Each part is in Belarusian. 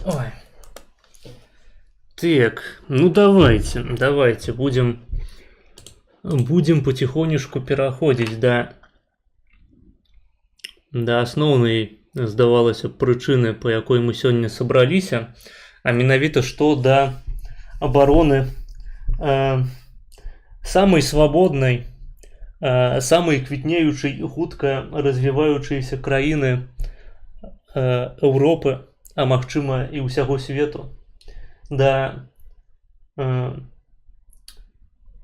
Ой. Так, ну давайте будем потихонечку пераходзіць да асноўнай, здавалася б, прычыны, па якой мы сёння сабраліся, а менавіта што да абароны самай свабоднай, самай квітнеючай і хутка развіваючайся краіны Еўропы, а магчыма і ўсяго свету, да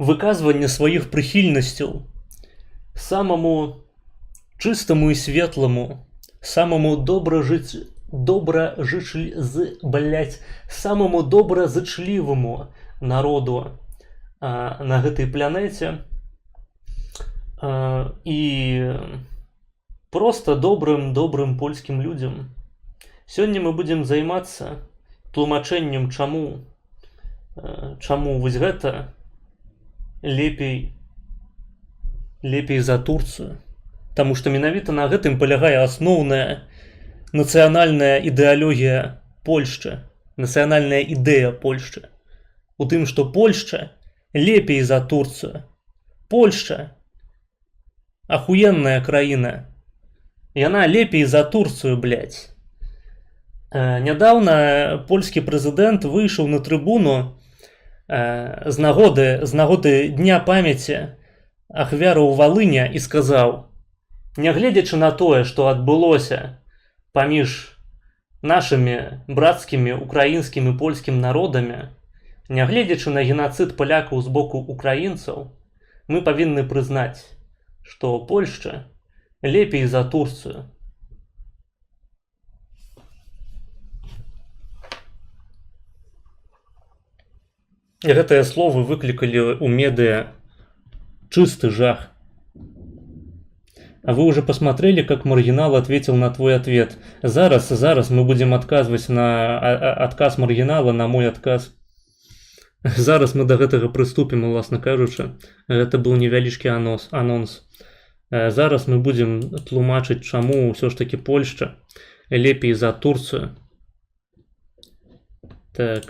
выказвання сваіх прыхільнасцяў самаму чыстаму і светламу, самаму самаму добразычліваму народу на гэтай планеце і проста добрым польскім людзям. Сёння мы будзем займацца тлумачэннем, чаму вось гэта лепей за Турцыю. Таму што менавіта на гэтым палягае асноўная нацыянальная ідэалогія Польшчы, нацыянальная ідэя Польшчы. У тым, што Польшча лепей за Турцыю. Польшча ахуенная краіна. Яна лепей за Турцыю, блядь. Нядаўна польскі прэзідэнт выйшаў на трыбуну з нагоды Дня памяці ахвяраў Валыня і сказаў: нягледзячы на тое, што адбылося паміж нашымі брацкімі украінскім і польскім народамі, нягледзячы на генацыд палякаў з боку украінцаў, мы павінны прызнаць, што Польшча лепей за Турцыю. Гэтыя словы выклікалі ў медыа чысты жах. А вы уже посмотрели, как Маргинал ответил на твой ответ? Зараз мы будем отказывать на отказ Маргинала на мой отказ. Зараз мы до гэтага прыступім, уласна кажучы. Гэта быў невялічкі анонс. Зараз мы будем тлумачыць, чаму ўсё ж таки Польшча лепей за Турцыю. Так.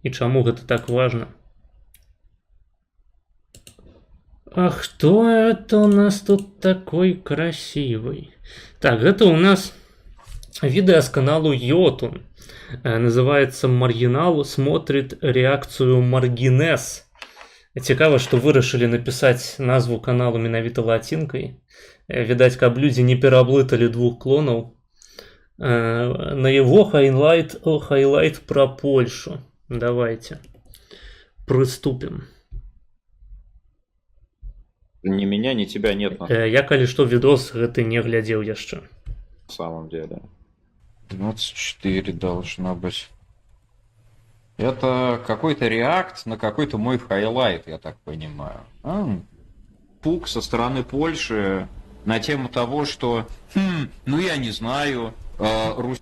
І чаму гэта так важна? А кто это у нас тут такой красивый? Так, это у нас видео с каналу Йотун. Называется «Маргинал смотрит реакцию Маргинес». Цікава, што вырашылі напісаць назву каналу менавіта лацінкай. Відаць, каб людзі не пераблыталі двух клонаў. На его хайлайт про Польшу. Давайте приступим. Ни меня, ни тебя нет. Я, калі што, відос гэты не глядзеў яшчэ. На самом деле. 24 должно быть. Это какой-то реакт на какой-то мой хайлайт, я так понимаю. Пук со стороны Польши на тему того, что, ну я не знаю, Русь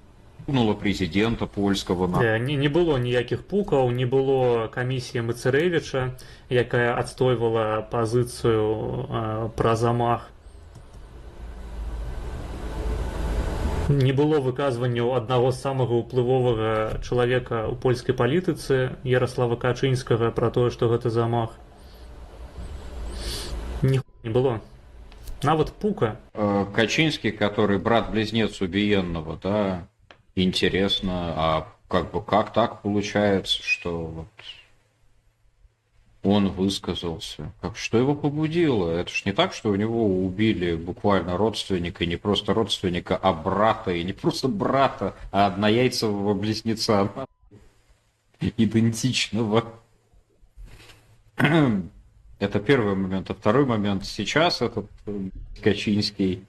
президента польского. Не было ніякіх пукаў, не было камісіі Мацарэвіча, якая адстойвала пазіцыю пра замах. Не было выказванняў аднаго з самага ўплывовага чалавека ў польскай палітыцы, Ярослава Качынскага, пра тое, што гэта замах. Не было. Нават пука. Качинский, который брат-близнец убиенного, да. Интересно, а как так получается, что вот он высказался? Что его побудило? Это ж не так, что у него убили буквально родственника, и не просто родственника, а брата, и не просто брата, а однояйцевого близнеца идентичного. Это первый момент. А второй момент. Сейчас этот Качинский,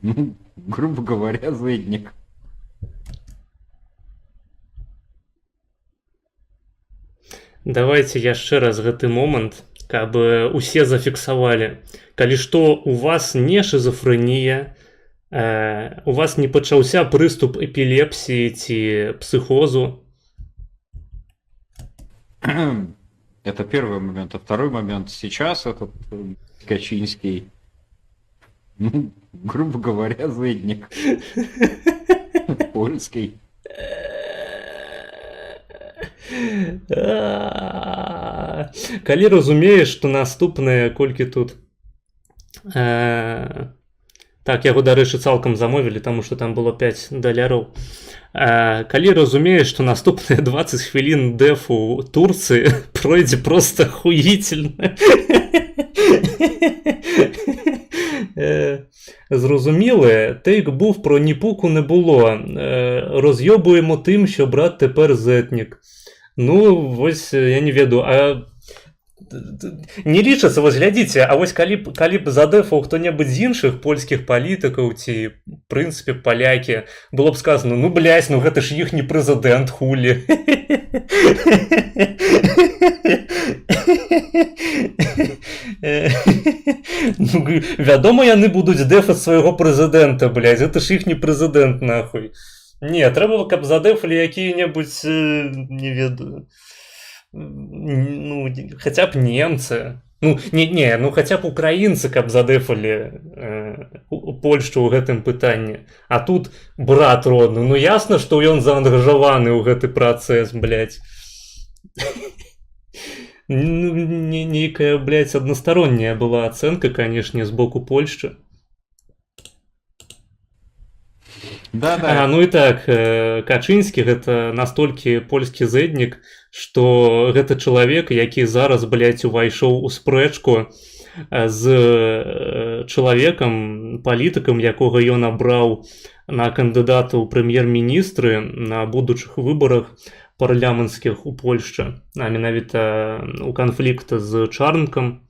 ну, грубо говоря, зэдник. Давайте яшчэ раз гэты момант, каб усе зафіксавалі. Калі што, у вас не шизофрэнія, у вас не пачаўся прыступ эпілепсіі ці психозу. Это первый момент. А второй момент. Сейчас этот Качинский, ну, грубо говоря, зэдник. польский. Калі разумееш, што наступнае колькі тут так, яго, дарэчы, цалкам замовілі, таму што там было $5. Калі разумееш, што наступныя 20 хвілін дэфу Турцыі пройдзе проста хуіцельна. Зрозуміле, тейк був про ніпуку не було. Роз'йобуємо тим, що брат тепер зетнік. Ну, ось, я не веду, а не лічыцца, вось глядзіце, а вось калі б задэфаў хто-небудзь з іншых польскіх палітыкаў ці, в прынцыпе, палякі, было б сказано, ну, блясь, ну гэта ж іхні прэзідэнт, хулі. Ну, вядома, яны будуць дэфаць свайго прэзідэнта, блядь, гэта ж іхні прэзідэнт, нахуй. Не, трэба, каб задэфалі якія-небудзь, не ведаю, ну, хаця б немцы. Ну, не, ну хаця б украінцы, каб задэфалі Польшчу ў гэтым пытанні. А тут брат родны. Ну, ясна, што ён заангажаваны ў гэты працэс, блядь. Ну, нейкая, блядь, аднастаронняя была ацэнка, канешне, з боку Польшчы. Да. Ну і так, Качынскі гэта настолькі польскі зэднік, што гэта чалавек, які зараз, блядь, увайшоў у спрэчку з чалавекам, палітыкам, якога ён абраў на кандыдата ў прэм'ер-міністры на будучых выбарах парламенцкіх у Польшчы, а менавіта у канфлікта з Чарнкам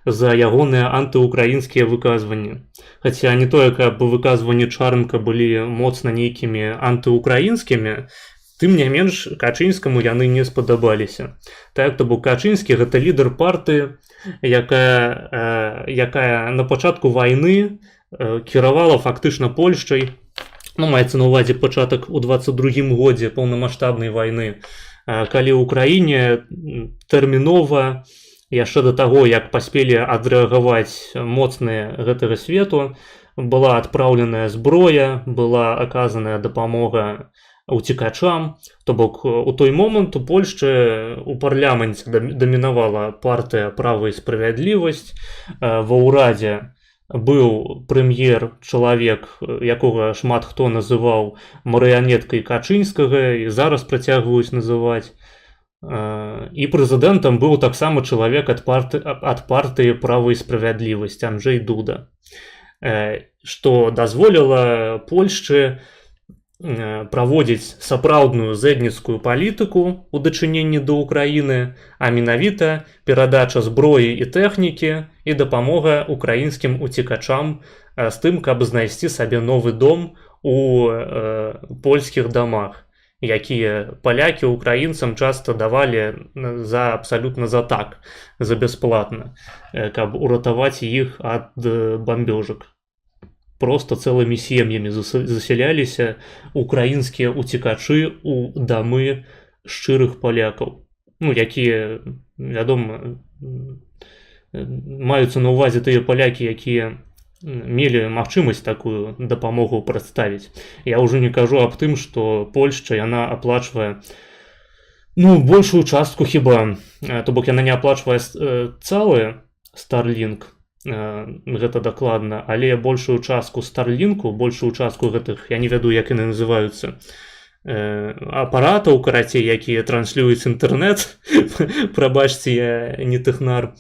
за ягоныя антыукраінскія выказванні. Хаця не тое, каб выказванні Чарнка былі моцна нейкімі антыукраінскімі, тым не менш Качынскаму яны не спадабаліся. Так, то бок Качынскі гэта лідар партыі, якая на пачатку вайны кіравала фактычна Польшчай. Ну, маецца на ўвазе пачатак у 22-м годзе поўнамаштабнай вайны, калі ў краіне тэрмінова, яшчэ да таго, як паспелі адрэагаваць моцныя гэтага свету, была адпраўленая зброя, была аказаная дапамога уцекачам. То бок у той момант у Польшчы у парламенце дамінавала партыя «Права і справядлівасць», ва ўрадзе быў прэм'ер, чалавек, якога шмат хто называў марыянеткай Качынскага і зараз працягваюць называць. І прэзідэнтам быў таксама чалавек ад партыі «Права і справядлівасць» Анджэй Дуда, што дазволіла Польшчы праводзіць сапраўдную зэдніцкую палітыку ў дачыненні да Ўкраіны, а менавіта перадача зброі і тэхнікі і дапамога украінскім уцекачам з тым, каб знайсці сабе новы дом у польскіх дамах, якія палякі украінцам часта давалі абсалютна за так, за бясплатна, каб уратаваць іх ад бамбёжак. Просто цэлымі сем'ямі засяляліся украінскія уцекачы ў дамы шчырых палякаў, ну, якія, вядома, маюцца на ўвазе тыя палякі, якія мелі магчымасць такую дапамогу прадставіць. Я ўжо не кажу аб тым, што Польшча, яна аплачвае, ну, большую частку хіба, то бок яна не аплачвае цэлы Starlink, гэта дакладна, але большую частку Starlinku, большую частку гэтых, я не веду, як яны называюцца, апаратаў, карацей, якія транслююць інтэрнэт, прабачце, я не тэхнар,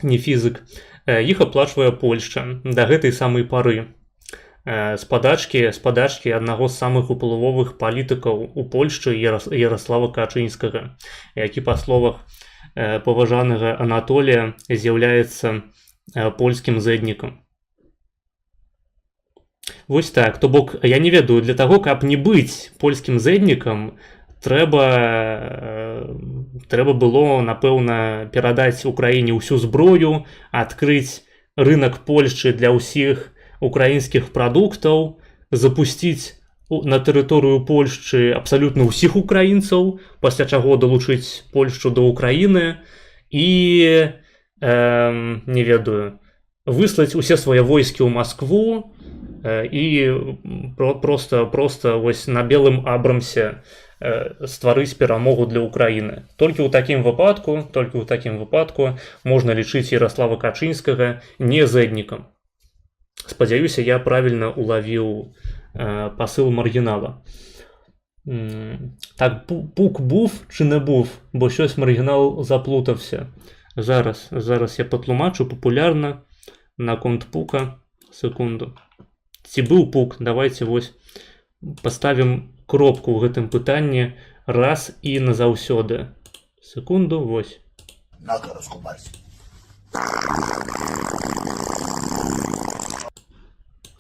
не фізык, іх аплачвае Польшча да гэтай самай пары. З падачкі аднаго з самых уплывовых палітыкаў у Польшчы Ярослава Качынскага, які, па словах паважанага Анатолія, з'яўляецца польскім зэднікам. Вось так, то бок, я не ведаю, для таго, каб не быць польскім зэднікам, трэба было, напэўна, перадаць Украіне ўсю зброю, адкрыць рынак Польшчы для ўсіх украінскіх прадуктаў, запусціць на тэрыторыю Польшчы абсалютна ўсіх украінцаў, пасля чаго далучыць Польшчу да Украіны і, не ведаю, выслаць усе свае войскі ў Маскву, і просто вось на белым абрамсе стварыць перамогу для Украіны. Толькі ў такім выпадку можна лічыць Ярослава Качынскага не зэднікам. Спадзяюся, я правільна улавіў пасыл маргінала. Так, пук був чи не був, бо щось маргінал заплутався. Зараз я патлумачу папулярна наконт пука. Секунду. Ці быў пук? Давайте вось паставім кропку ў гэтым пытанні раз і назаўсёды. Секунду, вось.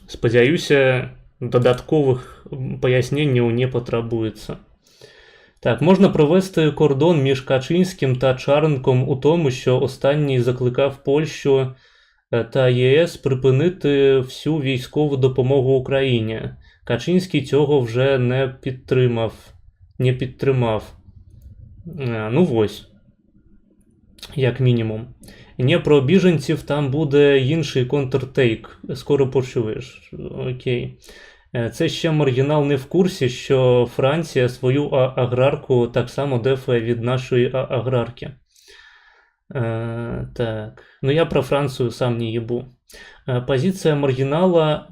Спадзяюся, дадатковых паясненняў не патрабуецца. Так, можна провести кордон між Качинським та Чаренком у тому, що останній закликав Польщу та ЄС припинити всю військову допомогу Україні. Качинський цього вже не підтримав. Ну ось, як мінімум. Не про біженців, там буде інший контртейк. Скоро почуєш. Окей. Це ще маргінал не в курсі, що Франція свою аграрку так само дефає від нашої аграрки. Так. Ну я про Францию сам не ебу. Позиция маргинала,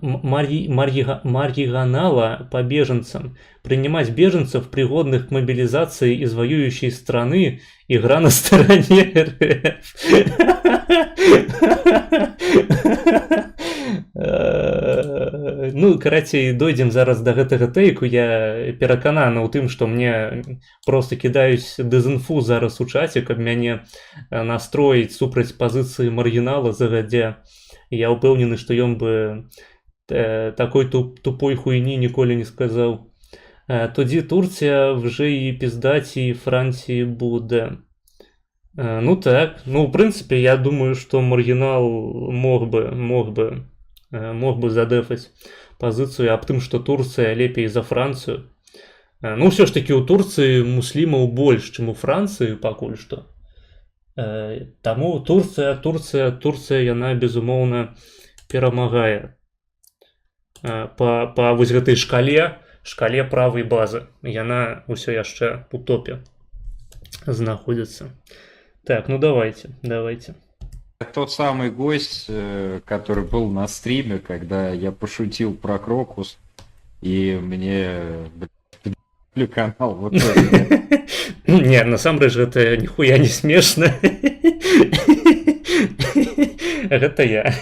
маргинала по беженцам. Принимать беженцев, пригодных к мобилизации из воюющей страны, игра на стороне РФ. Ну, карацей, дойдем зараз до гэтага тэйку. Я перакананы ў тым, што мне просто кідаюць дэзінфу зараз у чаце, каб мяне настроіць супраць пазіцыі маргінала загадзя. Я ўпэўнены, што ён бы такой тупой хуйні ніколі не сказаў. Тоді Турція вже і піздаці Франції буде. Ну так, ну в принципе, я думаю, что маргинал мог бы задефать позицию об том, что Турция лепей за Францию. Ну, все ж таки у Турции муслимов больше, чем у Франции, покуль что. Тому Турция, яна, безумоўна, перамагае по вось гэтай шкале правай базы. Яна ўсё яшчэ у топе знаходзіцца. Так, ну давайте. Тот самый гость, который был на стриме, когда я пошутил про Крокус, и мне канал вот это. Не, насамрэч гэта ніхуя не смешна. Это я.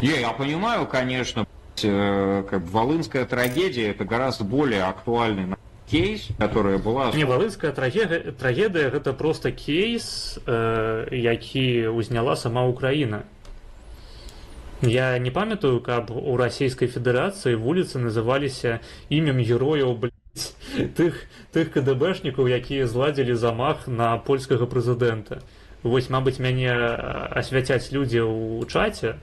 Я понимаю, конечно, как бы Волынская трагедия это гораздо более актуальный кейс, которая была... Не, Волынская трагедия это просто кейс, які узняла сама Украина. Я не памятаю, каб у Российской Федерации вуліцы называліся імем герояў, тых КДБшнікаў, якія зладзілі замах на польскага прэзідэнта. Вось, мабыць, мяне асвяцяць людзі ў чаце,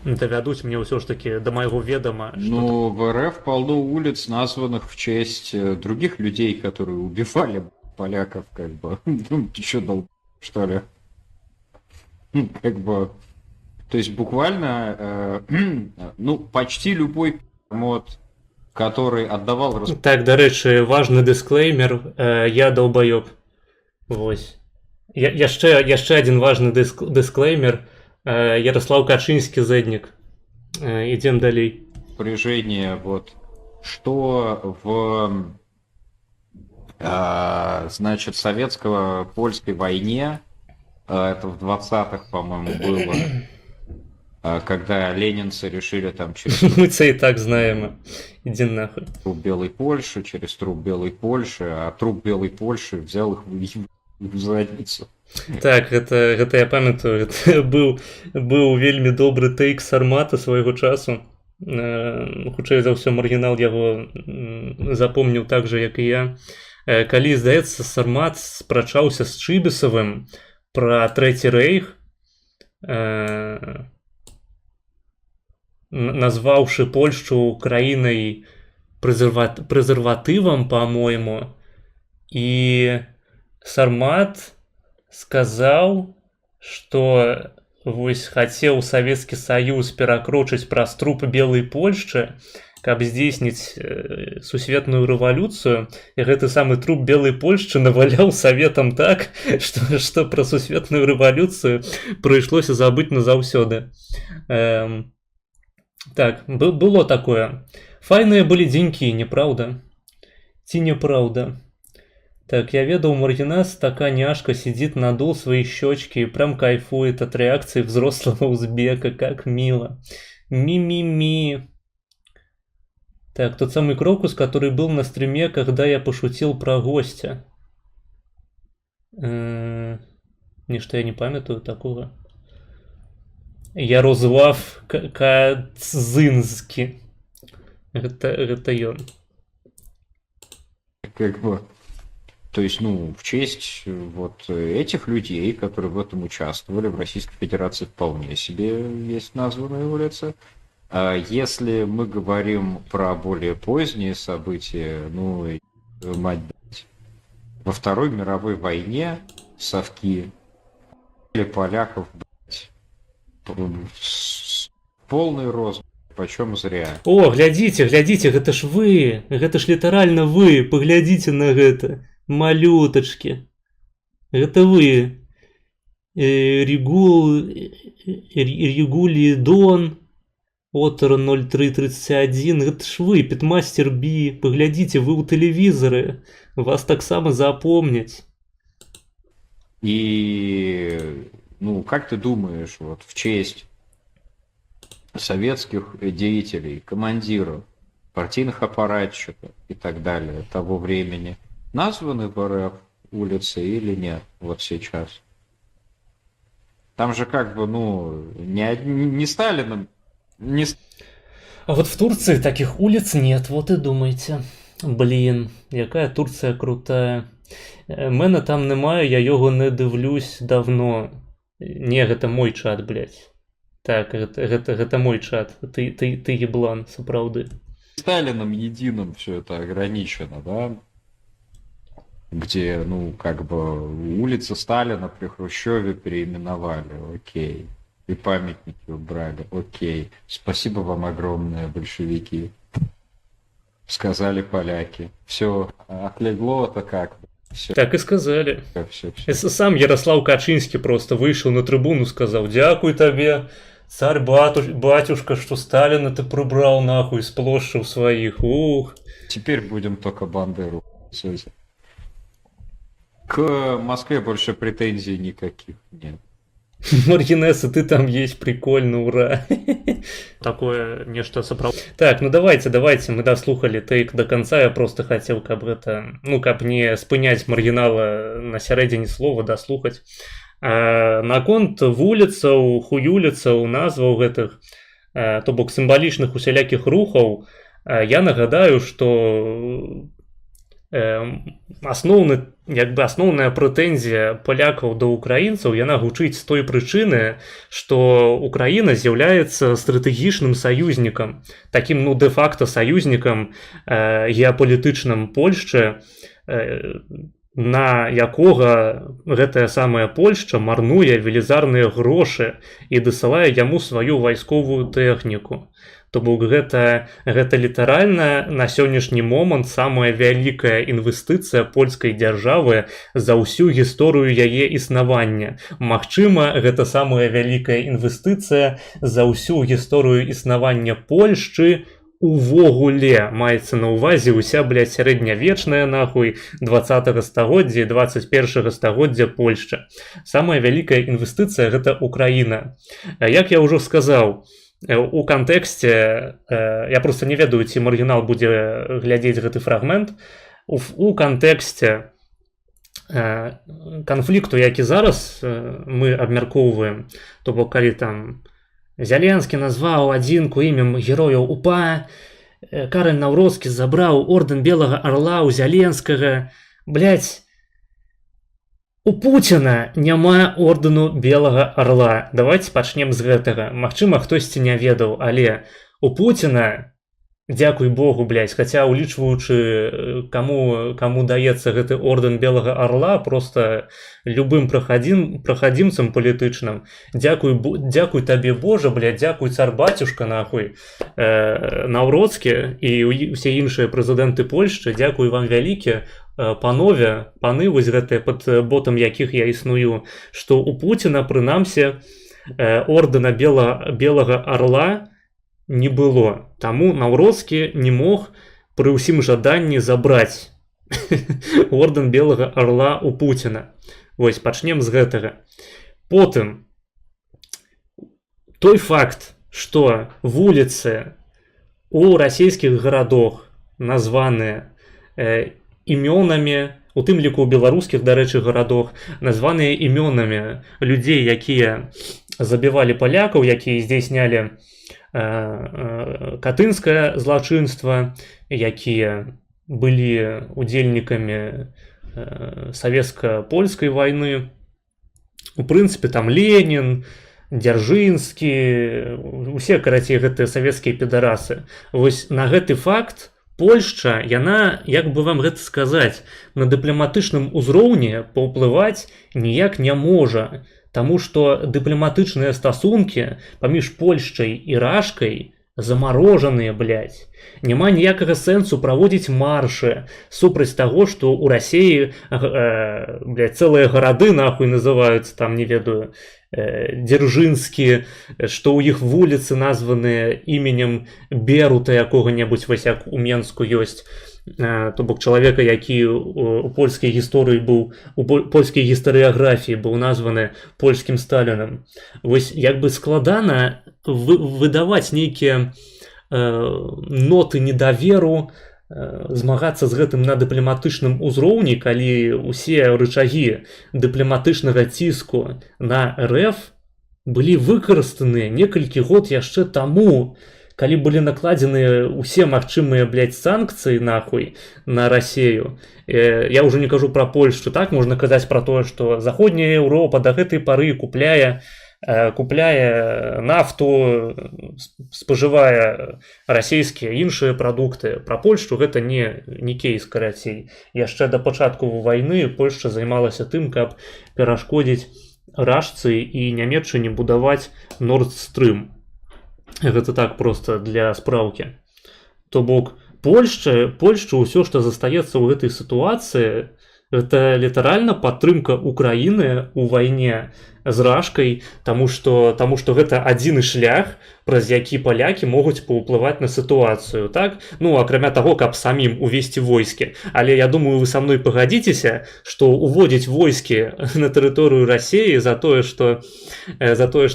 доведуть мне все ж таки до моего ведома. Ну, в РФ полно улиц, названных в честь других людей, которые убивали поляков, как бы. Ну, ты что, что ли? Как бы... То есть буквально, ну, почти любой мод, который отдавал... Так, до речі, важный дисклеймер, я долбоеб. Вось. Яшчэ один важный дисклеймер. Ярослав Качинский зэднік. Идем далей. Напряжение, вот, что в, значит, советско-польской войне, это в 20-х, по-моему, было, когда ленинцы решили там через... Мы это и так знаем. Иди нахуй. Труп Белой Польши, через труп Белой Польши, а труп Белой Польши взял их в задницу. Так, гэта я памятаю, гэта быў вельмі добры тэйк Сармата свайго часу. Хутчэй за ўсё маргінал яго запомніў так жа, як і я. Калі, здаецца, Сармат спрачаўся з Чыбісавым пра Трэці рэйх, назваўшы Польшчу краінай прэзерватывам, па-мойму, і Сармат сказал, что вось хацеў Савецкі Саюз перакрочыць праз труп белай Польшчы, каб здзейсніць сусветную рэвалюцыю, і гэты самы труп белай Польшчы наваляў саветам так, што пра сусветную рэвалюцыю прыйшлося забыць назаўсёды. Так, было такое. Файныя былі дзенькі, неправда? Ці неправда? Так, я ведал, Маргинас, такая няшка, сидит, надул свои щечки и прям кайфует от реакции взрослого узбека, как мило. Ми-ми-ми. Так, тот самый Крокус, который был на стриме, когда я пошутил про гостя. Ничто я не памятаю такого. Ярослав Кацинский. Это ён. Как бы... То есть, ну, в честь вот этих людей, которые в этом участвовали, в Российской Федерации вполне себе есть названная улица. А если мы говорим про более поздние события, ну, мать дать, во Второй мировой войне совки или поляков, блядь, полный рост, почем зря. О, глядите, гэта ж вы, гэта ж літаральна вы, паглядзіце на гэта. Малюточки. Это вы. Регулидон. Отер 0331. Это ж вы, Питмастер Би. Поглядите, вы у телевизора. Вас так само запомнить. И, ну, как ты думаешь, вот в честь советских деятелей, командиров, партийных аппаратчиков и так далее того времени названы в РФ улицы или нет вот сейчас? Там же как бы, ну, не Сталиным, не... А вот в Турции таких улиц нет, вот и думайте. Блин, якая Турция крутая. Мене там немає, я його не дивлюсь давно. Не, гэта мой чат, блядь. Так, гэта мой чат. Ты еблан, сапраўды. Сталином единым все это ограничено, да? Где, ну, как бы улица Сталина при Хрущеве переименовали, окей. И памятники убрали, окей. Спасибо вам огромное, большевики. Сказали поляки. Все, отлегло-то как бы. Всё. Так и сказали. Все. Сам Ярослав Качинский просто вышел на трибуну, сказал: «Дякуй тебе, царь батюшка, что Сталина ты прибрал нахуй с площадь своих. Ух». Теперь будем только Бандеру. К Москве больше претензий никаких нет. Маргинесса, ты там есть, прикольно, ура. Такое нечто сапраўднае. Так, ну давайте, мы дослухали тейк до конца, я просто хотел, каб гэта, ну, каб не спыняць маргінала на сярэдзіне слова, дослухаць. Наконт вуліцаў, хуюліцаў, назваў гэтых, то бок сімвалічных усялякіх рухаў, я нагадаю, што асноўная прэтэнзія палякаў да ўкраінцаў, яна гучыць з той прычыны, што Украіна з'яўляецца стратэгічным саюзнікам, такім, ну, дэ-факта саюзнікам геапалітычным Польшчы, на якога гэтая самая Польшча марнуе велізарныя грошы і дасылае яму сваю вайсковую тэхніку. То бок гэта літаральна на сённяшні момант самая вялікая інвестыцыя польскай дзяржавы за ўсю гісторыю яе існавання. Магчыма, гэта самая вялікая інвестыцыя за ўсю гісторыю існавання Польшчы увогуле. Маецца на ўвазе ўся, блядь, сярэднявечная, нахуй, 20-го стагоддзя і 21-го стагоддзя Польшча. Самая вялікая інвестыцыя — гэта Украіна. Як я ўжо сказаў, у кантэксце, я просто не ведаю, ці маргінал будзе глядзець гэты фрагмент, у кантэксце канфлікту, які зараз мы абмяркоўваем, то бок калі там Зяленскі назваў адзінку імем герояў УПА, Карэль Наўроцкі забраў ордэн Белага Арла ў Зяленскага, блядь, у Пуціна няма ордэну Белага Арла. Давайте пачнем з гэтага. Магчыма, хтосьці не ведаў, але у Пуціна Дзякуй Богу, блядь, хаця улічваючы каму даецца гэты ордэн белага арла, просто любым прахадзімцам палітычным. Дзякуй табе Божа, блядь, дзякуй цар бацюшка нахуй, Наўроцкі і ўсе іншыя прэзідэнты Польшчы, дзякуй вам вялікі, паны вось гэтыя пад ботам якіх я існую, што у Пуціна прынамсі ордэна белага арла не было. Таму Наўроцкі не мог пры ўсім жаданні забраць ордэн белага арла у Пуціна. Вось пачнем з гэтага. Потым той факт, што вуліцы у расійскіх гарадах названыя імёнамі, у тым ліку ў беларускіх, дарэчы, гарадах, названыя імёнамі людзей, якія забівалі палякаў, якія здзяйснялі катынскае злачынства, якія былі удзельнікамі савецка-польскай вайны. У прынцыпе, там Ленін, Дзяржынскі, усе, карацей, гэтыя савецкія педарасы. Вось на гэты факт Польшча, яна, як бы вам гэта сказаць, на дыпламатычным узроўні паўплываць ніяк не можа. Таму што дыпламатычныя стасункі паміж Польшчай і Рашкай замарожаныя, блядь. Няма ніякага сэнсу праводзіць маршы супраць таго, што ў Расіі, блядь, цэлыя гарады нахуй называюцца, там, не ведаю, Дзяржынскі, што ў іх вуліцы названыя іменем Берута якога-небудзь, вось як у Менску ёсць. То бок чалавека, які у польскай гісторыі быў, у польскай гістарыяграфіі быў названы польскім Сталінам. Вось як бы складана выдаваць нейкія ноты недаверу, змагацца з гэтым на дыпламатычным узроўні, калі ўсе рычагі дыпламатычнага ціску на РФ былі выкарыстаныя некалькі год яшчэ таму, калі былі накладзены ўсе магчымыя, блядь, санкцыі нахуй на Расію. Я ўжо не кажу пра Польшчу, так можна казаць пра тое, што заходняя Еўропа да гэтай пары купляе нафту, спажывае расійскія іншыя прадукты. Пра Польшчу гэта не кейс, карацей. Яшчэ да пачатку вайны Польшча займалася тым, каб перашкодзіць Рашцы і Нямецчыне будаваць Nord Stream. Гэта так просто для спраўкі. То бок Польшча ўсё, што застаецца ў гэтай сітуацыі, гэта літаральна падтрымка Украіны ў вайне з Рашкай, таму што гэта адзіны шлях, праз які палякі могуць паўплываць на сітуацыю, так? Ну, акрамя таго, каб самім увесці войскі. Але я думаю, вы са мной пагадзіцеся, што уводзіць войскі на тэрыторыю Расіі за тое, што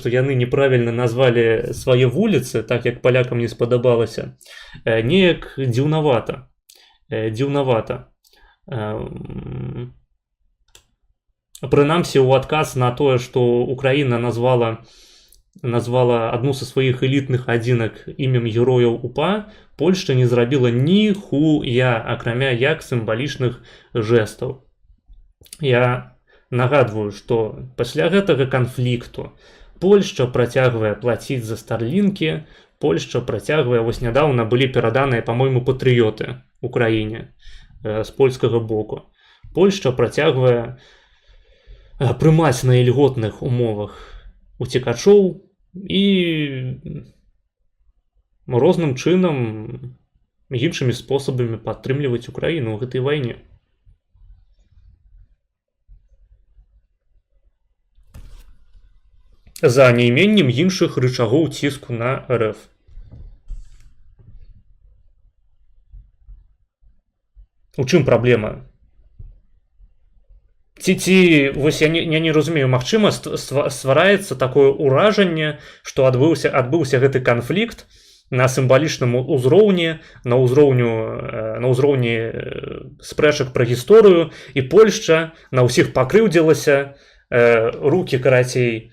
яны неправільна назвалі свае вуліцы, так як палякам не спадабалася, неяк дзіўнавата. Прынамсі, у адказ на тое, што Украіна назвала адну са сваіх элітных адзінак імем герояў УПА, Польшча не зрабіла ніхуя, акрамя як сімвалічных жэстаў. Я нагадваю, што пасля гэтага канфлікту Польшча працягвае плаціць за старлінкі, Польшча працягвае, вось нядаўна былі пераданыя, па-мойму, патрыёты Украіне з польскага боку. Польшча працягвае прымаць на ільготных умовах уцекачоў і розным чынам іншымі спосабамі падтрымліваць Украіну ў гэтай вайне. За неіменнем іншых рычагоў ціску на РФ. У чым праблема? Вось я не разумею, магчыма, ствараецца такое ўражанне, што адбыўся гэты канфлікт на сімвалічным узроўні, на ўзроўні спрэчак пра гісторыю, і Польшча на ўсіх пакрыўдзілася, рукі, карацей,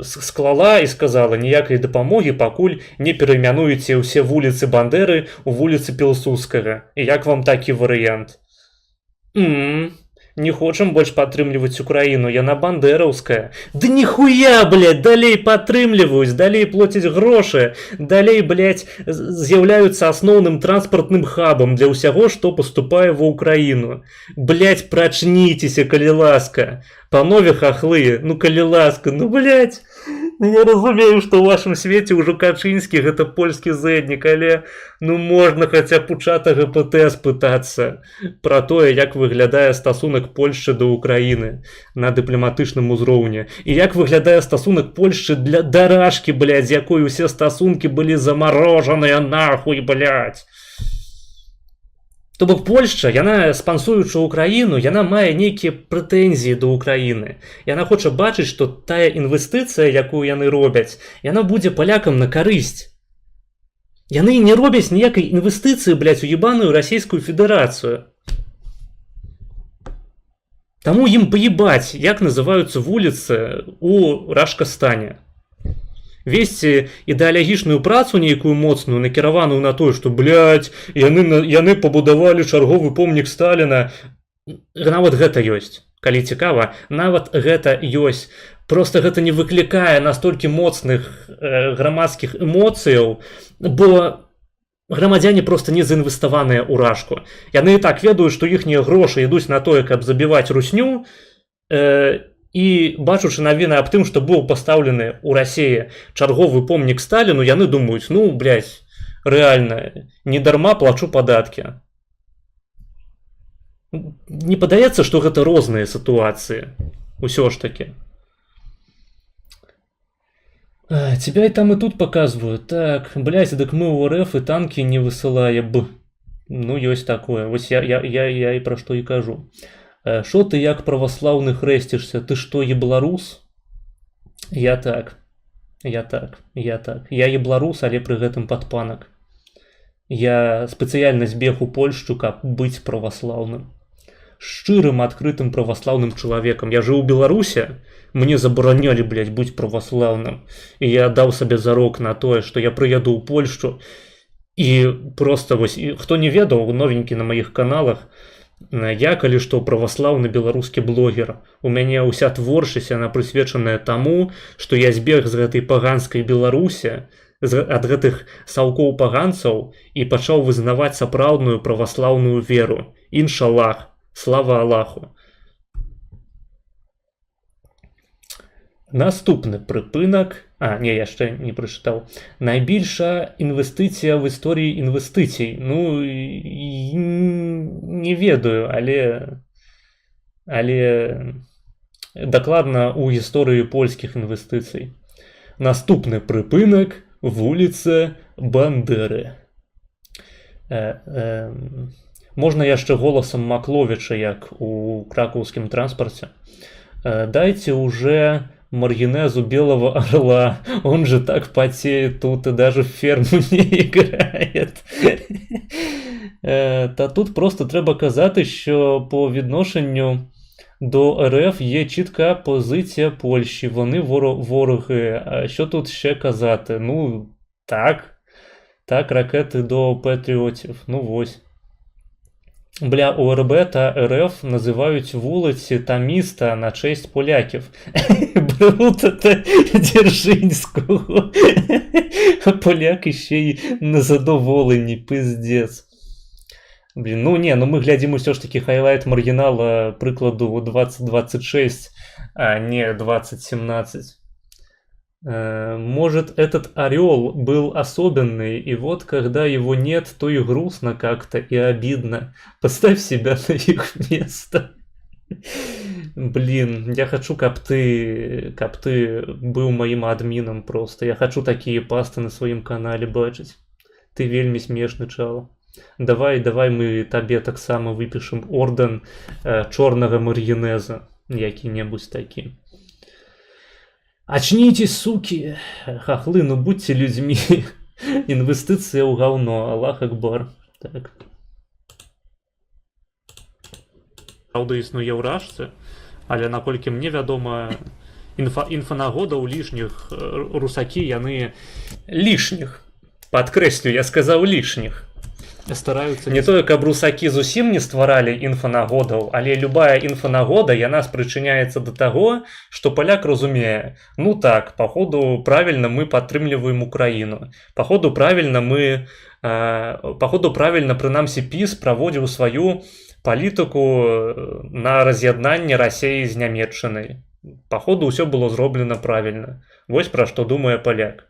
склала і сказала: ніякай дапамогі, пакуль не перайменуеце ўсе вуліцы Бандеры ў вуліцы Пілсудскага. І як вам такі варыянт? Не хочам больш падтрымліваць Украіну, яна бандераўская. Ды ніхуя, блядь, далей падтрымліваюць, далей плоцяць грошы, далей, блядь, з'яўляюцца асноўным транспартным хабам для ўсяго, што паступае ва Украіну. Блядь, прачніцеся, калі ласка. Панове хахлы, ну калі ласка, ну, блядь. Ну, я разумею, што ў вашым свеце ўжо Качынскі гэта польскі зэднік, але ну можна хаця б у чата ГПТ спытацца пра тое, як выглядае стасунак Польшчы да Украіны на дыпламатычным узроўні. І як выглядае стасунак Польшчы да Рашкі, блядь, з якой усе стасункі былі замарожаныя нахуй, блядь. То бок Польшча, яна спансуючы Украіну, яна мае нейкія прэтэнзіі да Украіны. Яна хоча бачыць, што тая інвестыцыя, якую яны робяць, яна будзе палякам на карысць. Яны не робяць ніякай інвестыцыі, блядь, у ебаную Расійскую Федэрацыю. Таму ім паебаць, як называюцца вуліцы у Рашкастане. Весці ідэалагічную працу нейкую моцную, накіраваную на тое, што, блядь, яны пабудавалі чарговы помнік Сталіна. Нават гэта ёсць. Калі цікава, нават гэта ёсць. Проста гэта не выклікае настолькі моцных грамадскіх эмоцыяў, бо грамадзяне проста не заінвеставаныя ў Рашку. Яны і так ведаюць, што іхнія грошы ідуць на тое, каб забіваць русню, і бачучы навіны аб тым, што быў пастаўлены ў Расіі чарговы помнік Сталіну, яны думаюць, ну, блядь, рэальна, не дарма плачу падаткі. Не падаецца, што гэта розныя сітуацыі. Усё ж такі. Тебя і там і тут паказваюць. Так, блядь, дык мы ў РФ і танкі не высылаем. Ну, ёсць такое. Вось я і пра што і кажу. Шо ты як праваслаўны хрэсцішся? Ты што, ебларус? Я так. Я ебларус, але пры гэтым падпанак. Я спецыяльна збег у Польшчу, каб быць праваслаўным. Шчырым, адкрытым праваслаўным чалавекам. Я жыў у Беларусе, мне забаранялі, блядь, быць праваслаўным. І я даў сабе зарок на тое, што я прыеду ў Польшчу. І проста, вось, хто не ведаў, новенькі на маіх каналах, я, калі што, праваслаўны беларускі блогер. У мяне ўся творчасць, яна прысвечаная таму, што я збег з гэтай паганскай Беларусі, ад гэтых саўкоў паганцаў і пачаў вызнаваць сапраўдную праваслаўную веру. Іншаллах, слава Аллаху. Наступны прыпынак. Не, яшчэ не прачытаў. Найбільшая інвестыцыя в історыі інвестыцый. Ну, не ведаю, але дакладна ў гісторыі польскіх інвестыцый. Наступны прыпынак вуліца Бандеры. Можна яшчэ голасам Макловіча, як у кракаўскім транспарце. Дайте уже маргинезу белого орла, он же так потеет тут и даже в ферму не играет. Та тут просто треба казати, що по відношенню до РФ є чітка позиція Польщі, вони вороги. А що тут ще казати? Ну, так, ракети до патріотів, ну ось. Бля, ОРБ та РФ називають вулиці та міста на честь поляків. Брута та Дзержинського. А поляки ще й незадоволені, пиздец. Блін, ну ми глядимо все ж таки хайлайт маргінала прикладу 2026, а не 2017. Может, этот орел был особенный, и вот когда его нет, то и грустно как-то, и обидно. Поставь себя на их место. Блин, я хочу, каб ты был моим админом просто. Я хочу такие пасты на своем канале бачить. Ты вельми смешный чал. Давай мы табе таксама выпишем орден чорнага маргінеза, які-небудзь такі. Очнитесь, суки! Хохлы, ну будьте людьми. Инвестиция в говно. Аллах Акбар. Так. Правда, існує ў Рашцы, але наколькі мне вядома, інфанагодаў лішніх, русакі, яны лішніх. Падкрэслю, я сказаў лішніх. стараюцца не тое, каб русакі зусім не стваралі інфанагодаў, але любая інфанагода яна спрычыняецца да таго, што паляк разумее, ну так, паходу правільна мы падтрымліваем Украіну, паходу правільна прынамсі піс праводзіў сваю палітыку на раз'яднанне Расіі з Нямецчынай. Паходу ўсё было зроблена правільна. Вось пра што думае паляк.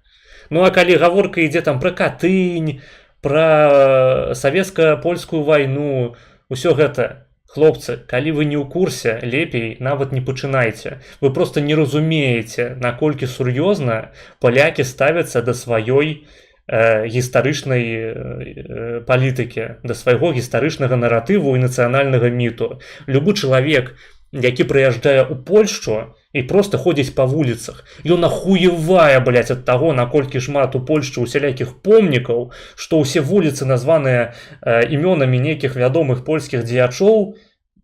Ну а калі гаворка ідзе там пра Катынь, пра савецка-польскую вайну, усё гэта, хлопцы, калі вы не ў курсе, лепей нават не пачынайце. Вы проста не разумееце, наколькі сур'ёзна палякі ставяцца да сваёй гістарычнай палітыкі, да свайго гістарычнага наратыву і нацыянальнага міту. Любы чалавек, які прыязджае ў Польшчу і проста ходзіць па вуліцах, ён ахуевае, блядь, ад таго, наколькі шмат у Польшчы усялякіх помнікаў, што ўсе вуліцы названыя імёнамі нейкіх вядомых польскіх дзеячоў.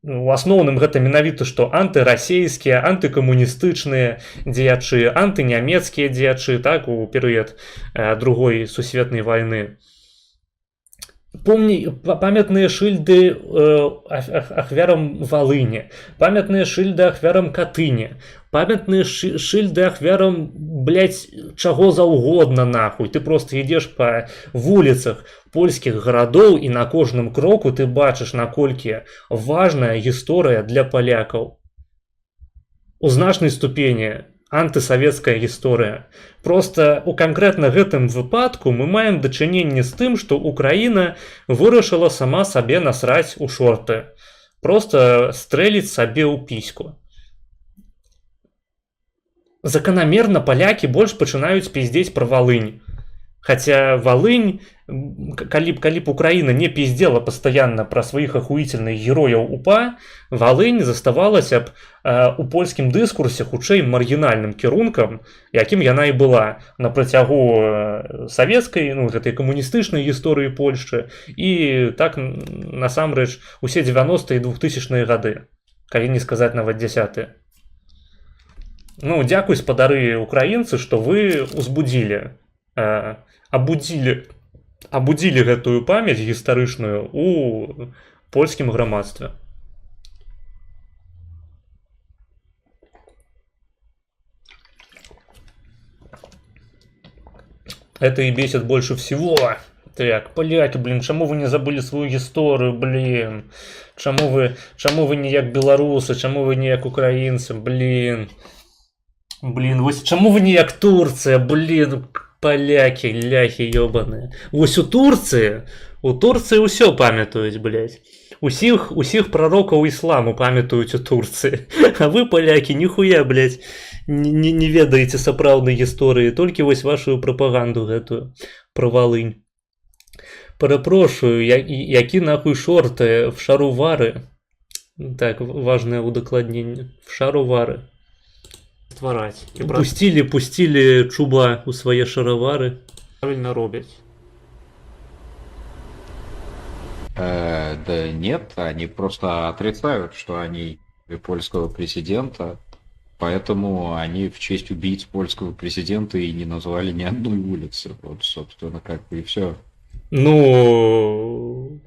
У асноўным гэта менавіта што антырасійскія, антыкамуністычныя дзеячы, антынямецкія дзеячы, так, у перыяд Другой сусветнай вайны. Памятныя шыльды ахвярам Валыні, памятныя шыльды ахвярам Катыні, памятныя шыльды ахвярам, блядь, чаго заўгодна нахуй. Ты просто ідзеш па вуліцах польскіх гарадоў і на кожным кроку ты бачыш, наколькі важная гісторыя для палякаў. У значнай ступені антысавецкая гісторыя. Просто у канкрэтна гэтым выпадку мы маем дачыненне з тым, што Украіна вырашыла сама сабе насраць у шорты. Просто стрэліць сабе ў піську. Заканамерна палякі больш пачынаюць піздзець пра Валынь. Хаця Валынь, калі б Украіна не пиздела пастаянна пра сваіх ахуительных герояў УПА, Валынь заставалася б у польскім дыскурсе хутчэй маргінальным кірункам, якім яна і была на працягу савецкай, ну, гэтай камуністычнай гісторыі Польшчы і так насамрэч усе 90-е і 2000-е гады, калі не сказаць нават 10-е. Ну, дзякуй, спадары украінцы, што вы абудзілі гэтую памяць гістарычную у польскім грамадстве. Это и бесит больше всего. Так, поляки, блин, чаму вы не забыли свою гісторыю, блин? Чаму вы не як беларусы, чаму вы не як украінцы, блин? Блин, вось чаму вы не як Турцыя, блин? Поляки, ляхи ёбаные. Вось у Турции ўсё памятаюць, блядь. Усіх пророкаў ісламу памятаюць у Турции. А вы, поляки, нихуя, блядь, не ведаеце сапраўднай гісторыі, толькі вось вашу прапаганду гэтую про Валынь. Перепрошую, які нахуй шорты в шаровары. Так, важное удакладненне. В шаровары. Ствараць. Пусцілі чуба у свае шаровары. Правильно робяць. Да нет, они просто отрицают, что они польского президента, поэтому они в честь убийц польского президента и не назвали ни одной улицы. Вот, собственно, как бы и все. Ну,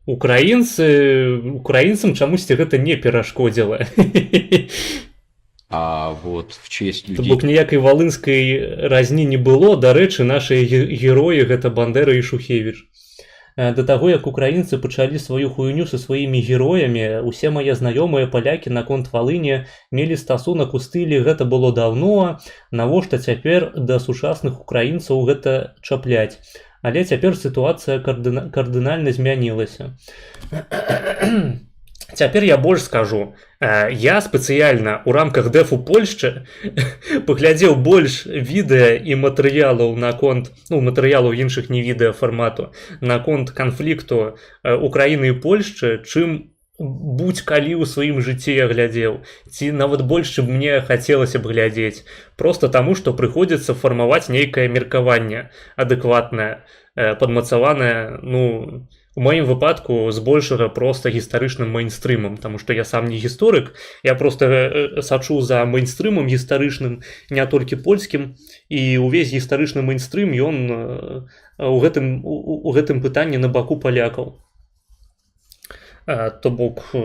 украінцам чамусьці гэта не перашкодзіла. А вот в честь людей... То бок ніякай валынскай разні не было, дарэчы, нашыя героі гэта Бандера і Шухевіч. Да таго, як украінцы пачалі сваю хуйню са сваімі героямі, усе мае знаёмыя палякі наконт Валыні мелі стасунак у стылі «гэта было даўно», навошта цяпер да сучасных украінцаў гэта чапляць. Але цяпер сітуацыя кардынальна змянілася. Цяпер я больш скажу. Я спецыяльна ў рамках дэфу Польшчы паглядзеў больш відэа і матэрыялаў наконт, ну, матэрыялаў іншых не відэа фармату, наконт канфлікту Украіны і Польшчы, чым будь-калі ў сваім жыцці я глядзеў. Ці нават больш, чым мне хацелася б глядзець. Проста таму, што прыходзіцца фармаваць нейкае меркаванне адэкватнае, падмацаванае, ну, У маім выпадку збольшага проста гістарычным мейнстрымам, таму што я сам не гісторык, я проста сачу за мейнстрымам гістарычным, не толькі польскім, і ўвесь гістарычны мейнстрым ён у гэтым пытанні на баку палякаў. То бок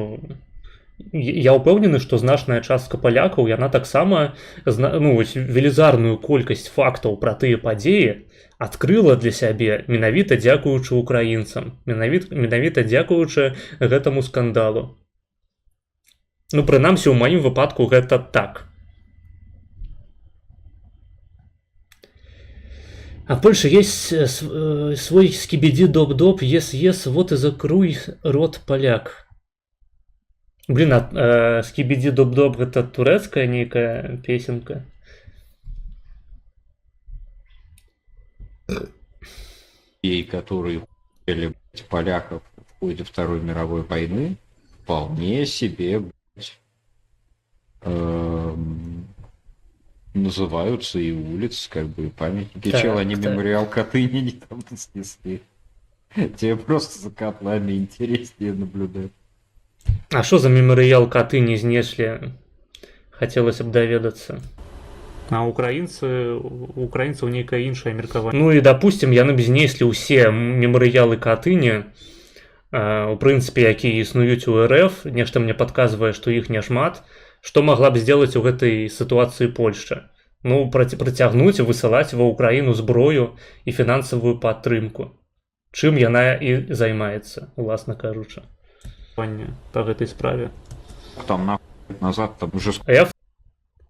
я ўпэўнены, што значная частка палякаў яна таксама велізарную колькасць фактаў пра тыя падзеі адкрыла для сябе менавіта дзякуючы украінцам, менавіта дзякуючы гэтаму скандалу. Ну, прынамсі, у маім выпадку гэта так. А в Польше есть свой скибиди-доп-доп, ес-ес, вот и закруй рот поляк. Блин, скибиди-доп-доп это турецкая некая песенка. И которые хотели быть поляков в ходе Второй мировой войны, вполне себе называются и улицы, как бы, и памятники. Так, Чел, они так. мемориал Катыни недавно снесли. Тебе просто за котлами интереснее наблюдать. А что за меморыял Катыни знеслі? Хацелася б даведацца. А украінцаў нейкае іншае меркаванне. Ну і допустим, яны б знеслі ўсе мемарыялы Катыні, у прынцыпе, якія існуюць у РФ, нешта мне падказвае, што іх няшмат. Што магла б сделаць у гэтай сітуацыі Польшча? Ну, працягнуць, высылаць ва ўкраіну зброю і фінансавую падтрымку. Чым яна і займаецца, уласна кажучы. Па гэтай справе. Там назад там уже... А я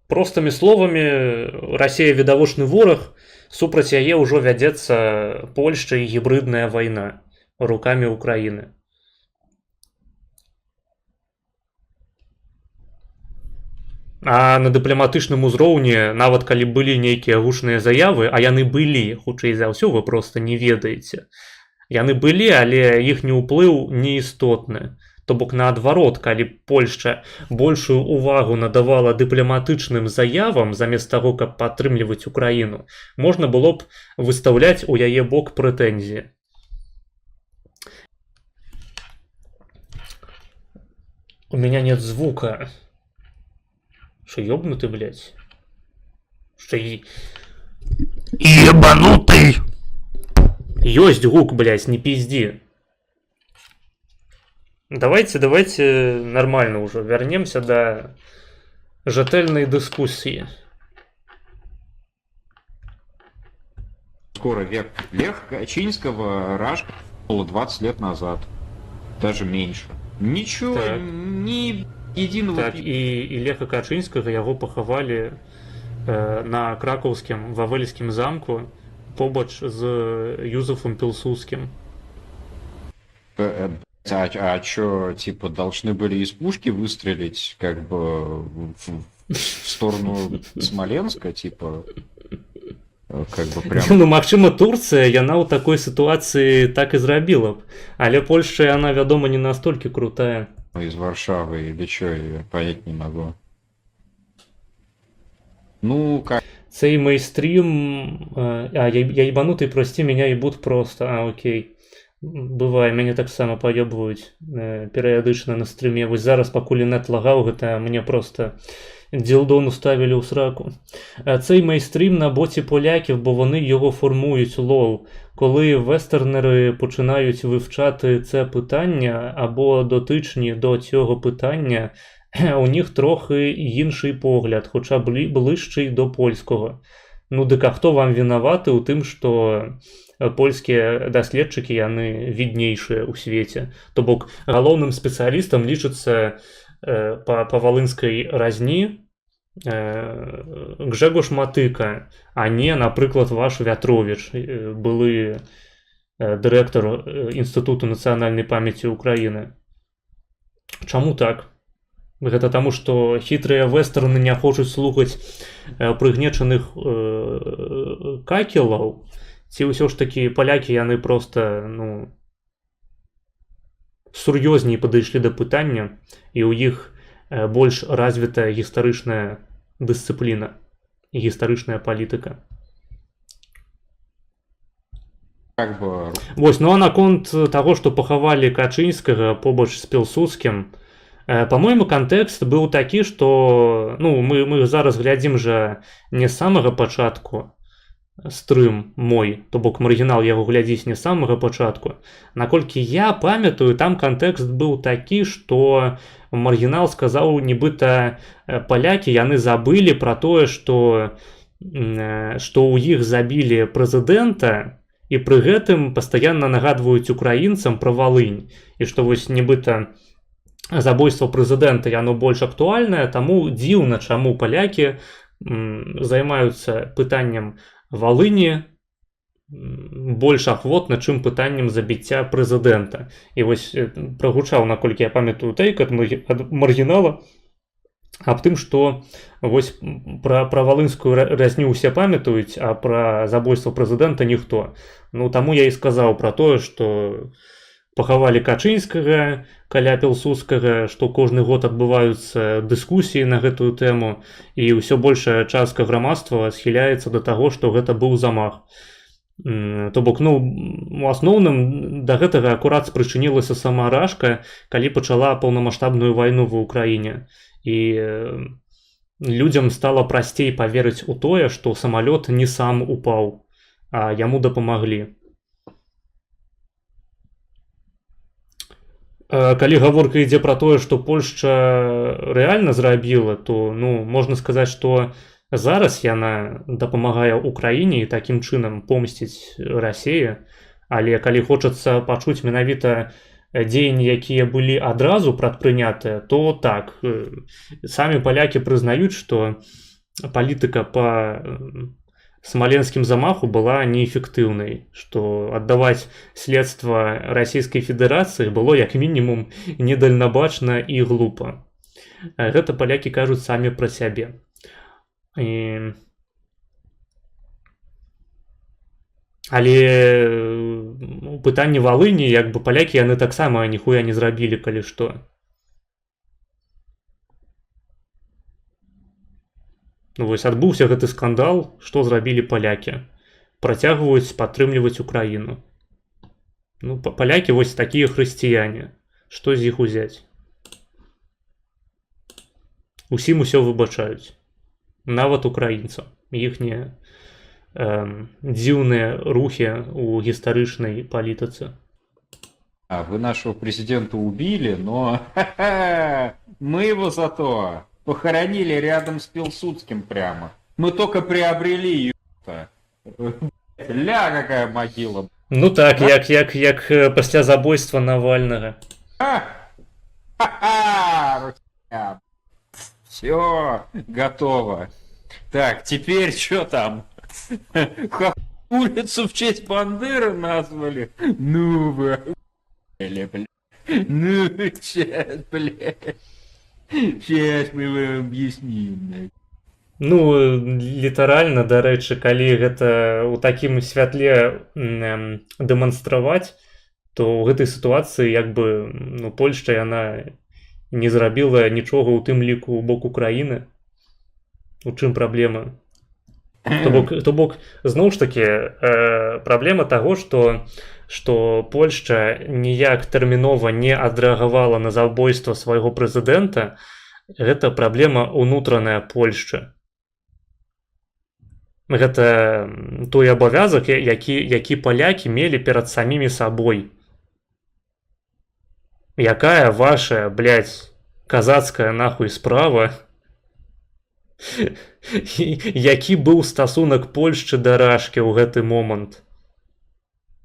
простымі словамі, Расія відавочны вораг, супраць яе ўжо вядзецца Польшча і гібрыдная вайна рукамі Украіны. А на дыпламатычным узроўні, нават калі былі нейкія гучныя заявы, а яны былі, хутчэй за ўсё, вы проста не ведаеце. Яны былі, але іхні ўплыў неістотны. То бок наадварот, калі Польшча большую увагу надавала дыпламатычным заявам замест таго, каб падтрымліваць Украіну, можна было б выстаўляць у яе бок прэтэнзіі. У меня нет звука. Что, ёбнутый, блядь? Что ебанутый? Ёсть гук, блядь, не пизди. Давайте нормально уже вернемся до жательной дискуссии. Скоро век Леха Качинского Рашка было 20 лет назад. Даже меньше. Ничего, Так. ни единого... Так, і Леха Качынскага яго пахавалі на кракаўскім Вавельскім замку побач з Юзефом Пілсудскім. А что, типа, должны были из пушки выстрелить, как бы, в сторону Смоленска, типа, как бы прям... Ну, магчыма, Турцыя, яна ў такой сітуацыі так і зрабіла б. Але Польшча, яна, вядома, не настолькі крутая. Из Варшавы или что, я понять не могу. Ну, как... Цей мейстрім... я ебанутый, прости, меня ебут просто. Окей. Бывае, мяне таксама паёбваюць перыядычна на стрыме. Вось зараз, пакуль інет лагаў, гэта мне просто ділдон уставілі ў сраку. Цей мейстрім на боці поляків, бо вони його формують, лол. Коли вестернери починають вивчати це питання або дотичні до цього питання, у них трохи інший погляд, хоча ближчий до польського. Ну, дык а хто вам вінаваты ў тым, што польскія даследчыкі, яны віднейшыя ў свеце. То бок, галоўным спецыялістам лічыцца па валынскай разні Гжегош Матыка, а не, напрыклад, ваш Вятровіч, былы дырэктар Інстытуту нацыянальнай памяці Украіны. Чаму так? Гэта таму, што хітрыя вестэрны не хочуць слухаць прыгнечаных какелаў, ці ўсё ж такі палякі, яны проста, ну, сур'ёзней падышлі да пытання, і ў іх больш развітая гістарычная дысцыпліна і гістарычная палітыка. как бы... Вось, ну а наконт таго, што пахавалі Качынскага побач з Пілсудскім, по-мойму, кантэкст быў такі, што ну, мы зараз глядзім жа не з самага пачатку стрым мой, то бок маргінал яго глядзіць не з самага пачатку. Наколькі я памятаю, там кантэкст быў такі, што маргінал сказаў, нібыта палякі яны забылі пра тое, што ў іх забілі прэзідэнта, і пры гэтым пастаянна нагадваюць украінцам пра Валынь, і што вось нібыта забойства прэзідэнта яно больш актуальнае, таму дзіўна, чаму палякі займаюцца пытаннем Валыні больш ахвотна, чым пытаннем забіцця прэзідэнта. І вось прагучаў, наколькі я памятаю, тэйк ад маргінала аб тым, што вось пра валынскую разню ўсе памятаюць, а пра забойства прэзідэнта ніхто. Ну таму я і сказаў пра тое, што пахавалі Качынскага каля Пілсудскага, што кожны год адбываюцца дыскусіі на гэтую тэму, і ўсё большая частка грамадства схіляецца да таго, што гэта быў замах. То бок, ну, у асноўным да гэтага акурат спрычынілася сама Рашка, калі пачала паўнамаштабную вайну ва ўкраіне. І людзям стала прасцей паверыць у тое, што самалёт не сам упаў, а яму дапамаглі. Калі гаворка ідзе пра тое, што Польшча рэальна зрабіла, то ну, можна сказаць, што зараз яна дапамагае ўкраіне і такім чынам помсціць Расіі, але калі хочацца пачуць менавіта дзеянні, якія былі адразу прадпрынятыя, то так, самі палякі прызнаюць, што палітыка па смаленскім замаху была неэфектыўнай, што аддаваць следства Расійскай Федэрацыі было як мінімум недальнабачна і глупа. Гэта палякі кажуць самі пра сябе. Але пытанне Валыні, як бы палякі яны таксама ніхуя не зрабілі, калі што. Ну вось адбыўся гэты скандал, што зрабілі палякі. Працягваюць падтрымліваць Украіну. Ну, палякі вось такія хрысціяне. Што з іх узяць? Усім усё выбачаюць. Нават украінцам. Іхнія дзіўныя рухі ў гістарычнай палітыцы. А вы нашего президента убили, но мы его зато похоронили рядом с Пилсудским прямо. Мы только приобрели ее-то. Ля, какая могила. Ну так, як пасля забойства Навальнага. Все, готово. Так, теперь что там? Улицу в честь Бандеры назвали? Ну вы, блядь. Ну сейчас, блядь. Сейчас мы вам объясним, блядь. Ну, літаральна, дарэчы, калі гэта ў такім святле дэманстраваць, то ў гэтай сітуацыі як бы ну, Польшча яна не зрабіла нічога ў тым ліку ў бок Украіны. У чым праблема? То бок зноў ж такі праблема таго, што Польшча ніяк тэрмінова не адрэагавала на забойства свайго прэзідэнта, гэта праблема ўнутраная Польшчы. Гэта той абавязак, які палякі мелі перад самімі сабой. Якая ваша, блядь, казацкая нахуй справа? Які быў стасунак Польшчы да Рашкі ў гэты момант?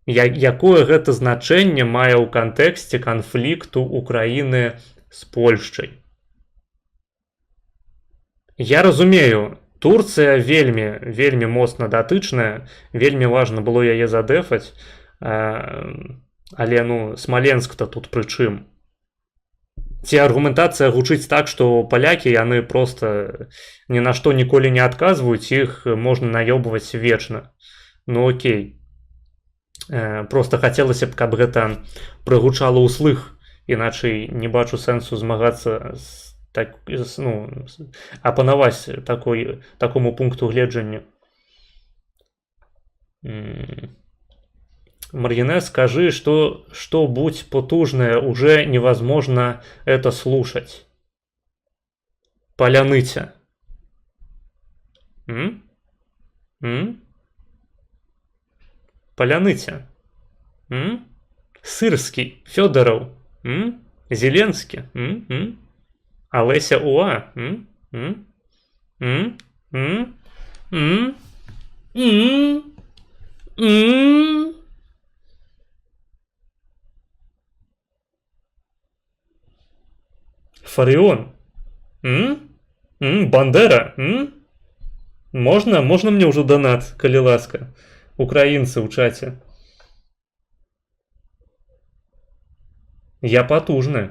Якое гэта значэнне мае ў кантэксце канфлікту Украіны з Польшчай? Я разумею, Турцыя вельмі моцна датычная, вельмі важна было яе задэфаць, але ну, Смаленск-то тут пры чым? Ці аргументацыя гучыць так, што палякі яны проста ні на што ніколі не адказваюць, іх можна наёбваць вечна. Ну окей. Проста хацелася б, каб гэта прагучала ўслых, іначай не бачу сэнсу змагацца з апанаваць такому пункту гледжання. Марьине, скажи, что будь потужное, уже невозможно это слушать. Поляныця. М? М? Поляныця. М? Сырский, Федоров. М? Зеленский. М? М? Олеся Уа. М? М? М? М? М? М? М? Фарион. М? М? Бандера. М? Можна мне уже донат, калі ласка? Украінцы ў чаце. Я потужны.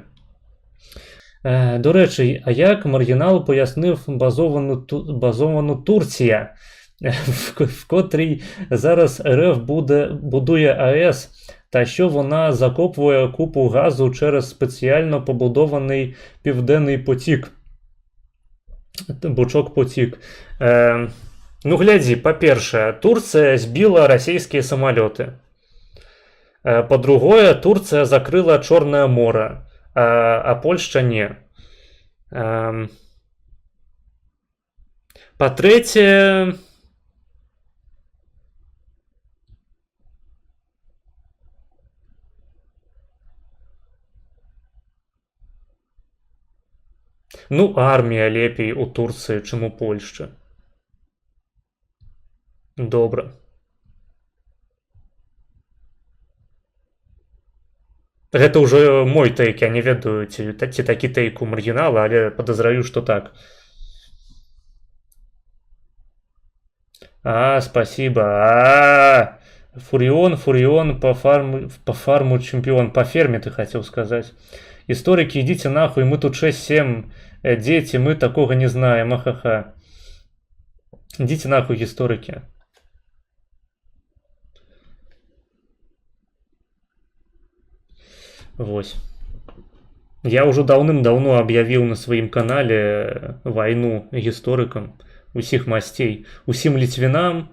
До речі, а як маргінал пояснив базовану Турція, в котрій зараз РФ будує АЕС, та що вона закопує купу газу через спеціально побудований Південний потік. Бучок потік. Ну, глядзі, па-першае, Турцыя збіла расійскія самалёты. По-другое, Турция закрыла Черное море, а Польша не. По-третье, ну, армія лепей у Турцыі, чым у Польшчы. Добра. Гэта ўжо мой тэйк, я не ведаю, ці такі тэйк у маргінала, але падазраю, што так. Спасибо. Фурион по фарму чемпион. По ферме ты хотел сказать. Историки, идите нахуй, мы тут 6-7 дети, мы такого не знаем, ахаха. Идите нахуй, историки. Вось. Я уже давным-давно объявил на своем канале войну историкам усіх мастей, усім ліцвінам,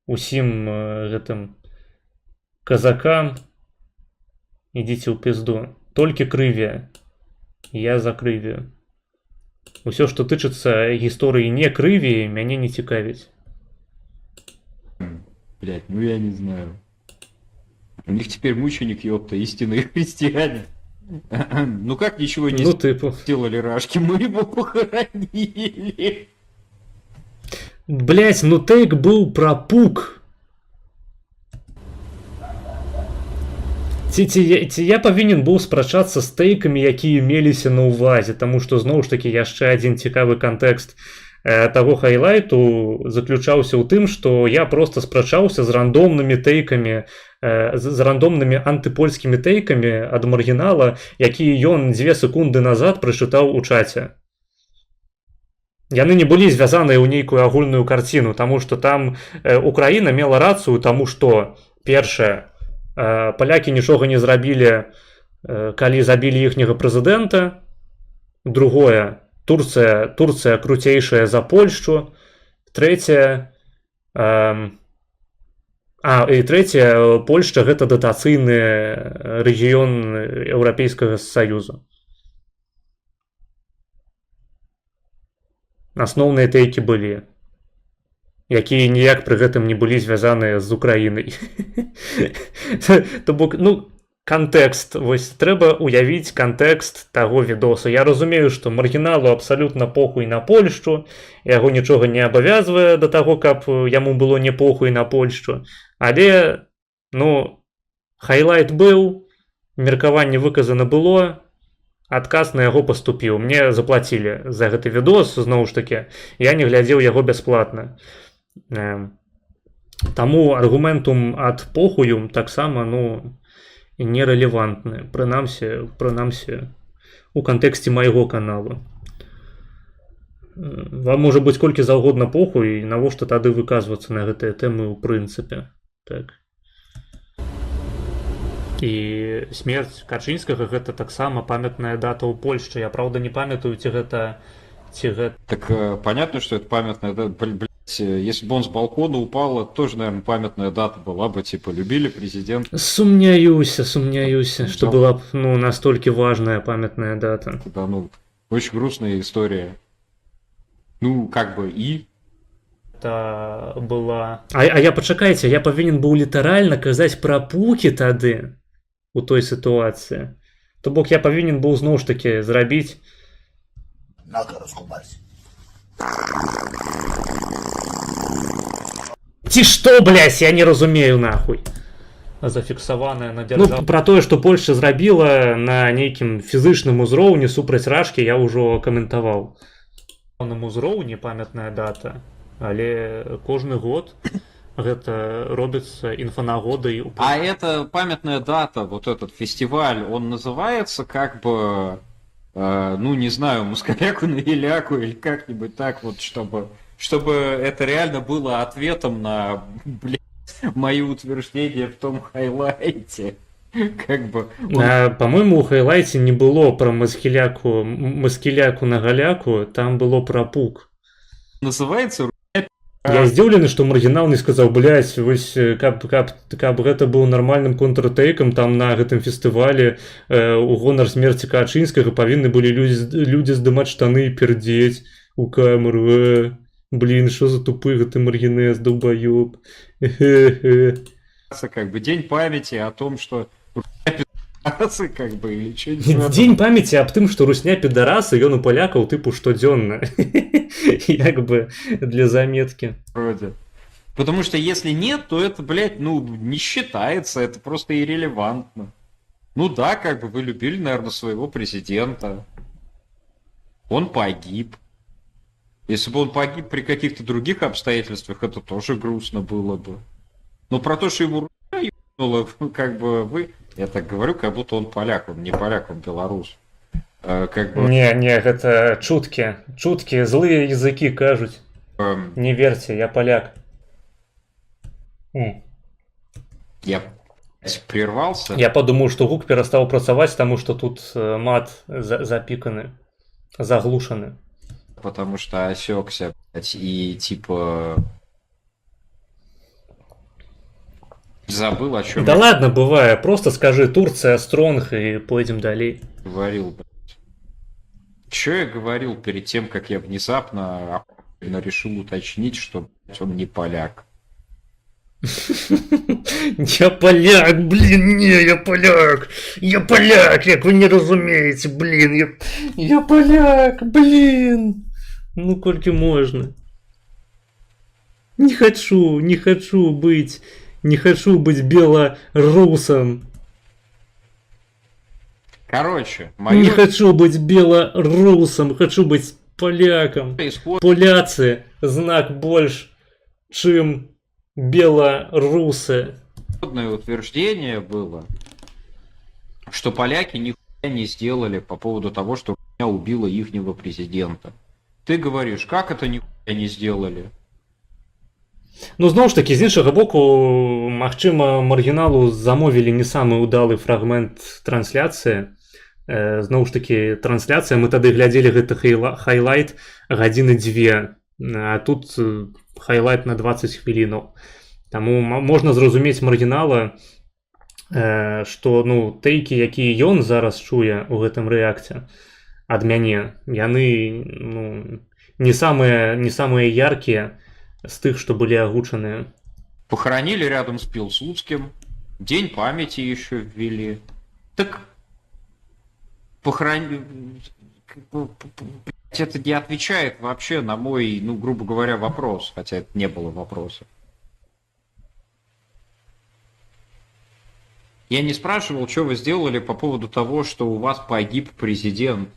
усім гэтым казакам. Ідзіце ў пізду. Толькі крыві. Я за крыві. Усё, што тычыцца гісторыі не крыві, мяне не цікавіць. Блять, ну я не знаю. У них теперь мученик, ёпта, истинные христиане. Ну как ничего не сделали рашки, мы его похоронили. Блять, ну тейк был про пук. Ці я павінен быў спрачацца з тэйкамі, якія меліся на ўвазе, таму што зноў ж такі яшчэ адзін цікавы кантэкст таго хайлайту заключаўся ў тым, што я проста спрачаўся з рандомнымі тэйкамі, з рандомнымі антыпольскімі тэйкамі ад маргінала, якія ён 2 секунды назад прачытаў у чаце. Яны не былі звязаныя ў нейкую агульную карціну, таму што там Украіна мела рацыю, таму што, першае, палякі нічога не зрабілі, калі забілі іхняга прэзідэнта. Другое, Турцыя круцейшая за Польшчу. Трэцяе, і трэцяе, Польшча гэта датацыйны рэгіён Еўрапейскага Саюзу. Асноўныя тэйкі былі, якія ніяк пры гэтым не былі звязаныя з Украінай. То бок, ну, кантэкст, вось трэба уявіць кантэкст таго відоса. Я разумею, што маргіналу абсалютна похуй на Польшчу, яго нічога не абавязвае да таго, каб яму было не похуй на Польшчу. Але, ну, хайлайт быў, меркаванне выказана было, адказ на яго паступіў. Мне заплацілі за гэты відос, зноў ж такі, я не глядзеў яго бясплатна. Таму аргументум ад похую таксама, ну, нерэлевантны, прынамсі у кантэксце майго каналу. Вам можа быць колькі заўгодна похуй, навошта тады выказвацца на гэтыя тэмы ў прынцыпе. Так. І смерць Качынскага гэта таксама памятная дата ў Польшчы. Я, праўда, не памятаю, ці гэта... Так понятно, что это памятная дата. если бы он с балкона упал, это тоже, наверное, памятная дата была бы, типа, любили президента, Сумняюся, что взял, была, ну, настолько важная памятная дата. ну, очень грустная история. Ну, как бы и... Это была... А я, пачакайце, я павінен быў літаральна казаць пра пукі тады у той сітуацыі. То бок я павінен быў зноў ж такі зрабіць... На-ка, раскупайся. Ці што, блядь, я не разумею нахуй. Зафіксаваная на дзяржаву. Ну, пра тое, што Польшча зрабіла на нейкім фізычным узроўні супраць рашкі, я ўжо каментаваў. На узроўні памятная дата, але кожны год гэта робіцца інфанагодай. А эта памятная дата, вот этот фестиваль, он называется как бы, ну, не знаю, Москаляку на Еляку или как-нибудь так вот, чтобы это реально было ответом на, блядь, мои утверждения в том хайлайте. Как бы... По-моему, у хайлайте не было про маскіляку на галяку, там было про пук. Называется... Я здзіўлены, што маргінал не сказаў, блядь, вось, каб гэта быў нармальным контртэйкам, там на гэтым фестывалі у гонар смерці Качынскага павінны былі людзі здымаць штаны і пердзець у камеру. Блин, что за тупый гэты маргінез, долбоёб. Как бы день памяти о том, что как бы, или что-нибудь. День памяти об тым, что русня пидорасы, ён у полякаў тыпу штодзённа. Як бы для заметки. Вроде. Потому что если нет, то это, блядь, ну, не считается, это просто иррелевантно. Ну да, как бы вы любили, наверное, своего президента. Он погиб. Если бы он погиб при каких-то других обстоятельствах, это тоже грустно было бы. Но про то, что его рука ебнула, как бы вы... Я так говорю, как будто он поляк, он не поляк, он белорус. Как бы... Не, это чутки, злые языки кажуть. Не верьте, я поляк. Я прервался. Я подумал, что гук перестал працаваць, потому что тут мат запиканы, заглушаны. Потому что осекся, блядь, и типа... Забыл, о чем да я... ладно, бывает. Просто скажи Турция, Стронг и пойдем далее. Говорил, блядь. Че я говорил перед тем, как я внезапно решил уточнить, что, блядь, он не поляк? Я поляк, блин, не, я поляк, як вы не разумеете, блин, я поляк, блин. Ну, кольки можно. Не хочу быть белорусом. Короче, не хочу быть белорусом, хочу быть поляком. Поляцы знак больше, чем белорусы. Исходное утверждение было, что поляки нихуя не сделали по поводу того, что хуйня убила ихнего президента. Ты говоришь, как это нихуя не сделали? Ну, зноў ж такі, з іншага боку, магчыма, маргіналу замовілі не самы ўдалы фрагмент трансляцыі. Зноў ж такі, трансляцыя, мы тады глядзелі гэты хайлайт гадзіны 2, а тут хайлайт на 20 хвілінаў. Таму можна зразумець маргінала, што, ну, тэйкі, якія ён зараз чуе ў гэтым рэакце ад мяне, яны, ну, не самыя яркія з тых, што былі агучаныя. Похоронили рядом с Пилсудским, день памяти еще ввели. Так похоронили... Это не отвечает вообще на мой, ну, грубо говоря, вопрос, хотя это не было вопроса. Я не спрашивал, что вы сделали по поводу того, что у вас погиб президент.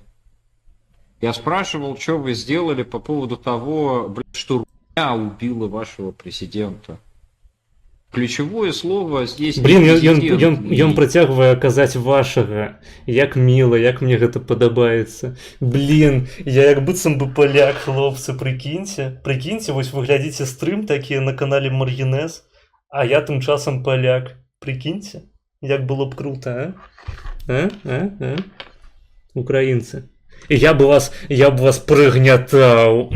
Я спрашивал, что вы сделали по поводу того, блядь, что руня убила вашего президента. Ключевое слово здесь... Блин, ён працягвае казаць вашага. Як міла, як мне гэта падабаецца. Блин, я як быццам бы поляк, хлопцы, прыкіньце. Прыкіньце, вось вы глядзіце стрым такі на канале Маргінез, а я тым часам поляк. Прыкіньце, як было б круто, а? Украінцы. Я бы вас прыгнятал,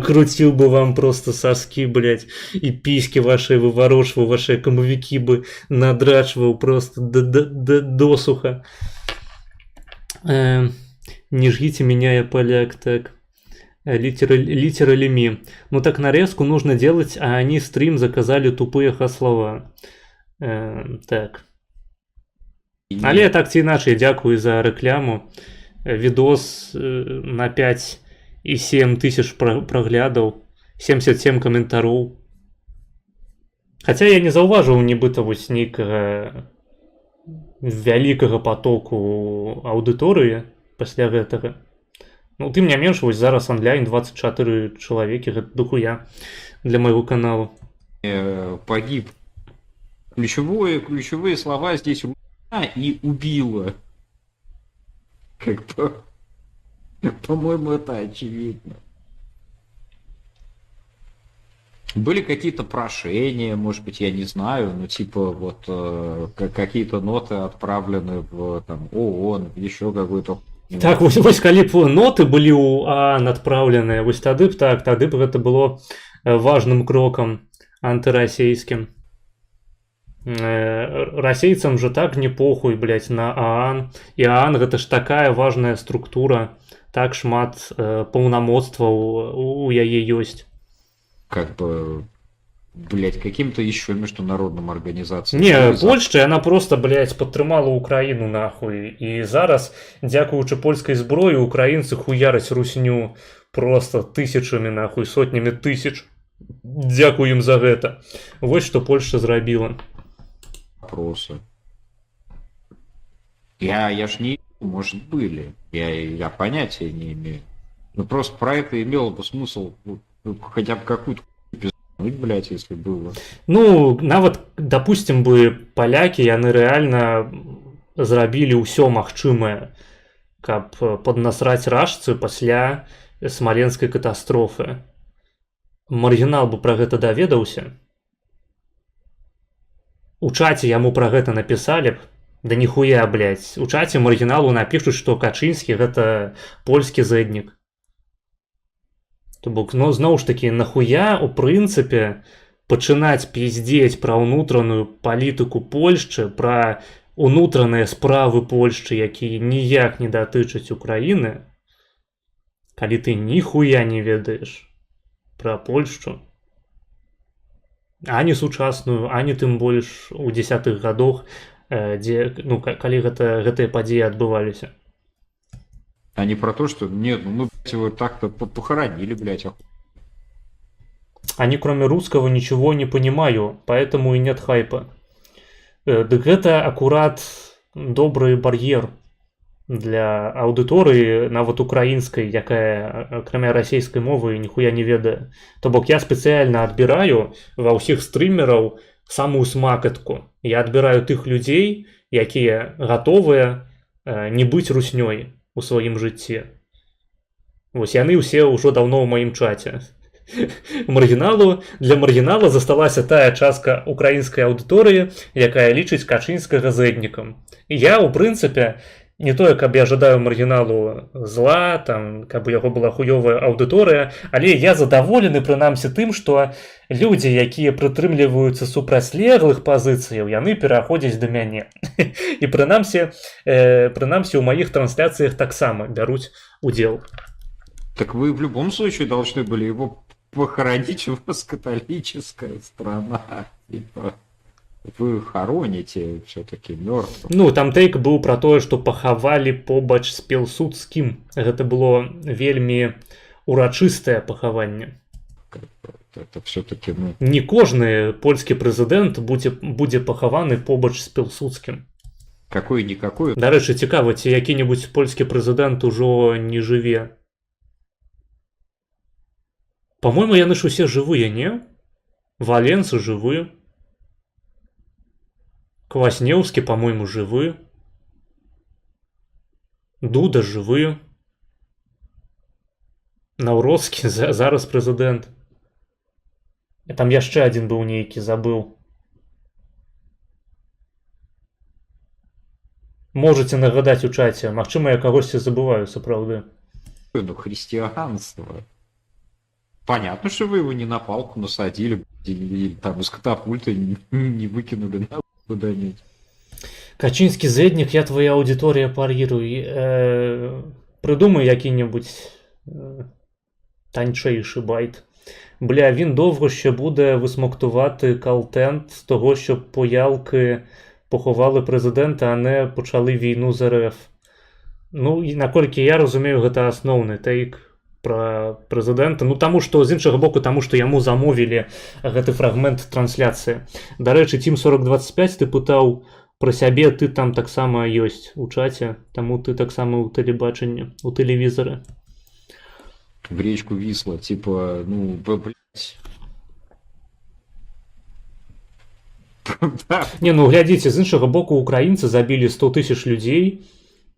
крутил бы вам просто соски, блядь, и письки ваши выворошивал, ваши комовики бы надрачивал просто досуха. Не жгите меня, я поляк, так. Литера лими. Ну так нарезку нужно делать, а они стрим заказали тупые хаслова. Так. Але так ці іначай, дзякую за рэкляму. Відос на 5,7 тысяч праглядаў, 77 каментароў. Хаця я не заўважыў нібыта вось нейкага вялікага потоку аўдыторыі пасля гэтага. Ну, тым не менш, вось зараз онлайн 24 чалавекі, гэта дохуя для майго каналу. Погиб. Ключевые слова здесь и убило. Как бы, по-моему, это очевидно. Были какие-то прошения, может быть, я не знаю, ну типа вот какие-то ноты отправлены в там, ООН, еще какой-то. Так, вось калі б ноты былі ў ААН адпраўленыя, вось тады б гэта было важным крокам антырасійскім. Расейцам же так не похуй, блядь, на ААН. І ААН гэта ж такая важная структура, так шмат паўнамоцтваў у яе ёсць. Как бы, блядь, каким-то еще международным организациям. Не, Польшча, яна просто, блядь, падтрымала Украіну нахуй. І зараз, дзякуючы польскай зброі, украінцы хуяраць русню просто тысячамі нахуй, сотнямі тысяч. Дзякую ім за гэта. Вось што Польшча зрабіла. Вопросы. Я ж не... Может, были. Я понятия не имею. Ну, просто про это имело бы смысл хотя бы какую-то пиздануть, блядь, если было. Ну, нават, допустим бы, палякі, яны рэальна зрабілі ўсё магчымае, каб паднасраць рашцы пасля смаленскай катастрофы. Маргінал бы пра гэта даведаўся. У чаце яму пра гэта напісалі б. Да ніхуя, блядь. У чаце маргіналу напішуць, што Качынскі гэта польскі зэднік. То бок, ну, зноў ж такі, нахуя, у прынцыпе, пачынаць пиздзець пра ўнутраную палітыку Польшчы, пра унутраныя справы Польшчы, якія ніяк не датычаць Украіны, калі ты ніхуя не ведаеш пра Польшчу, ані сучасную, ані тым больш у 10-х гадах, дзе, ну, калі гэтыя падзеі адбываліся. А не про то, что нет, ну мы его так-то похоронили, блядь. Они кроме русского ничего не понимаю, поэтому и нет хайпа. Дык гэта акурат добрый бар'ер для аўдыторыі, нават украінскай, якая акрамя расійскай мовы ніхуя не ведае. То бок я спецыяльна адбіраю ва ўсіх стрымераў самую смакатку. Я адбіраю тых людзей, якія гатовыя не быць руснёй у сваім жыцці. Вось яны ўсе ўжо даўно ў маім чаце. Для маргінала засталася тая частка украінскай аўдыторыі, якая лічыць Качынскага зэднікам. І я, у прынцыпе, не тое, каб я жадаю маргіналу зла, там, каб у яго была хуёвая аўдыторыя, але я задаволены прынамсі тым, што людзі, якія прытрымліваюцца супрацьлеглых пазіцыяў, яны пераходзяць да мяне. І прынамсі ў маіх трансляцыях таксама бяруць удзел. Так вы в любом случае должны были его похоронить, у вас католическая страна. Типа, вы хороните все-таки мертвых. Ну, там тейк быў пра тое, што пахавалі побач з Пілсудскім. Гэта было вельмі урачыстае пахаванне. Это все-таки, ну... Не кожны польскі прэзідэнт будзе пахаваны побач з Пілсудскім. Какой-никакой. Дарэчы, цікава, ці які-небудзь польскі прэзідэнт ужо не жыве. По-моему, яны ж усе жывыя, не? Валенцы жывы. Кваснеўскі, по-моему, жывы. Дуда жывы. Наўроцкі зараз прэзідэнт. Там яшчэ адзін быў нейкі, забыў. Можаце нагадаць у чаце, магчыма, я кагосьці забываю, сапраўды. Ну, христианство. Понятно, что вы его не на палку насадили, или там из катапульты не выкинули куда-нибудь. Качинский зедник, я твоя аудиторія парируй. Придумай який-небудь танчейший байт. Бля, він довго ще буде висмоктувати контент з того, щоб поялки поховали президента, а не почали війну з РФ. Ну, і наколькі я розумію, гэта асноўны тейк пра прэзідэнта. Ну, таму што, з іншага боку, таму што яму замовілі гэты фрагмент трансляцыі. Дарэчы, Team 4025 ты пытаў пра сябе, ты там таксама ёсць у чаце, таму ты таксама ў тэлебачанні, у тэлевізары. В речку Висла, типа, ну, блядь. Не, ну глядзіце, з іншага боку, украінцы забілі 100 тысяч людзей,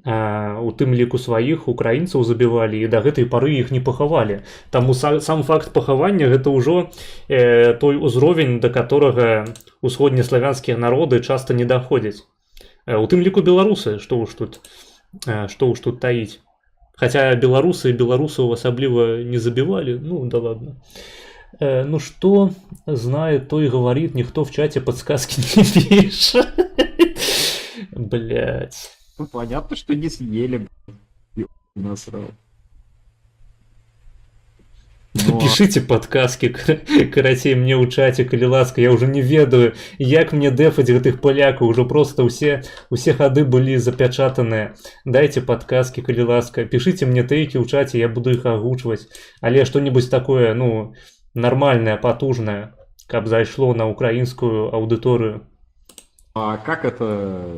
у тым ліку сваіх украінцаў забівалі, і да гэтай пары іх не пахавалі. Таму сам факт пахавання гэта ўжо той узровень, да которага усходнеславянскія народы часта не даходзяць. У тым ліку беларусы, што уж тут таіць. Хаця беларусы беларусаў асабліва не забівалі, ну да ладно. Ну что знает, то и говорит, никто в чате подсказки не пишет. Блять. Ну, понятно, что не съели, блядь. Насрал. Но... Пишите подсказки, карацей, мне ў чаце, калі ласка, я уже не ведаю, як мне дэфаць гэтых палякаў, уже просто усе хады былі запячатаныя. Дайте подсказки, калі ласка, пишите мне тейки ў чаце, я буду их агучваць, але што-нибудь такое, ну, нормальное, потужное, каб зайшло на украинскую аудиторию. А как это...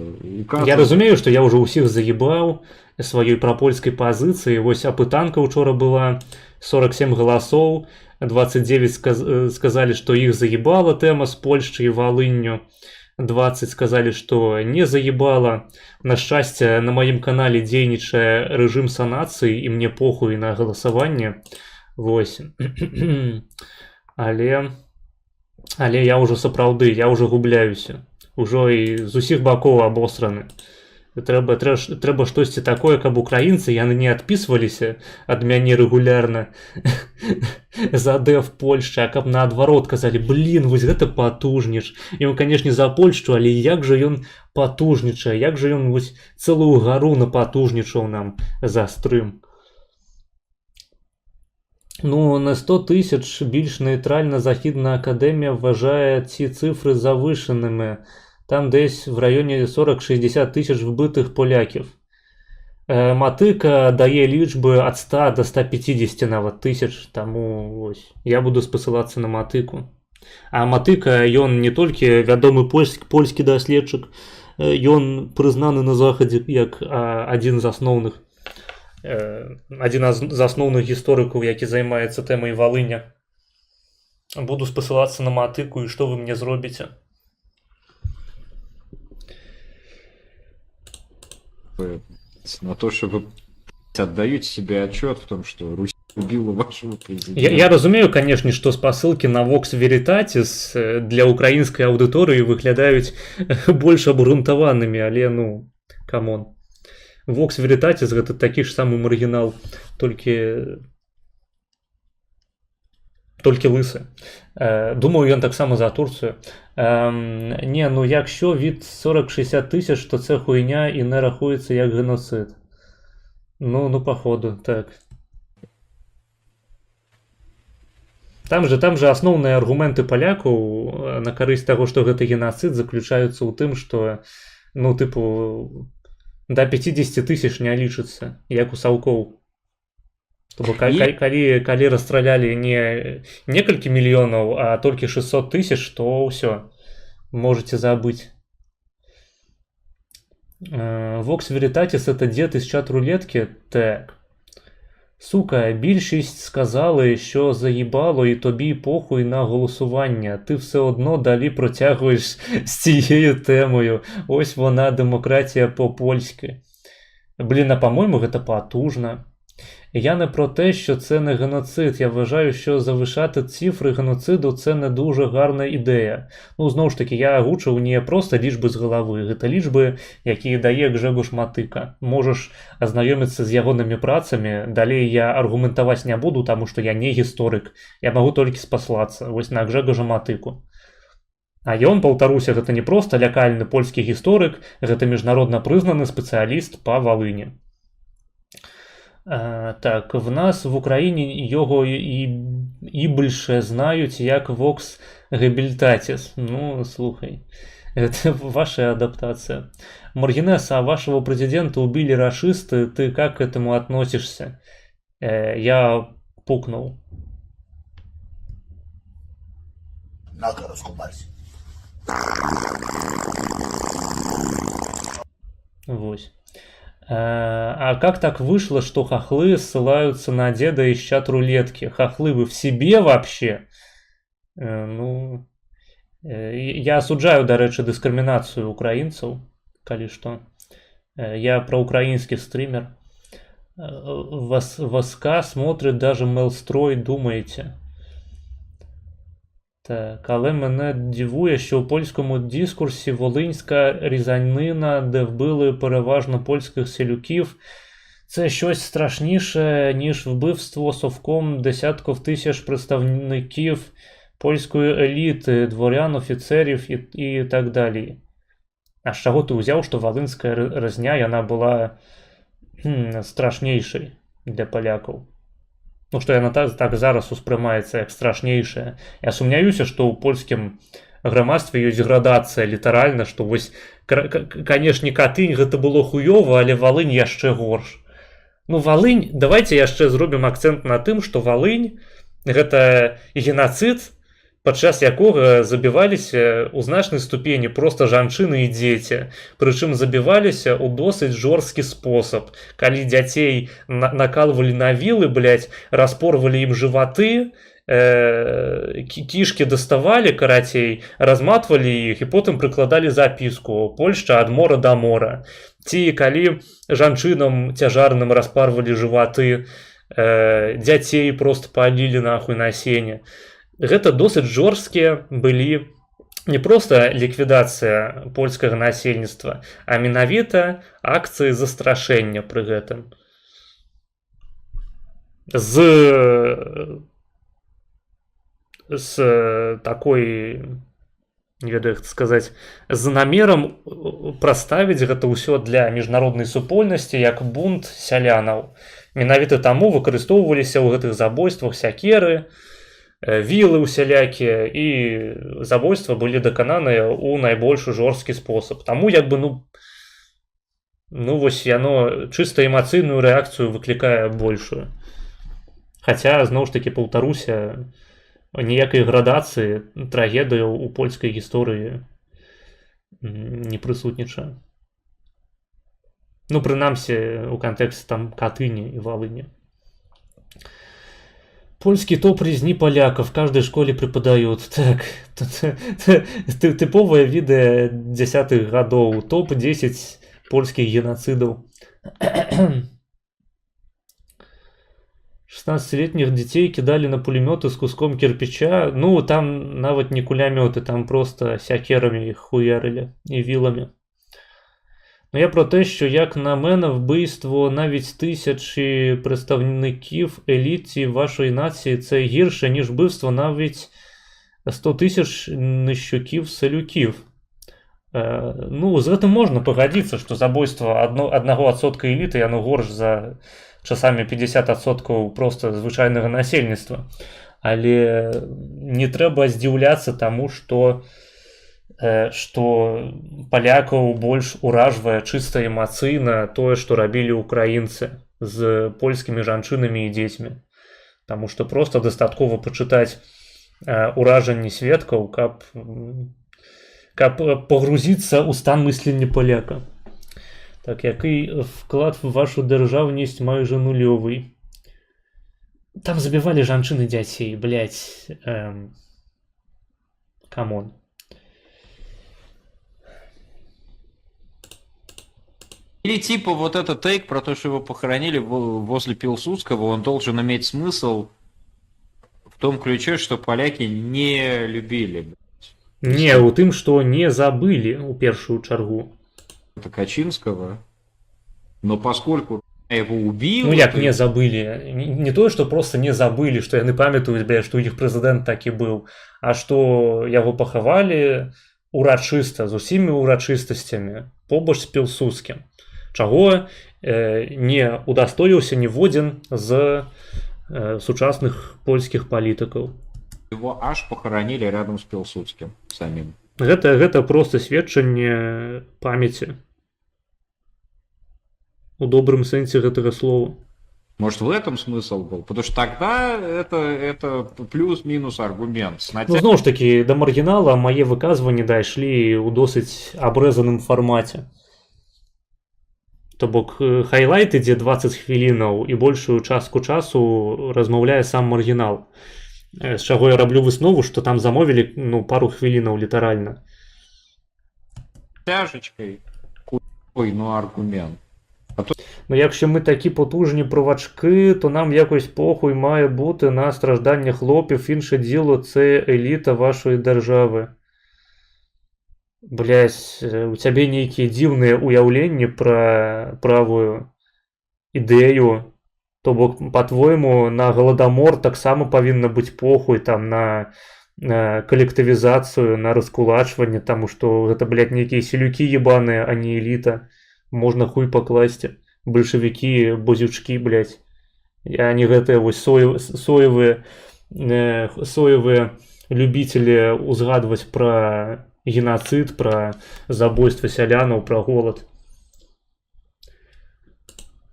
Я разумею, что я уже усіх заебал сваёй прапольскай пазіцыі. Вось апытанка учора была, 47 галасоў, 29 сказали, что их заебала тэма с Польшчай и Волынню, 20 сказали, что не заебала. На шчасце, на маім канале дзейнічае рэжым санацыі, і мне похуй на галасаванне. Вось. Але я уже сапраўды, я уже губляюся. Ужо і з усіх бакоў абосраны. Трэба штосьці такое, каб украінцы яны не адпісваліся ад мяне рэгулярна за дэф Польшчы, а каб наадварот казалі, блин, вось гэта патужніч. Ён, канешне, за Польшчу, але як жа ён патужнічае, як жа ён вось цэлую гару напатужнічаў нам за стрым. Ну, на 100 тысяч більш нейтральна Західна академія вважає ці цифри завишеними. Там десь в районі 40-60 тисяч вбитих поляків. Матика дає лічби від 100 до 150 нават тисяч, тому ось, я буду спосилатися на Матику. А Матика, ён не толькі вядомы польскі даследчык, ён прызнаны на Захадзе як адзін з асноўных гісторыкаў, які займаецца тэмай Волыня. Буду спасылацца на Матыку, і што вы мне зробіце? На то, что вы отдаете себе отчет в том, что Русь убила вашего президента. Я разумею, конечно, что спасылки на Vox Veritatis для украинской аудитории выглядаюць больш абгрунтаванымі, але ну, камон. Vox Veritatis гэта такі ж самы маргінал, толькі лысы. Думаю, ён таксама за Турцію. Не, ну якщо від 40-60 тисяч, то це хуйня і не рахується як геноцид. Ну походу, так. Там же асноўныя аргументы палякаў на карысць таго, што гэта геноцид, заключаюцца ў тым, што, ну, тыпу, до 50 тысяч не лічыцца, як у Саўкоў. Калі расстралялі не некалькі мільёнаў, а толькі 600 тысяч, то ўсё, можете забыть. Vox Veritatis это дед из чат-рулетки? Так. Сука, більшість сказали, що заїбало і тобі похуй на голосування. Ти все одно далі протягуєш з цією темою. Ось вона, демократія по-польськи. Блін, а по-моєму, гэта потужно. Я не про те, що це не геноцид. Я вважаю, що завишати цифри геноциду це не дуже гарна ідея. Ну, знову ж таки, я озвучив не просто лічби з голови, це лічби, які дає Гжегош Матыка. Можеш ознайомитися з ягоними працями, далее я аргументовать не буду, тому що я не історик, я могу тільки спаслаться ось на Гжегожа Матыку. А ён, паўтаруся, гэта не проста лякальны польскі гісторык, гэта міжнародна прызнаны спецыяліст па Валыні. Так, в нас в Україні його і більше знають як Vox Habilitatis. Ну, слухай, это ваша адаптация. Моргенес, а вашего президента убили рашисты, ты как к этому относишься? Я пукнул. На-ка, раскумарься. Вось. А как так вышло, что хохлы ссылаются на деда из чат-рулетки? Хохлы, вы в себе вообще? Ну, я осуджаю, до речі, дискриминацию украинцев, коли что. Я проукраинский стример. Воска смотрит даже Мелстрой, думаете? Так, але мене дивує, що у польському дискурсі волинська різанина, де вбили переважно польських селюків, це щось страшніше, ніж вбивство совком десятків тисяч представників польської еліти, дворян, офіцерів і так далі. А з чого ти взяв, що волинська резня, вона була страшнейшей для поляків? Ну, што яна так зараз успрымаецца як страшнейшая. Я сумняюся, што ў польскім грамадстве ёсць градацыя літаральна, што вось, канешне, Катынь гэта было хуёва, але Валынь яшчэ горш. Ну, Валынь, давайте яшчэ зробім акцэнт на тым, што Валынь гэта генацыд, падчас якога забіваліся ў значнай ступені проста жанчыны і дзеці. Прычым забіваліся ў досыць жорсткі спосаб. Калі дзяцей накалвалі на вілы, блядь, распорвалі ім жываты, кішкі даставалі, карацей, разматвалі іх і потым прыкладалі запіску «Польшча ад мора да мора». Ці калі жанчынам цяжарным распарвалі жываты, дзяцей проста палілі нахуй на сене. Гэта досыць жорсткія былі не проста ліквідацыя польскага насельніцтва, а менавіта акцыі застрашэння пры гэтым. З такой, не ведаю, як сказаць, з намерам праставіць гэта ўсё для міжнароднай супольнасці як бунт сялянаў. Менавіта таму выкарыстоўваліся ў гэтых забойствах сякеры, вілы усялякія, і забойства былі дакананыя ў найбольш жорсткі спосаб. Таму як бы, ну вось яно чыста эмацыйную рэакцыю выклікае большую. Хаця, зноў ж такі, паўтаруся, ніякай градацыі трагедыяў у польскай гісторыі не прысутнічае. Ну, прынамсі, у кантэксце там Катыні і Валыні. Польский топ резни поляков в каждой школе преподают. Так, типовое видео 10-х годов. Топ-10 польских геноцидов. 16-летних детей кидали на пулеметы с куском кирпича. Ну, там нават не кулеметы, там просто сякерами их хуярили и вилами. Ну, я про те, що, як на мене, вбивство навіть тисячі представників еліті вашої нації – це гірше, ніж вбивство навіть 100 тисяч нищуків-селюків. Ну, з гэтым можна пагадзіцца, што забойство аднаго адсотка эліты, яно горш за часамі 50% проста звычайнага насельніцтва. Але не трэба здзіўляцца таму, што палякаў больш уражвае чыста эмацыйна тое, што рабілі украінцы з польскімі жанчынамі і дзецьмі. Таму што проста дастаткова пачытаць уражанні сведкаў, каб пагрузіцца ў стан мыслення паляка. Так, який вклад в вашу дзяржаўнасць майже нулёвы? Там забівалі жанчын і дзяцей, блядь. Камон. Или типа вот этот тейк про то, что его похоронили возле Пилсудского, он должен иметь смысл в том ключе, что поляки не любили Не, у тым, што не забылі ў першую чаргу. Качинского, но поскольку его убил... Ну як не забылі, не тое, што просто не забылі, што яны памятаюць, што іх прэзідэнт такі быў, а што яго пахавалі урачыста, з усімі урачыстасцямі, побач з Пілсудскім. Чаго не удастоіўся ніводзін з сучасных польскіх палітыкаў. Его аж похоронили рядом с Пилсудским самим. Гэта проста сведчанне памяці. У добрым сэнсе гэтага слова. Может, в этом смысл был? Потому что тогда это плюс-минус аргумент. Ну, зноў ж такі, да маргінала мае выказванні дайшлі ў досыць абрэзаным фармаце. То бок хайлайт ідзе 20 хвілінаў і большую частку часу размаўляе сам маргінал. З чаго я раблю выснову, што там замовілі пару хвілінаў літаральна. Тяжечкой, ну аргумент. Ну якщо ми такі потужні провачки, то нам якось похуй має бути на страждання хлопів. Інше діло – це еліта вашої держави. Блядь, у тебе нейкія дзіўныя уяўленні пра правую ідэю. То бок, по-твойму, на галадамор таксама павінна быць похуй там на калектывізацыю, на раскулачванне, таму што гэта, блядь, нейкія селюкі ебаныя, а не эліта. Можна хуй пакласці. Бальшавікі, бозючкі, блядь. А не гэтыя вось соевыя любителі узгадваць пра геноцид, пра забойства сялянаў, пра голад.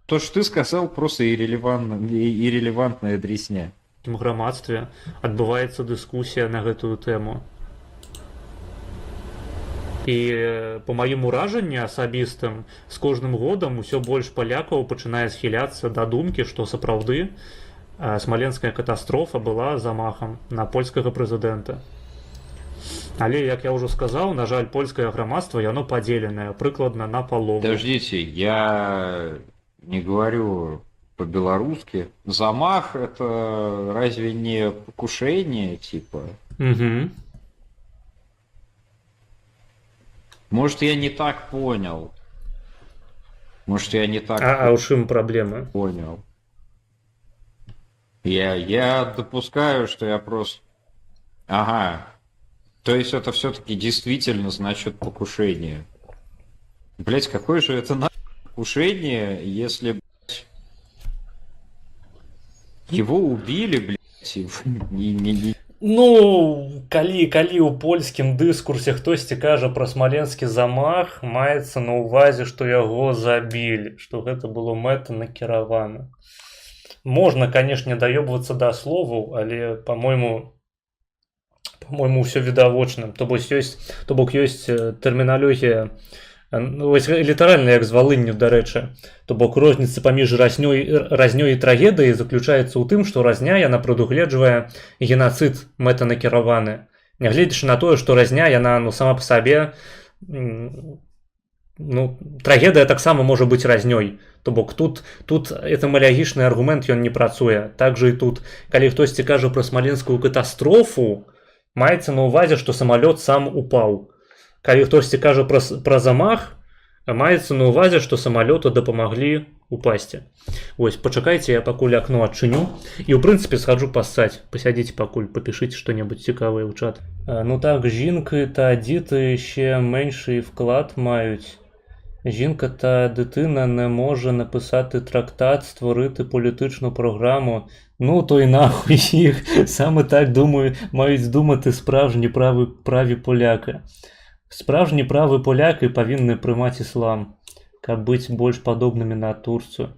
То, что ты сказал, просто иррелевантная дресня. В грамадстве адбываецца дыскусія на гэтую тэму. І по маім уражанні асабістым, з кожным годам усё больш палякаў пачынае схіляцца да думкі, што сапраўды смаленская катастрофа была замахам на польскага прэзідэнта. Але, як я ўжо сказаў, на жаль, польскае грамадства, яно падзеленае прыкладна на палову. Подождите, я не говорю по-белорусски. Замах — это разве не покушение, типа? Угу. Может, я не так понял. Может, я не так А ў чым праблема? понял. Я допускаю, что я просто... Ага. То есть это все-таки действительно значит покушение. Блять, какое же это покушение, если, блядь, его убили, блядь, Ну, калі ў польскім дыскурсе хтосьці кажа пра смаленскі замах, маецца на ўвазе, што яго забілі, што гэта было мэтанакіравана. Можна, канешне, даёбвацца да словаў, але, па-мойму, ўсё відавочна. То бок ёсць тэрміналогія, вось літаральна як з Валынню, дарэчы. То бок розніца паміж разнёй і трагедыяй заключаецца ў тым, што разня яна прадугледжвае геноцид мэтанакіраваны. Нягледзячы на тое, што разня яна сама па сабе, трагедыя таксама можа быць разнёй. То бок тут этымалагічны аргумент ён не працуе. Так жа і тут, калі хтосьці кажа пра смаленскую катастрофу, маецца на ўвазе, што самалёт сам упаў. Калі хтосьці кажа пра замах, маецца на ўвазе, што самалёту дапамаглі упасці. Вось, пачакайце, я пакуль акно адчыню. І, ў прынцыпе, схаджу пассаць. Пасядзіце пакуль, папішыце што-небудзь цікавае ў чат. Ну так, жінки та діти ще менший вклад мають. Жінка та дитина не може написати трактат, створити політичну програму. Ну, то й нахуй їх. Саме так, думаю, мають думати справжні праві поляки. Справжні праві поляки повинні приймати іслам, каб бути більш подобними на Турцію.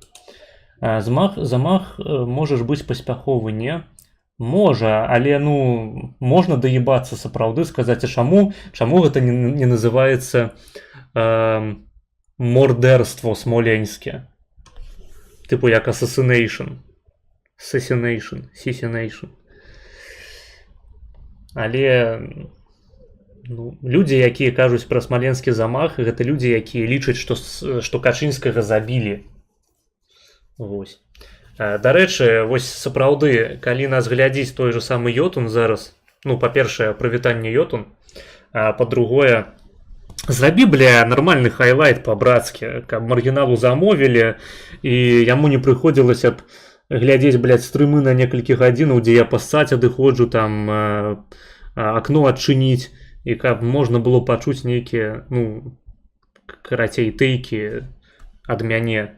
Замах може ж бути паспяховы, не? Можа, але можна даебацца сапраўды, сказаць, а чаму гэта не называецца мордэрство смоленске? Тыпу як assassination. Але Ну, людзі, якія кажуць пра смаленскі замах, гэта людзі, якія лічаць, што Качынскага забілі. Вось. Дарэчы, вось сапраўды, калі нас глядзіць той же самы Йотун зараз, ну, па-першае, прывітанне Йотун, а па-другое, зрабі, бля, нормальны хайлайт па-брацкі, каб маргіналу замовілі, і яму не прыходзілася б глядзець, блядь, стрымы на некалькі гадзінаў, дзе я пассаць адыходжу, там акно адчыніць, і каб можна было пачуць нейкія, ну, карацей, тэйкі ад мяне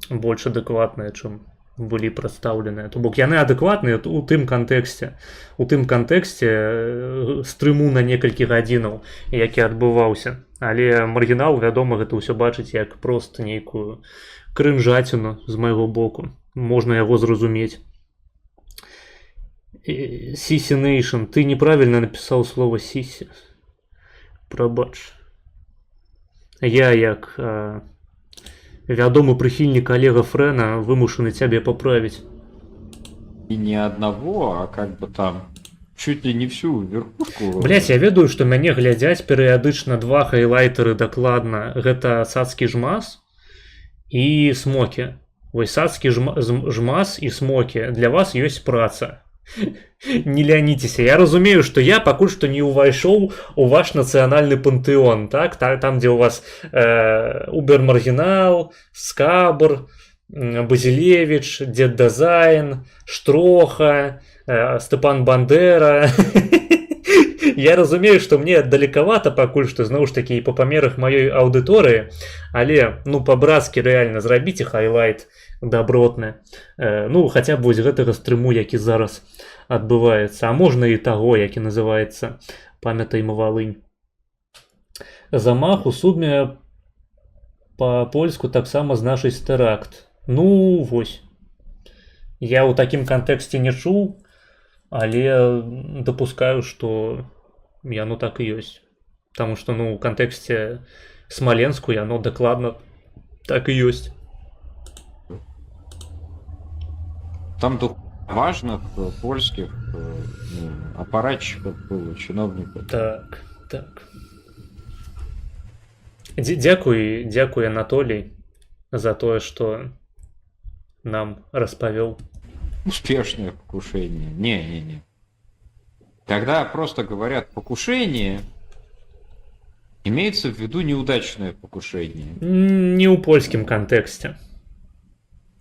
больш адэкватныя, чым былі прадстаўленыя. То бок яны адэкватныя у тым кантэксце. У тым кантэксце стрыму на некалькі гадзінаў, які адбываўся. Але маргінал, вядома, гэта ўсё бачыць як проста нейкую крынжаціну з майго боку. Можна яго зразумець. Сісі Нейшн, ты неправільна напісаў слова сісі. Прабач. Я як вядомы прыхільнік Олега Фрэна вымушаны цябе паправіць. И не одного, а как бы там чуть ли не всю верхушку. Блять, я ведаю, што мяне глядзяць перыядычна два хайлайтеры дакладна. Гэта Сацкі жмас і смокі. Вось Сацкі жмас і смокі. Для вас ёсць праца. Не ляніцеся. Я разумею, што я пакуль што не ўвайшоў у ваш нацыянальны пантэон, так? Там, дзе у вас Убер-Маргінал, Скабр, Базілевіч, Дзед Дазайн, Штроха, Степан Бандера. Я разумею, што мне далекавата пакуль што, зноў ж такі, па памерах маёй аўдыторыі, але, ну, па-брацкі рэальна зрабіце хайлайт дабротны. Ну, хаця б вось гэтага стрыму, які зараз адбываецца. А можна і таго, які называецца «Памятайма Валынь». Замах у судме па-польску таксама значыць тэракт. Ну, вось. Я ў такім кантэксце не чуў, але дапускаю, што яно так і ёсць. Таму што, ну, ў кантэксце Смаленску яно дакладна так і ёсць. Там важных польских аппаратчиков было, чиновников. Так, так. Дзякуй, Анатолий, за тое, што нам распавёў. Успешное покушение. Не. Когда просто говорят покушение, имеется в виду неудачное покушение. Не ў польскім кантэксце.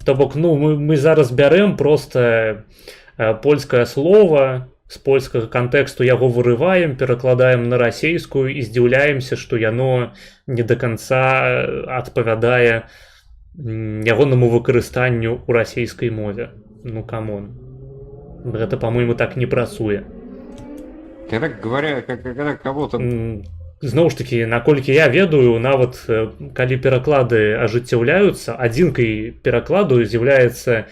То бок, ну, мы зараз бярэм просто польскае слово, з польскага кантэксту яго вырываем, перакладаем на расейскую і здзіўляемся, што яно не да канца адпавядае ягонаму выкарыстанню ў расейскай мове. Ну, камон. Гэта, па-мойму, так не працуе. Когда кого-то... Зноў ж такі, наколькі я ведаю, нават калі пераклады ажыццяўляюцца, адзінкай перакладу з'яўляецца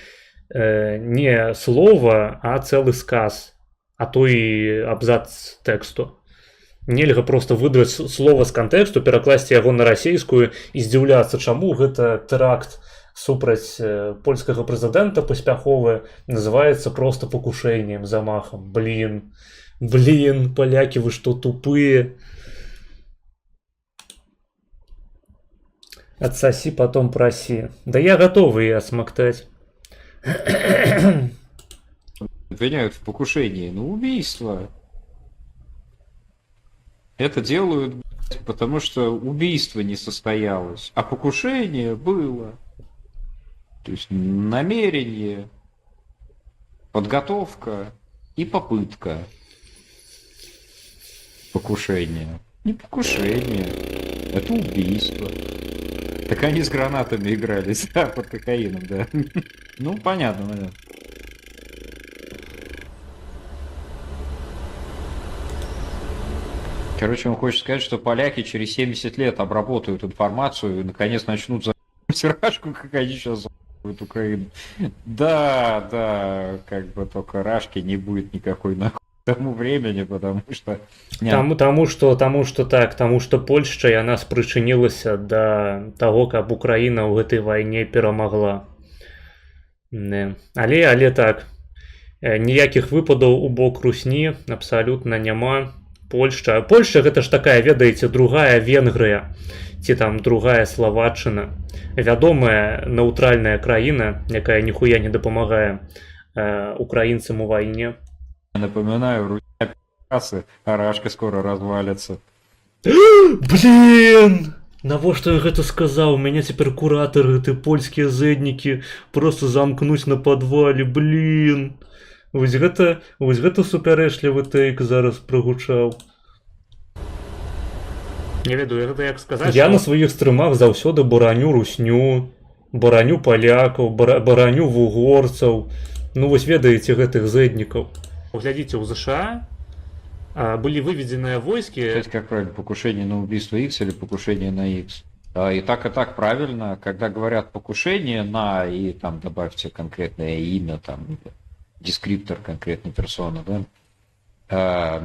не слова, а цэлы сказ, а то і абзац тэксту. Нельга проста выдраць слова з кантэксту, перакласці яго на расейскую і здзіўляцца, чаму гэта тэракт супраць польскага прэзідэнта паспяховы называецца проста покушэннем, замахам. Блін, палякі, вы што, тупыя? Отсоси, потом проси. Да я готов ее осмоктать. Обвиняют в покушении на убийство. Это делают, потому что убийство не состоялось, а покушение было. То есть намерение, подготовка и попытка покушения. Не покушение, это убийство. Так они с гранатами игрались, да, под кокаином, да. Ну, понятно. Короче, он хочет сказать, что поляки через 70 лет обработают информацию и наконец начнут за***ать Рашку, как они сейчас за***ют Украину. Да, как бы только Рашки не будет никакой нахуй к тому времени, потому что... Таму што Польшча яна спрычынілася да таго, каб Украіна ў гэтай вайне перамагла. Але так, ніякіх выпадаў у бок русні абсалютна няма. Польшча. Польшча гэта ж такая, ведаеце, другая Венгрыя ці там другая Славаччына. Вядомая нейтральная краіна, якая ніхуя не дапамагае украінцам у вайне. Напоминаю, Руси, Арашка скоро развалится. Блин! Навошта я гэта сказаў? Мяне цяпер куратары, ты польскія зэднікі просто замкнуць на падвале, блин! Вось гэта супярэчлівы тэйк зараз прагучаў. Не ведаю, гэта як сказаць. Я на сваіх стрымах заўсёды бараню русню, бараню палякаў, бараню вугорцаў. Ну вось ведаеце гэтых зэднікаў. Глядзіце, у ЗША были выведенные войски. Кстати, как правильно, покушение на убийство X или покушение на X? И так правильно, когда говорят покушение на, и там добавьте конкретное имя, там, дескриптор конкретной персоны, да?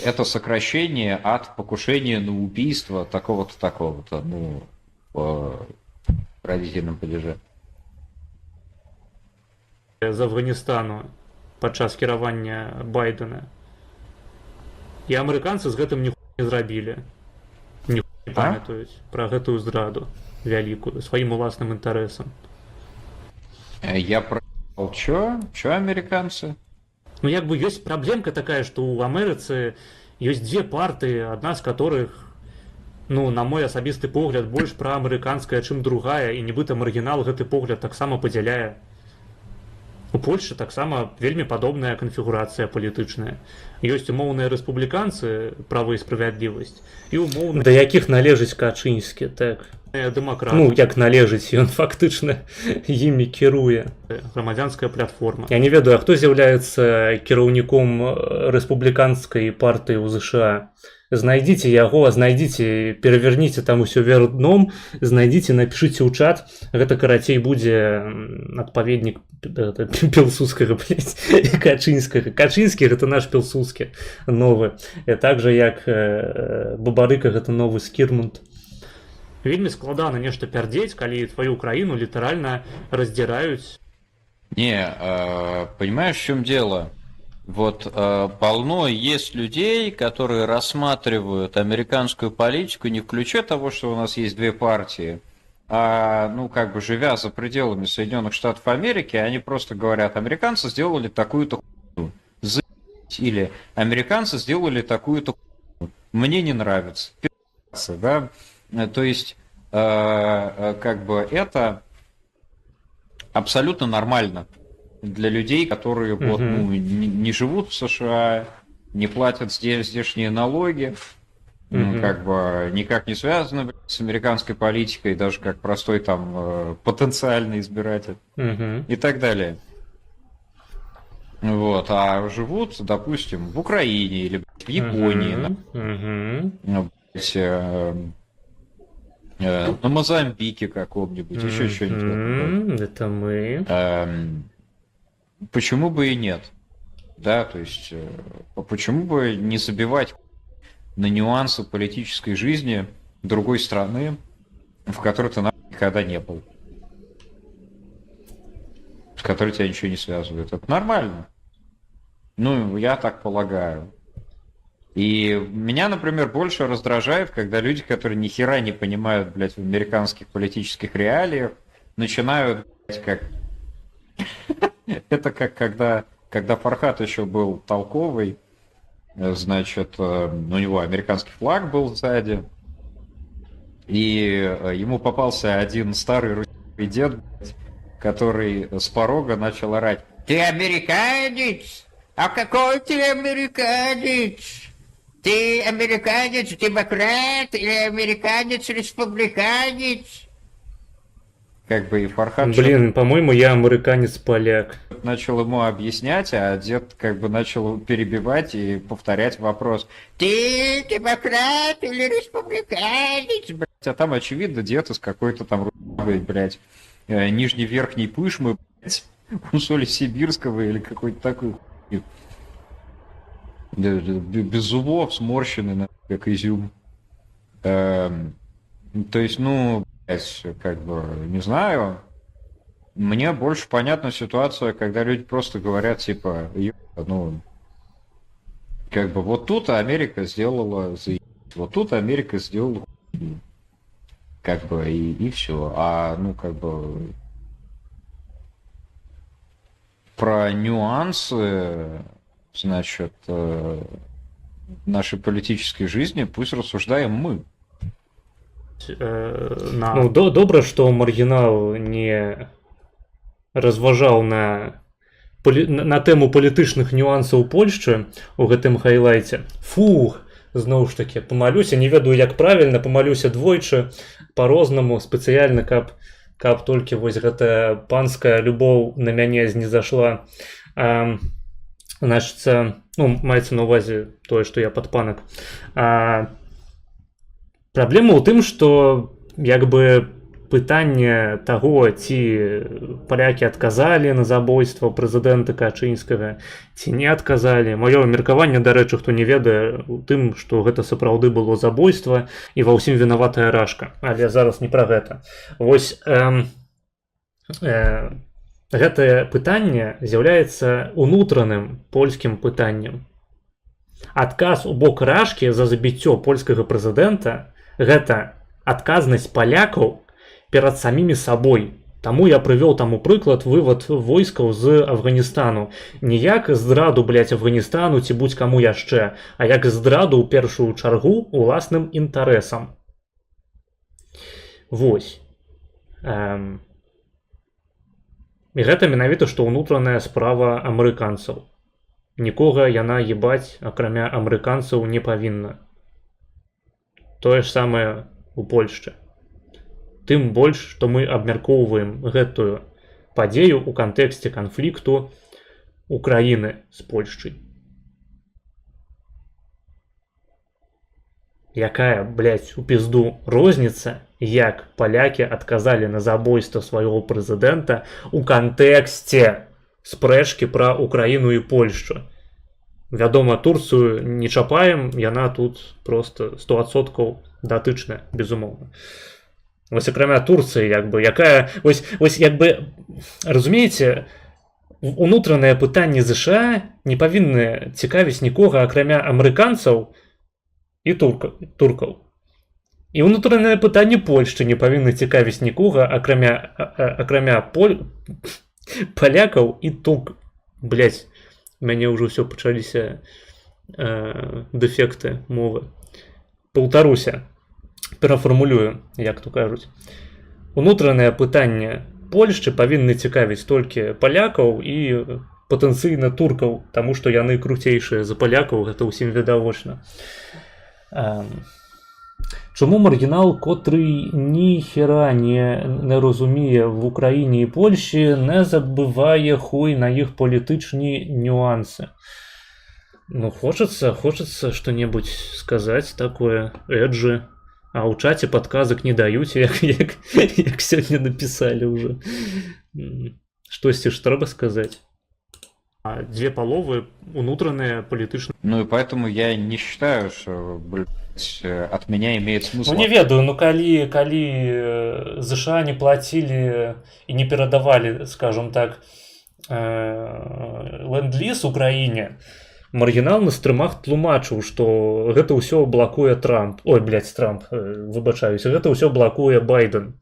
Это сокращение от покушения на убийство такого-то, такого-то, ну, по родительном падеже. З Афганістану падчас кіравання Байдена. І амерыканцы з гэтым ніхуя не зрабілі. Ніхуя не памятаюць пра гэтую зраду вялікую, сваім уласным інтарэсам. Я про... Чё американцы? Ну, як бы ёсць праблемка такая, што ў Амерыцы ёсць дзве партыі, адна з которых, ну, на мой асабісты погляд, больш праамерыканская, чым другая, і нібыта маргінал гэты погляд таксама падзяляе. У Польшчы таксама вельмі падобная канфігурацыя палітычная. Ёсць умоўныя рэспубліканцы, права і справядлівасць, і умоўныя... Да якіх належыць Качынскі, так? Дэмакраты. Ну, як належыць, ён фактычна імі кіруе. Грамадзянская платформа. Я не ведаю, а хто з'яўляецца кіраўніком рэспубліканскай партыі ў ЗША? Знайдзіце яго, знайдзіце, пераверніце там усё вверх дном, знайдзіце, напішыце ў чат. Гэта карацей будзе адпаведнік пілсудскага, блядь, і Качынскага. Качынскі гэта наш пілсудскі новы. Так жа як Бабарыка гэта новы Скірмунд. Вельмі складана нешта пярдзець, калі твою краіну літаральна раздзіраюць. Не, понимаешь, в чем дело? Вот полно есть людей, которые рассматривают американскую политику не в ключе того, что у нас есть две партии, а, ну, как бы живя за пределами Соединенных Штатов Америки, они просто говорят, американцы сделали такую-то хуйню, или американцы сделали такую-то хуйню, мне не нравится, да? То есть, как бы это абсолютно нормально для людей, которые вот, ну, не живут в США, не платят здешние налоги, ну, как бы никак не связаны с американской политикой, даже как простой там потенциальный избиратель и так далее. Вот, а живут, допустим, в Украине или в Японии, на Мозамбике каком-нибудь, еще что-нибудь. Это мы. Почему бы и нет? Да, то есть, почему бы не забивать на нюансы политической жизни другой страны, в которой ты никогда не был, с которой тебя ничего не связывает? Это нормально. Ну, я так полагаю. И меня, например, больше раздражает, когда люди, которые ни хера не понимают, блядь, в американских политических реалиях, начинают, блядь, как... Это как когда Фархат еще был толковый, значит, у него американский флаг был сзади, и ему попался один старый русский дед, блядь, который с порога начал орать: «Ты американец? А какой ты американец? Ты американец-демократ или американец-республиканец?» Как бы и Фархад... Блин, по-моему, я американец-поляк. Начал ему объяснять, а дед как бы начал перебивать и повторять вопрос: «Ты демократ или республиканец?» Блять, а там, очевидно, дед из какой-то там, блядь, нижневерхней пышмы, блядь, у соли сибирского или какой-то такой хуйни. Без зубов, сморщенный, как изюм. То есть, ну, блядь, как бы, не знаю. Мне больше понятна ситуация, когда люди просто говорят, типа, ну, Как бы вот тут Америка сделала вот тут Америка сделала хуйню. Как бы и все. А ну как бы про нюансы, значит, нашей политической жизни пусть рассуждаем мы. Ну, добра, што маргінал не разважаў на тэму палітычных нюансаў Польшчы у гэтым хайлайце. Фух, зноў ж такі, памалюся, не ведаю, як правільна, памалюся двойчы, па-рознаму, спецыяльна, каб толькі вось гэтая панская любоў на мяне знізашла. Значыць, ну, маецца на ўвазе тое, што я падпанак. Праблема ў тым, што як бы пытанне таго, ці палякі адказалі на забойства прэзідэнта Качынскага, ці не адказалі. Маё меркаванне, дарэчы, хто не ведае, у тым, што гэта сапраўды было забойства і ва ўсім вінаватая Рашка. Але зараз не пра гэта. Вось гэтае пытанне з'яўляецца унутраным польскім пытаннем. Адказ у бок Рашкі за забіццё польскага прэзідэнта гэта адказнасць палякаў перад самімі сабой. Таму я прывёў таму прыклад вывад войскаў з Афганістану. Не як здраду, блядь, Афганістану ці будь каму яшчэ, а як здраду ў першую чаргу уласным інтарэсам. Вось. І гэта менавіта, што ўнутраная справа амерыканцаў. Нікога яна ебаць, акрамя амерыканцаў, не павінна. Тое ж самае у Польшчы. Тым больш, што мы абмяркоўваем гэтую падзею ў кантэксце канфлікту Украіны з Польшчай. Якая, блядь, у пізду розніца, як палякі адказалі на забойства свайго прэзідэнта ў кантэксце спрэчкі пра Украіну і Польшчу. Вядома, Турцыю не чапаем, яна тут просто 100% датычная, безумоўна. Вось акрамя Турцыі, як бы, якая... Вось як бы, разумееце, унутранае пытанне ЗША не павінны цікавіць нікога, акрамя амерыканцаў і туркаў. І унутранае пытанне Польшчы не павінны цікавіць нікога, акрамя палякаў і турк. Блядь, у мяне ўжо ўсё пачаліся дэфекты мовы. Паўтаруся. Перафармулюю, як то кажуць. Унутранае пытанне Польшчы павінны цікавіць толькі палякаў і патэнцыйна туркаў, таму што яны круцейшыя за палякаў, гэта ўсім відавочна. Чому маргінал, котрий ніхера не розуміє в Україні і Польщі, не забиває хуй на їх політичні нюанси? Ну, хочется что-нибудь сказать такое, эджи. А у чате подказок не дают, як сегодня написали уже. Штосьці ж трэба сказать. А две половы унутранные политичные. Ну и поэтому я не считаю, что, блядь, от меня имеет смысл. Ну не ведаю, ну калі ЗША не платили и не перадавали, скажем так, ленд-лиз Украине, маргінал на стрымах тлумачыў, што гэта ўсё блакуе Трамп. Ой, блядь, Трамп, выбачаюся, гэта ўсё блакуе Байден.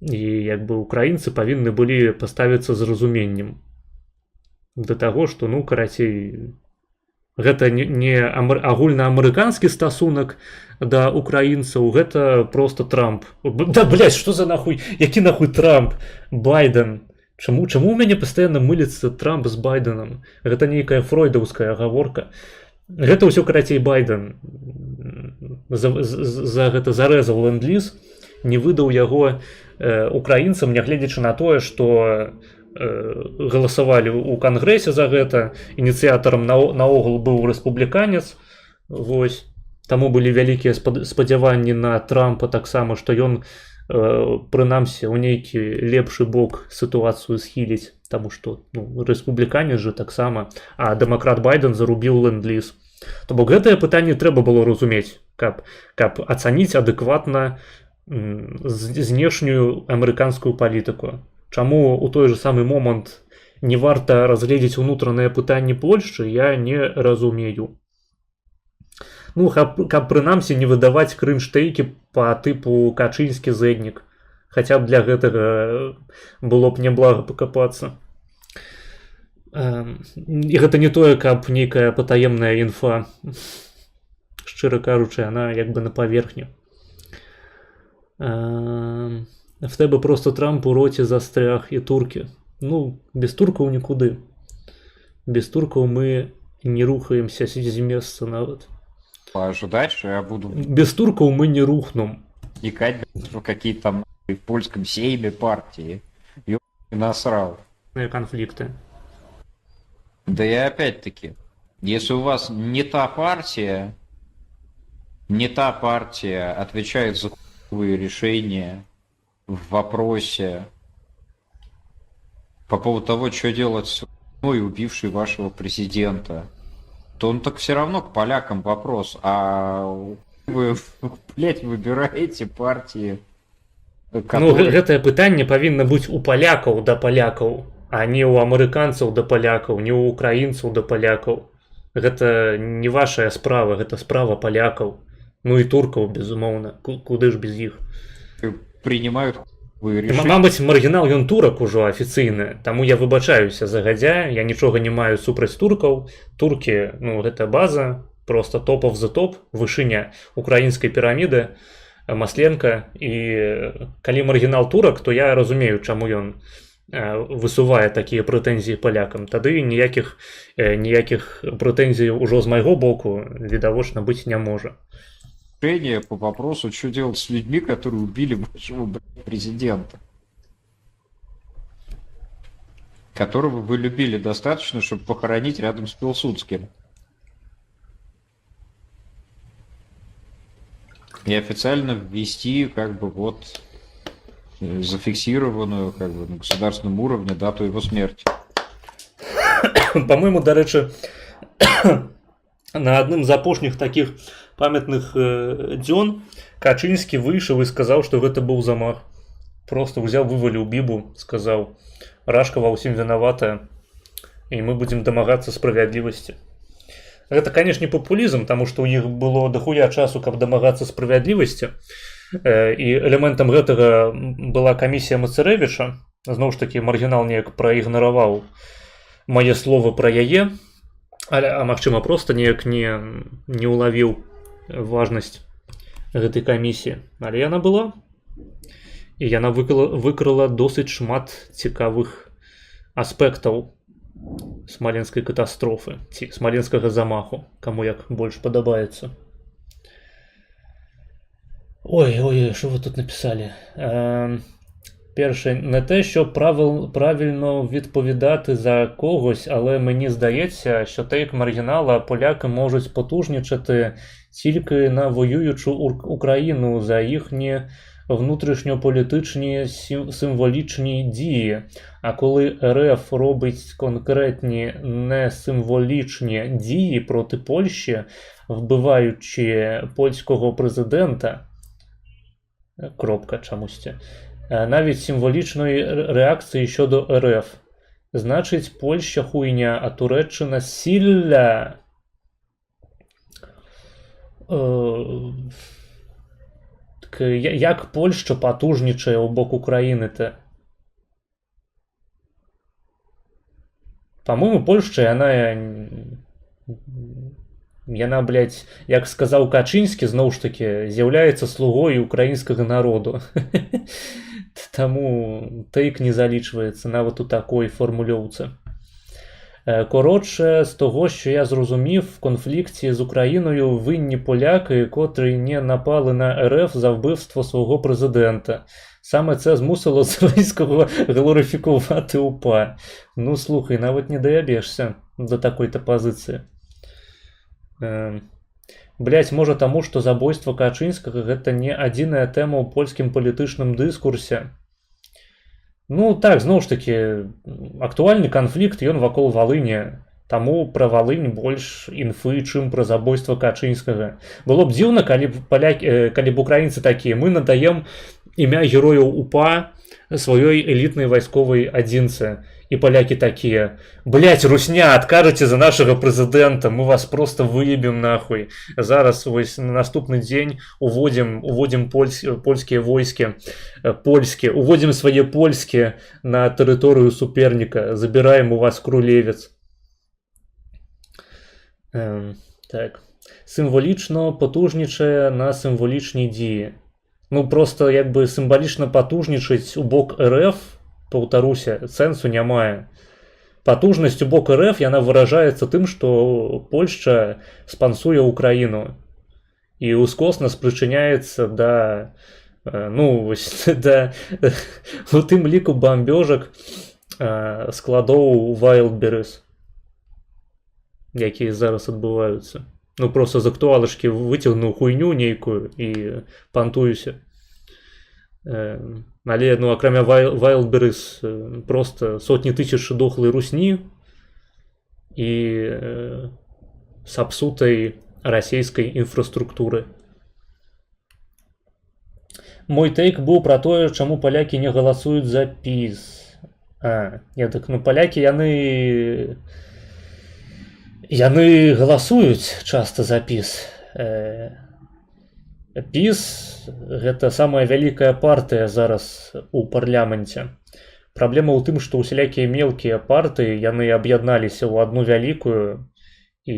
І як бы украінцы павінны былі паставіцца з разуменнем да таго, што, ну, карацей, гэта не агульнаамерыканскі стасунак да украінцаў, гэта просто Трамп. Да, блядь, што за нахуй, які нахуй Трамп? Байден. Чаму у мяне пастаянна мыліцца Трамп з Байденам? Гэта нейкая фройдаўская гаворка. Гэта ўсё, карацей, Байден за гэта зарэзаў ленд-лиз, не выдаў яго украінцам, нягледзячы на тое, што галасавалі ў кангрэсе за гэта. Ініцыятарам наогул быў рэспубліканец. Вось. Таму былі вялікія спадзяванні на Трампа таксама, што ён прынамсі ў нейкі лепшы бок сітуацыю схіліць, таму што, ну, рэспубліканец жа таксама, а дэмакрат Байден зарубіў ленд-лиз. То бок гэтае пытанне трэба было разумець, каб ацаніць адэкватна знешнюю амерыканскую палітыку. Чаму у той же самы момант не варта разгледзець унутраныя пытанні Польшчы, я не разумею. Ну, каб прынамсі не выдаваць крынштейкі па тыпу Качынскі зэднік. Хаця б для гэтага было б няблага пакапацца. І гэта не тое, каб нейкая патаемная інфа. Шчыра кажучы, яна як бы на паверхні. В тебе просто Трамп у роце застряг і туркі. Ну, без туркаў нікуды. Без туркаў мы не рухаемся з месца нават. Ожидать, что я буду Без туркаў мы не рухнем. вникать в какие-то там в польском сейме партии. Ёбаный насрал. Конфликты. Да и опять-таки, если у вас не та партия отвечает за хуевые решения в вопросе по поводу того, что делать с хуйней, убившей вашего президента, то он так все равно к полякам вопрос. А вы, блядь, выбираете партии, Ну, которые... гэтае пытанне павінна быць у палякаў да палякаў, а не ў амерыканцаў да палякаў, не ў украінцаў да палякаў. Гэта не вашая справа, гэта справа палякаў. Ну і туркаў, безумоўна. Куды ж без іх? принимают хуевые решения. Мабыць, маргінал ён турак ужо афіцыйны, таму я выбачаюся загадзя, я нічога не маю супраць туркаў. Туркі, ну, гэта база, просто топ of the топ, вышыня украінскай піраміды, Масленка. І калі маргінал турак, то я разумею, чаму ён высувае такія прэтэнзіі палякам. Тады ніякіх прэтэнзій ужо з майго боку відавочна быць не можа. Решение по вопросу, что делать с людьми, которые убили вашего президента, которого вы любили достаточно, чтобы похоронить рядом с Пилсудским. И официально ввести как бы вот зафиксированную как бы на государственном уровне дату его смерти. По-моему, дарэчы, на адным з апошніх такіх памятных дзён Качынскі выйшаў і сказаў, што гэта быў замах. Просто ўзяў, вываліў бібу, сказаў: Рашка ва ўсім вінаватая, і мы будзем дамагацца справядлівасці. Гэта, канешне, папулізм, таму што ў іх было дахуя часу, каб дамагацца справядлівасці. І элементам гэтага была камісія Мацарэвіча. Зноў ж такі, маргінал неяк праігнараваў мае словы пра яе, а магчыма, проста неяк не ўлавіў важнасць гэтай камісіі. Але яна была. І яна выкрала досыць шмат цікавых аспектаў смаленскай катастрофы ці смаленскага замаху, каму як больш падабаецца. Ой, що ви тут написали? Перше, не те, що правильно відповідати за когось, але мені здається, що тейк маргінала поляки можуть потужнічати тільки на воюючу Україну за їхні внутрішньополітичні символічні дії. А коли РФ робить конкретні несимволічні дії проти Польщі, вбиваючи польського президента, кропка чомусь, навіть символічної реакції щодо РФ. Значить, Польща хуйня, а Туреччина сілля. Як Польща потужнічає у бок України-то? По-моему, Польща, яна, блядь, як сказаў Качынскі, зноў ж такі, з'яўляецца слугой украінскага народу. Таму тейк не залічваецца нават у такой формулёўцы. Коротше, з того, що я зрозумів, в конфлікті з Україною винні поляки, котрі не напали на РФ за вбивство свого президента. Саме це змусило Зеленського глорифікувати УПА. Ну, слухай, навіть не доябешся до такої-то позиції. Блять, може тому, що забойство Качынскага – гэта не адзіная тэма ў польскім палітычным дыскурсе. Ну, так, зноў ж такі, актуальны канфлікт, ён вакол Валыні. Таму пра Валынь больш інфы, чым пра забойства Качынскага. Было б дзіўна, калі б украінцы такія: мы надаем імя герояў УПА сваёй элітнай вайсковай адзінцы. И поляки такие: блять, русня, откажете за нашего президента, мы вас просто выебем нахуй. Зараз вось на наступны дзень уводим польскія войскі, уводим свае польскія на тэрыторыю суперніка, забіраем у вас Крулевец. Так. Сімвалічна патужнічае на сімвалічнай дзеі. Ну просто як бы сімвалічна патужнічаць у бок РФ, паўтаруся, сэнсу не мае. Патужнасць у бок РФ яна выражаецца тым, што Польшча спансуе Украіну і ускосна спрычыняецца да, ну, да, у тым ліку бамбёжак складоў Wildberries, якія зараз адбываюцца. Ну просто з актуалачкі выцягнуў хуйню нейкую і пантуюся. Але, ну, акрамя Wildberries, просто сотні тысяч дохлай русні і сапсутай расійскай інфраструктуры. Мой тейк быў пра тое, чаму палякі не галасуюць за ПіС. Не, так, ну, палякі, яны галасуюць часта за ПіС. ПіС гэта самая вялікая партыя зараз у парламенце. Праблема ў тым, што усялякія мелкія партыі яны аб'ядналіся ў адну вялікую, і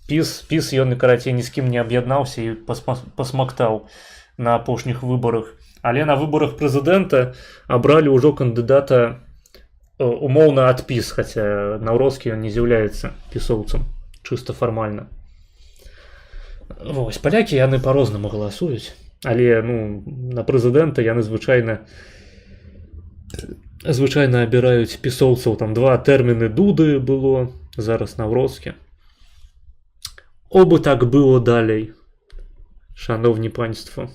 ПіС ён, карацей, ні з кім не аб'яднаўся і пасмактаў на апошніх выбарах. Але на выбарах прэзідэнта абралі ўжо кандыдата умоўна ад ПіС, хаця наўродскі ён не з'яўляецца пісоўцам, чыста фармальна. Вось, палякі яны па-рознаму галасуюць, але, ну, на прэзідэнта яны звычайна абіраюць пісоўцаў. Там 2 тэрміны Дуды было, зараз наўродскі. Обы так было далей, шановні панства.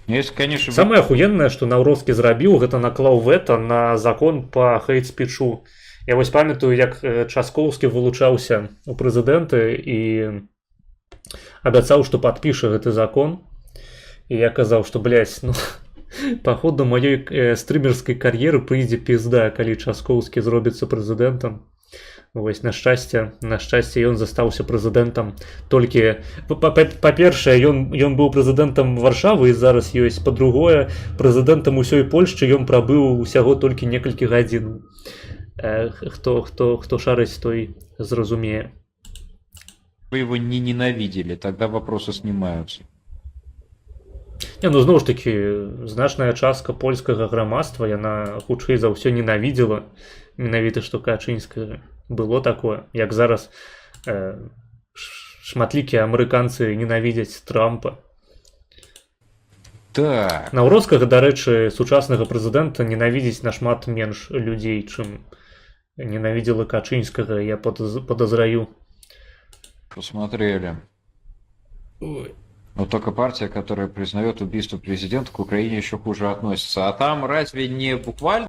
Есть, конечно, Самае ахуеннае, што наўродскі зрабіў, гэта наклаў вэта на закон па хейт-спічу. Я вось памятаю, як Часкоўскі вылучаўся у прэзідэнты і абяцаў, што падпіша гэты закон. І я казаў, што, блядь, ну, паходу маёй стрымерскай кар'еры прыйдзе пізда, калі Часкоўскі зробіцца прэзідэнтам. Вось, на шчасце ён застаўся прэзідэнтам толькі... Па-першае, ён быў прэзідэнтам Варшавы і зараз ёсць. Па-другое, прэзідэнтам усёй Польшчы ён прабыў усяго толькі некалькі гадзін. Хто шарыць, той зразумее. Вы его не ненавидели, тогда вопросы снимаются. Не, ну зноў ж такі, значная частка польскага грамадства, яна хутчэй за ўсё ненавідзела менавіта што Качынскага. Было такое, як зараз шматлікія амерыканцы ненавідзяць Трампа. Так. Наўродскага, дарэчы, сучаснага прэзідэнта ненавідзіць нашмат менш людзей, чым ненавидела Качинского, я подозраю. Посмотрели. Ой. Но только партия, которая признает убийство президента, к Украине еще хуже относится. А там разве не буквально...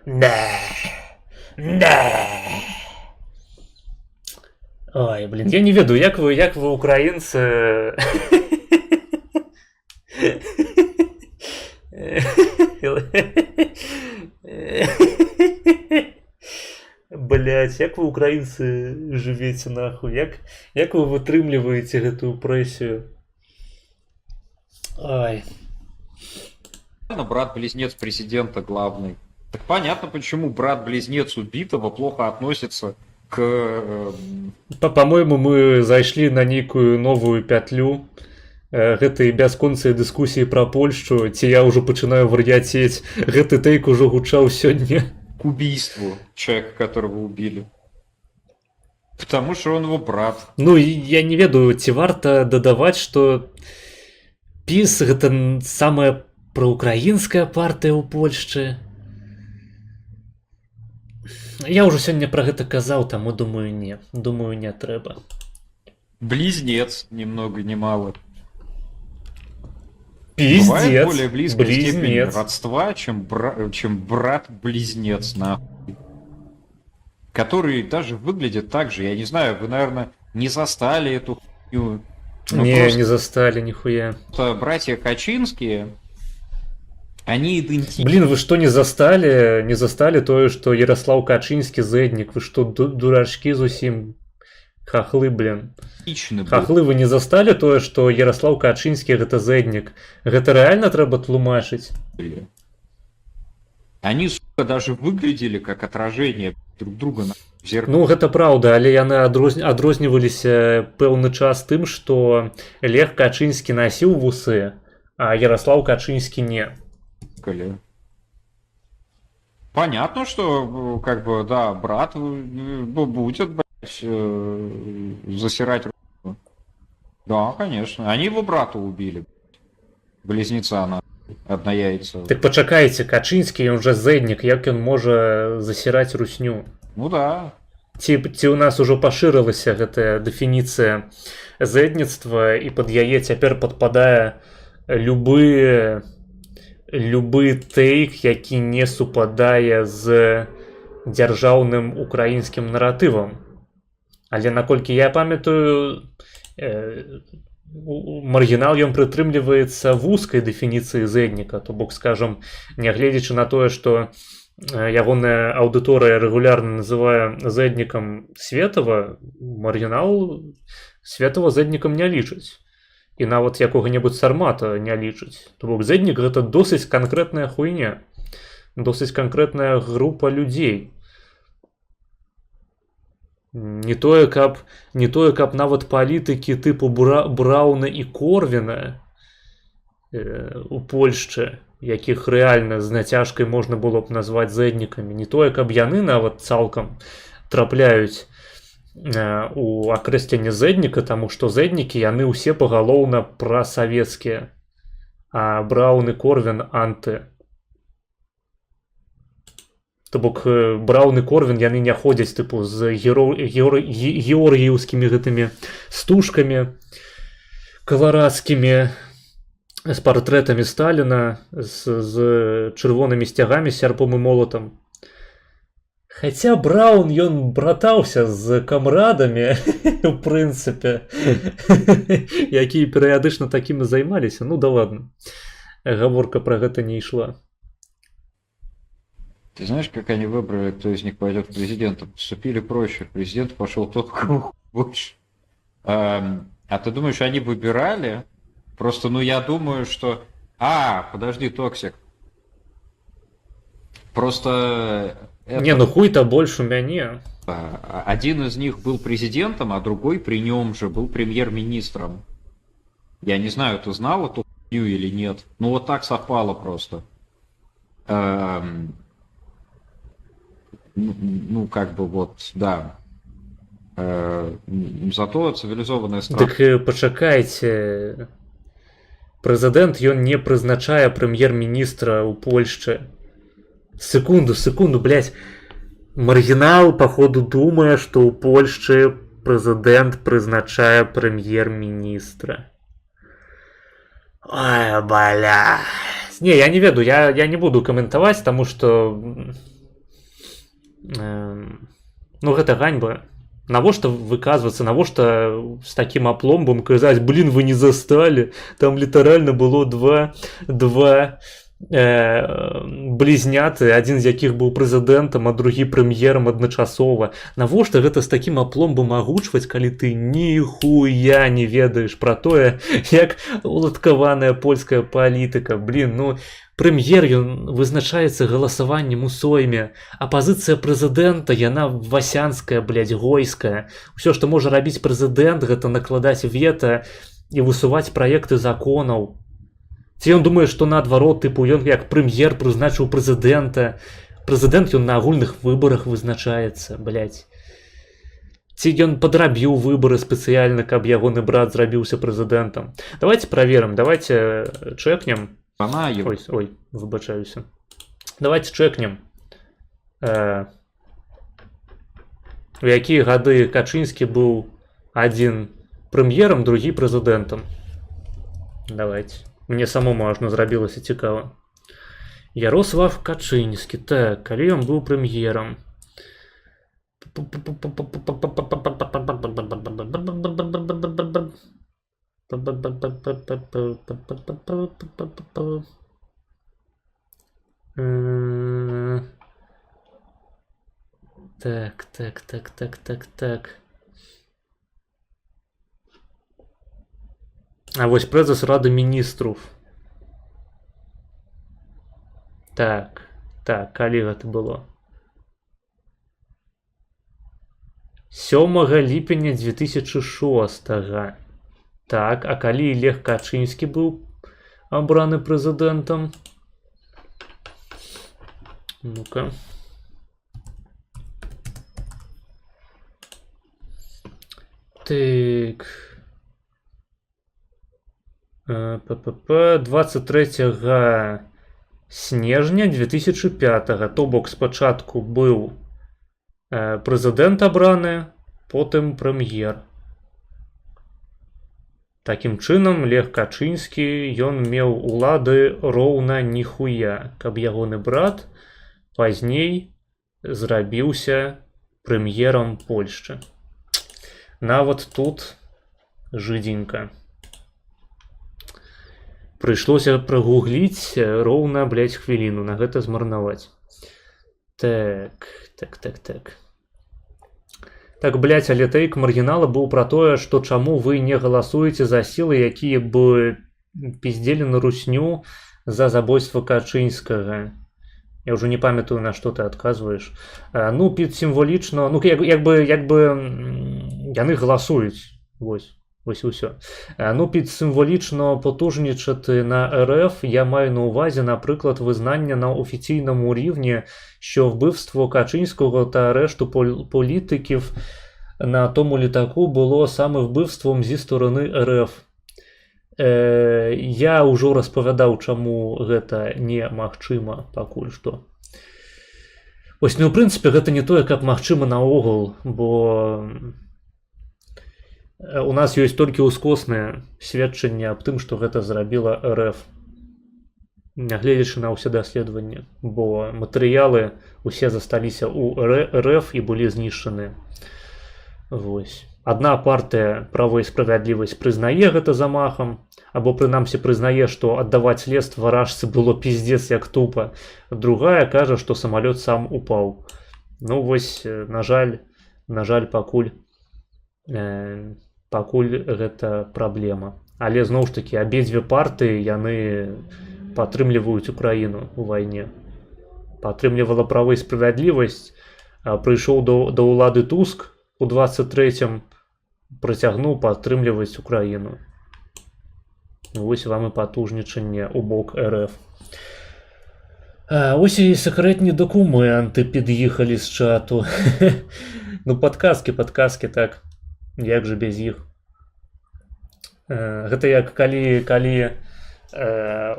Да. Ой, блин, я не веду, як вы украинцы... Блять, як вы украинцы живете нахуй? Як вы вытрымліваеце гэтую прэсію? Ай. Брат-близнец президента главный. Так понятно, почему брат-близнец убитого плохо относится к... По-моему, мы зайшлі на нейкую новую пятлю гэтай бясконцай дыскусіі пра Польшчу, ці я ўжо пачынаю вар'яцець. Гэты тэйк ужо гучаў сёння. К убийству человека, которого убили. Потому что он его брат. Ну, я не ведаю, ці варта дадаваць, што ПіС гэта самая праўкраінская партыя ў Польшчы. Я ўжо сёння пра гэта казаў, таму думаю, не. Думаю, не трэба. Близнец, ни много ни мало. Пиздец. Бывает более близкая степень Близнец. родства, чем брат-близнец, нахуй. который даже выглядит так же. Я не знаю, вы, наверное, не застали эту хуйню. Но Не, просто не застали нихуя. братья Качинские, они идентичны. Блин, вы что, не застали? Не застали то, что Ярослав Качинский зэдник? Вы что, дурачки зусім? Хахлы, блин. были. Хахлы, вы не застали то, что Ярослав Качинский гэта зэдник? Гэта реально трэба тлумачыць? Они, сука, даже выглядели как отражение друг друга в зеркале. Ну, гэта праўда, але яны адрозніваліся пэўны час тым, што Лех Качынскі насіў вусы, а Ярослав Качынскі не. Понятно, что, как бы, да, брат будет, блядь, засирать руку. Да, конечно. Они его брата убили. Близнеца на однояйца. Так пачакайце, Качынскі, ён жа зэднік, як ён можа засіраць русню? Ну да. Ці ў нас ужо пашырылася гэтая дэфініцыя зэдніцтва, і пад яе цяпер падпадае любы тэйк, які не супадае з дзяржаўным украінскім наратывам. Але наколькі я памятаю, маргінал ён прытрымліваецца вузкай дэфініцыі зэдніка, то бок, скажам, нягледзячы на тое, што ягоная аўдыторыя рэгулярна называе зэднікам Светава, маргінал Светава зэднікам не лічыць. І нават якога-небудзь Сармата не лічыць. То бок зэднік гэта досыць канкрэтная хуйня, досыць канкрэтная група людзей. Не тое, каб нават палітыкі тыпу Брауна і Корвіна у Польшчы, якіх рэальна з нацяжкай можна было б назваць зэднікамі, не тое, каб яны нават цалкам трапляюць у акрэсленне зэдніка, таму што зэднікі яны ўсе пагалоўна прасавецкія, а Браун і Корвін анты. То бок Браун і Корвін яны не ходзяць тыпу з георгіеўскімі гэтымі стужкамі каларадскімі, з партрэтамі Сталіна, з чырвонымі сцягамі, сярпом і молатам. Хаця Браун, ён братаўся з камрадамі, у прынцыпе, якія перыядычна такімі займаліся. Ну да ладно, гаворка пра гэта не ішла. Ты знаешь, как они выбрали, кто из них пойдет президентом? Поступили проще. Президент пошел тот, кому больше. А ты думаешь, они выбирали? Просто, ну, я думаю, что... подожди, Токсик. Просто... Не, ну хуй-то больше у мяне. Один из них был президентом, а другой при нем же был премьер-министром. Я не знаю, ты знал эту хуйню или нет. Ну, вот так совпало просто. Ну, как бы вот, да. Зато цивилизованная страна. Так пачакайце. Прэзідэнт ён не прызначае прэм'ер-міністра ў Польшчы. Секунду, блядь. Маргінал, походу, думае, што ў Польшчы прэзідэнт прызначае прэм'ер-міністра. Ой, бля. Не, я не веду, я не буду каментаваць, таму што... Ну, гэта ганьба. Навошта выказвацца, навошта з такім апломбам казаць, блин, вы не засталі, там літаральна было два блізняты, адзін з якіх быў прэзідэнтам, а другі прэм'ерам адначасова. Навошта гэта з такім апломбам агучваць, калі ты ніхуя не ведаеш пра тое, як уладкаваная польская палітыка. Блин, ну прэм'ер ён вызначаецца галасаваннем у сойме, а пазіцыя прэзідэнта яна васянская, блядь, гойская. Усё, што можа рабіць прэзідэнт, гэта накладаць вета і высуваць праекты законаў. Ці ён думае, што наадварот, тыпу, ён як прэм'ер прызначыў прэзідэнта. Прэзідэнт ён на агульных выбарах вызначаецца, блядь. Ці ён падрабіў выбары спецыяльна, каб ягоны брат зрабіўся прэзідэнтам. Давайте праверым, давайте чэкнем. Ой, выбачаюся. Давайте чэкнем. У якія гады Качынскі быў адзін прэм'ерам, другі прэзідэнтам. Давайте. Мне самому ажно зрабілася цікава. Ярослав Качынскі. Так, калі ён быў прэм'ерам? Так. А вось прэзес Рады міністраў. Так, калі гэта было? 7 ліпеня 2006. Так, а калі Лех Качынскі быў абраны прэзідэнтам? Ну-ка. Так. ППП 23 снежня 2005, то бок спачатку быў прэзідэнт абраны, потым прэм'ер. Такім чынам, Лех Качынскі, ён меў улады роўна ніхуя, каб ягоны брат пазней зрабіўся прэм'ерам Польшчы. Нават тут жыдзенька. Прыйшлося прагугліць роўна, блядь, хвіліну, на гэта змарнаваць. Так. Так, блядь, але тэйк маргінала быў пра тое, што чаму вы не галасуеце за сілы, якія б пиздзелі на русню за забойства Качынскага. Я ўжо не памятаю, на што ты адказваеш. Ну, під сімвалічна, ну, як бы яны галасуюць. Вось і ўсё. Ну, під сімвалічна потужнічати на РФ я маю на увазі, наприклад, визнання на офіційному рівні, що вбивство Качинського та решту політиків на тому літаку було саме вбивством зі сторони РФ. Я ўжо распавядаў, чаму гэта немагчыма пакуль што. Вось, ну, ў прынцыпе, гэта не тое, каб магчыма наогул, бо у нас ёсць толькі ўскоснае сведчанне аб тым, што гэта зрабіла РФ, нягледзячы на ўсе даследаванні, бо матэрыялы усе засталіся ў РФ і былі знішчаныя. Вось. Адна партыя «Право і справядлівасць» прызнае гэта замахам, або прынамсі прызнае, што аддаваць лес варажцы было пиздец як тупа. Другая кажа, што самалёт сам упаў. Ну вось, на жаль, пакуль гэта праблема. Але зноў ж такі, абедзве партыі, яны падтрымліваюць Украіну ў вайне. Падтрымлівала «Право і справядлівасць», прыйшоў да ўлады Туск у 23-м, працягнуў падтрымліваць Украіну. Вось вам і патужнічанне ў бок РФ. Ось і сакрэтні дакументы під'ехалі з чату. Ну, падказкі, так. Як же без іх? Гэта як калі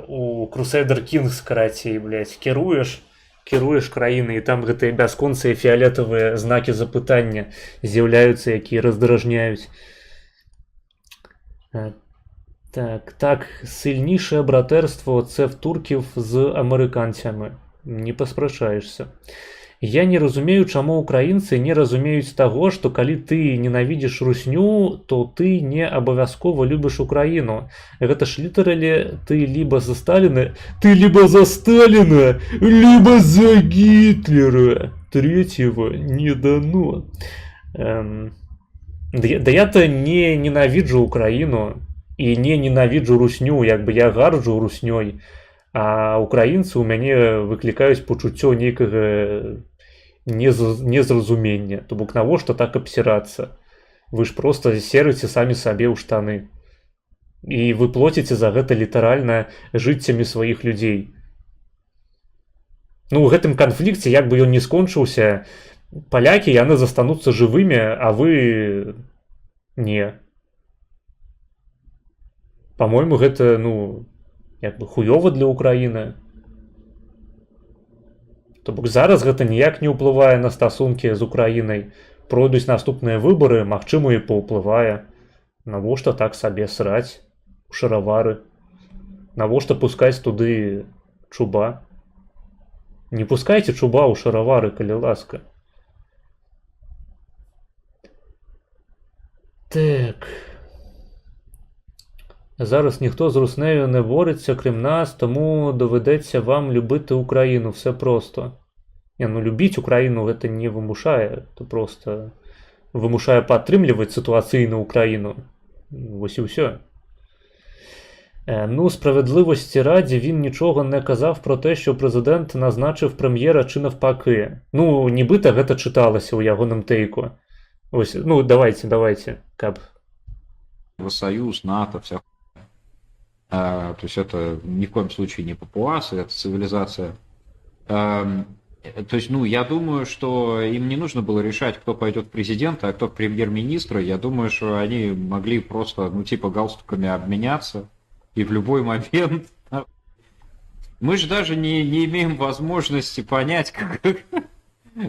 у Crusader Kings, карацей, блядь, кіруеш краіны, і там гэтыя бясконцыя фіолетавыя знакі запытання з'яўляюцца, якія раздражняюць. Так, сильніше братерство – це в турків з американцями. Не поспрачаешься. Я не разумею, чаму украінцы не разумеюць таго, што калі ты ненавідзіш русню, то ты не абавязкова любіш Украіну. Гэта ж літаралі ты либо за Сталіна, либо за Гітлера. Третьего не дано. Да я-то не ненавіджу Украіну і не ненавіджу русню, як бы я гарджу руснёй, а украінцы ў мяне выклікаюць пачуццё нейкага незразумення. То бок навошта так абсірацца? Вы ж проста серыце самі сабе ў штаны. І вы плоціце за гэта літаральна жыццямі сваіх людзей. Ну, у гэтым канфлікце, як бы ён не скончыўся, палякі, яны застануцца жывымі, а вы не. По-мойму, гэта, ну, як бы хуёва для Украіны. То бок зараз гэта ніяк не ўплывае на стасункі з Украінай. Пройдуць наступныя выбары, магчыма, і паўплывае. Навошта так сабе сраць у шаравары? Навошта пускаць туды чуба? Не пускайце чуба ў шаравары, калі ласка. Так. Зараз ніхто з руснею не бореться, крім нас, тому доведеться вам любити Україну. Все просто. Ну любіть Україну гэта не вымушае, то просто вымушае падтрымліваць сітуацыйную Україну. Вось і ўсё. Ну, справедливості раді, він нічого не казав про те, що президент назначив прем'єра чи навпаки. Ну, нібито гэта читалося у ягоном тейку. Ось, ну, давайте, каб. Союз, НАТО, вся хуйня. То есть это ни в коем случае не папуасы, это цивилизация. То есть, ну, я думаю, что им не нужно было решать, кто пойдет в президента, а кто в премьер-министра. Я думаю, что они могли просто, ну, типа, галстуками обменяться. И в любой момент... Мы же даже не имеем возможности понять,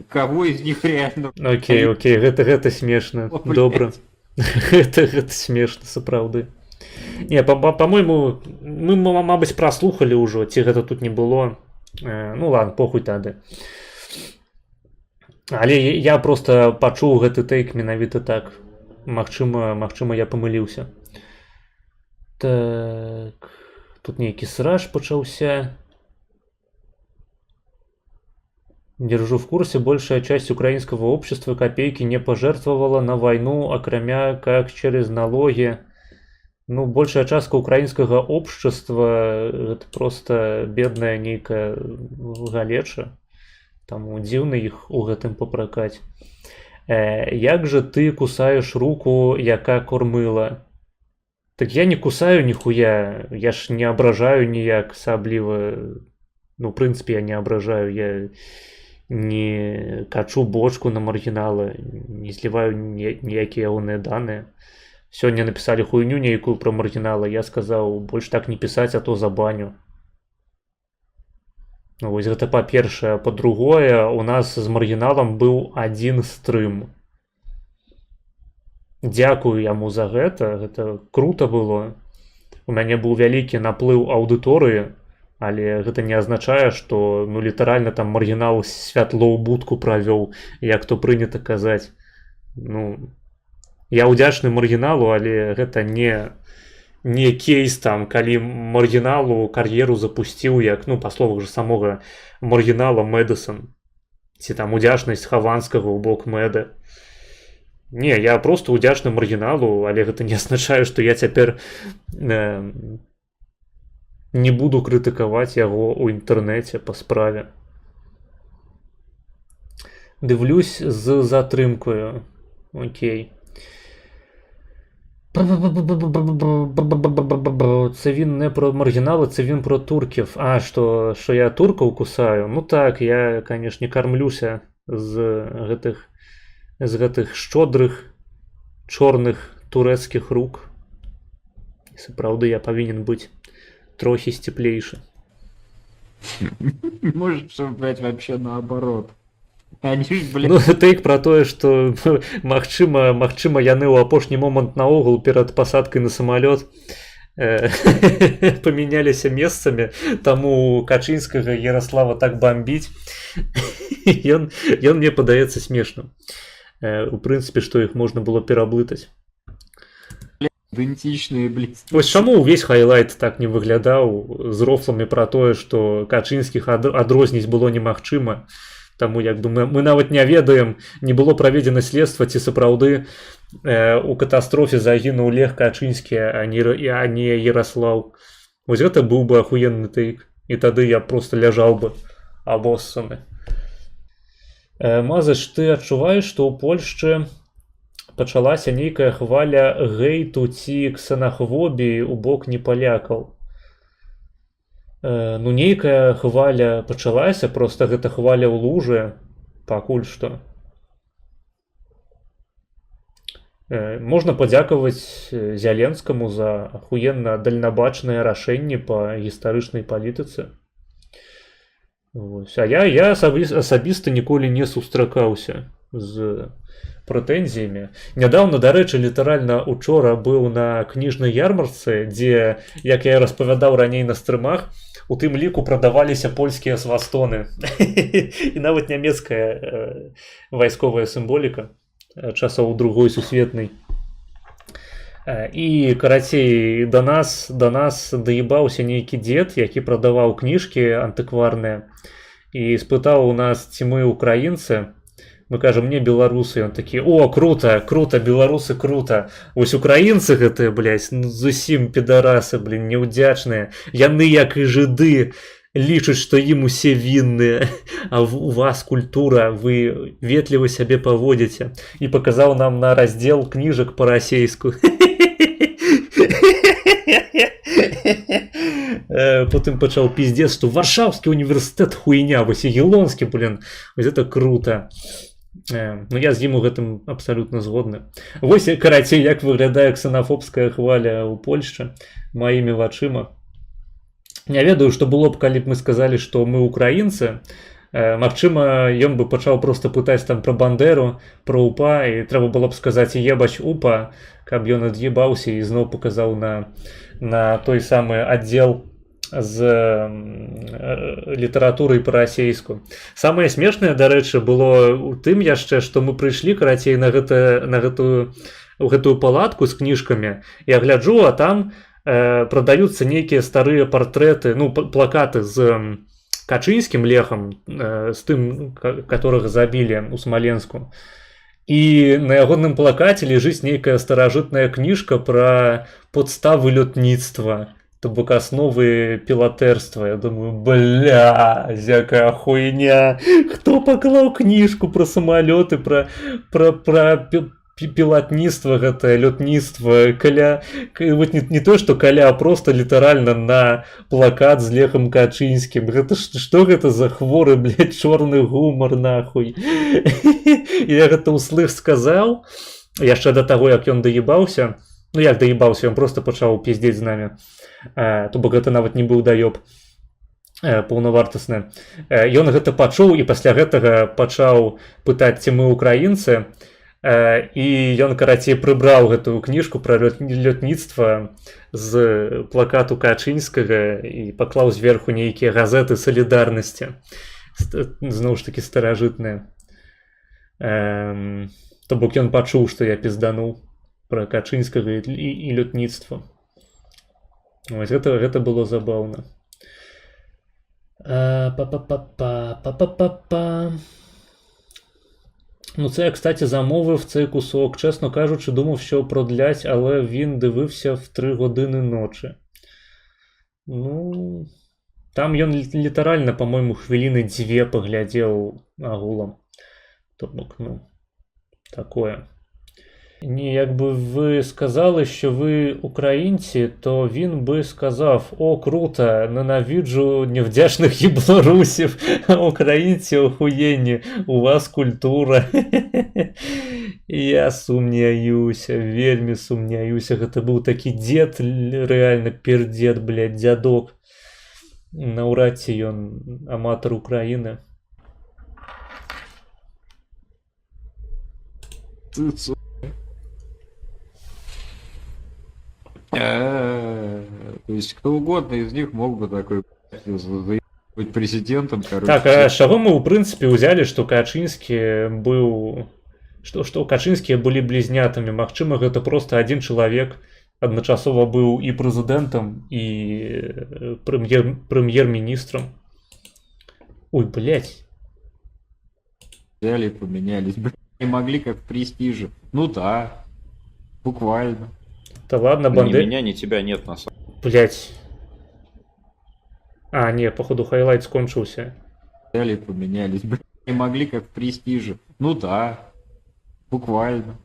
кого из них реально... Окей, гэта смешно. Добра. Гэта смешно, сапраўды. Не, по-моему, мы, мабыць, праслухали ўжо, ці гэта тут не было. Ну ладно, похуй тады. Але я просто пачуў гэты тейк менавіта так. Магчыма, я памыліўся. Так, тут нейкі сраж пачаўся. Держу в курсе, большая часть украинского общества копейки не пожертвовала на войну, окромя как через налоги. Ну, большая частка украинского общества это просто бедная нейкая галеча. Таму дзіўна іх у гэтым папракаць. Як же ты кусаешь руку, яка кормила? Так я не кусаю нихуя, я ж не ображаю ніяк асабліва. Ну, в принципе, я не ображаю, я не качу бочку на маргінала, не зліваю ніякія ягоныя даныя. Сёння написали хуйню нейкую про маргінала, я сказаў, больш так не пісаць, а то забаню. Ну, вось гэта па-першае. Па-другое, у нас з маргіналам быў адзін стрым. Дзякую яму за гэта круто было. У мяне быў вялікі наплыў аўдыторыі, але гэта не азначае, што ну літаральна там маргінал святло ў будку правёў, як то прынята казаць. Ну, я ўдзячны маргіналу, але гэта не кейс там, калі маргіналу кар'еру запусціў, як, ну, па словах жа самога маргінала Мэдысон. Ці там удзячнасць Хаванскага ў бок Мэда. Не, я просто удзячны маргіналу, але гэта не азначае, што я цяпер не буду крытыкаваць яго ў інтэрнэце па справе. Дивлюсь з затрымкою. Окей. Це він не про маргінали, це він про турків. А, що я турков кусаю? Ну так, я, конечно, кормлюся з гэтых шчодрых, чорных турэцкіх рук. І сапраўды я павінен быць трохи сцеплейшы. Может, что, блядь, вообще наоборот. Они ж, блядь... Ну, тейк про тое, што магчыма, яны ў апошні момант наогул перад пасадкай на самалёт памяняліся месцамі, таму Качынскага Ярослава так бомбіць. Ён мне падаецца смешным. У прынцыпе, што іх можна было пераблытаць. Ідэнтычныя, блядь. Вось чаму ўвесь хайлайт так не выглядаў з рофламі пра тое, што Качынскіх адрозніць было немагчыма. Таму як бы мы нават не ведаем, не было праведзена следства, ці сапраўды у катастрофе загінуў Лех Качынскі, а не Ярослаў. Вось гэта быў бы ахуенны тейк. І тады я просто ляжаў бы абоссаны. Мазыч, ты адчуваеш, што ў Польшчы пачалася нейкая хваля гейту ці ксенафобіі ў бок непалякаў? Ну, нейкая хваля пачалася, просто гэта хваля ў лужы, пакуль што. Можна падзякаваць Зяленскаму за ахуенна дальнабачныя рашэнні па гістарычнай палітыцы. А я асабіста ніколі не сустракаўся з прэтэнзіямі. Нядаўна, дарэчы, літаральна учора быў на кніжнай ярмарцы, дзе, як я распавядаў раней на стрымах, у тым ліку прадаваліся польскія свастоны. І нават нямецкая вайсковая сімволіка часоў Другой сусветнай. І карацей да нас даебаўся нейкі дзед, які прадаваў кніжкі антыкварныя і спытаў у нас, ці мы украінцы. Мы кажам, не беларусы. Ён такі: о, круто, круто, беларусы, круто. Вось украінцы гэтыя, блядь, ну, зусім підарасы, блин, неўдзячныя. Яны, як і жыды, лічаць, што ім усе вінныя, а у вас культура, вы ветліва сябе паводзіце. І паказаў нам на раздзел кніжак па-расейску. Потым пачаў пиздец, што Варшаўскі універсітэт хуйня, вось Ягеллонскі, блин, вось это круто. Ну я з ім у гэтым абсалютна згодны. Вось, карацей, як выглядае ксенафобская хваля ў Польшчы маімі вачыма. Не ведаю, што было б, калі б мы сказалі, што мы украінцы. Магчыма, ён бы пачаў проста пытаць там пра Бандеру, пра УПА, і трэба было б сказаць ебач УПА, каб ён ад'ебаўся і зноў паказаў на той самы аддзел з літаратурай па-расейску. Самае смешнае, дарэчы, было у тым яшчэ, што мы прыйшлі, карацей, на гэтую палатку з кніжкамі. Я гляджу, а там прадаюцца нейкія старыя партрэты, ну, плакаты з Качынскім Лехам, з тым, которых забілі ў Смаленску. І на ягоным плакаце ляжыць нейкая старажытная кніжка пра падставы лётніцтва, то бок асновы пілатэрства. Я думаю, бля, якая хуйня. Хто паклаў кніжку пра самалёты, пра пілатніцтва, гэтае лётніцтва, каля, не то, што каля, а просто літаральна на плакат з Лехам Качынскім. Гэта што гэта за хворы, блядь, чорны гумар, нахуй. Я гэта ўслых сказаў, яшчэ да таго, як ён даебаўся. Ну як даебаўся, ён просто пачаў пиздзець з намі. То бок гэта нават не быў даёб паўнавартасны. Ён гэта пачуў і пасля гэтага пачаў пытаць, ці мы украінцы. І ён, карацей, прыбраў гэтую кніжку пра лётніцтва з плакату Качынскага і паклаў зверху нейкія газеты салідарнасці. Зноў ж такі старажытныя. То бок ён пачуў, што я піздануў пра Качынскага і лётніцтва. Вось гэта было забаўна. Ну це я, кстати, замовив цей кусок. Чесно кажучи, думав, що продлять, але він дивився в 3 години ночі. Ну, там ён літаральна, по-моєму, хвилини 2 поглядел агулом. Тобто, ну, такое. Ні, якби ви сказали, що ви українці, то він би сказав: о, круто, ненавиджу невдячних єблорусів, українці охуєнні, у вас культура. Я сумняюся, вельмі сумняюся, гэта быў такі дед, реально пердед, блядь, дядок. Наўрад ці ён аматар Украіны. То есть кто угодно из них мог бы такой быть президентом, короче. Так, а з чаго мы, у прынцыпе, узялі, што Качынскі быў... Што Качынскія былі блізнятамі? Магчыма, гэта проста адзін чалавек адначасова быў і прэзідэнтам, і прэм'ер-міністрам. Ой, блядь. Взяли и поменялись. Блин, не могли, как в Престиже. Ну да, буквально. Да ладно, Ни Бандера... меня, ни тебя нет на самом деле. Блядь. А, не, походу хайлайт скончился. Взяли и поменялись. Блин, не могли, как в Престиже. Ну да, буквально.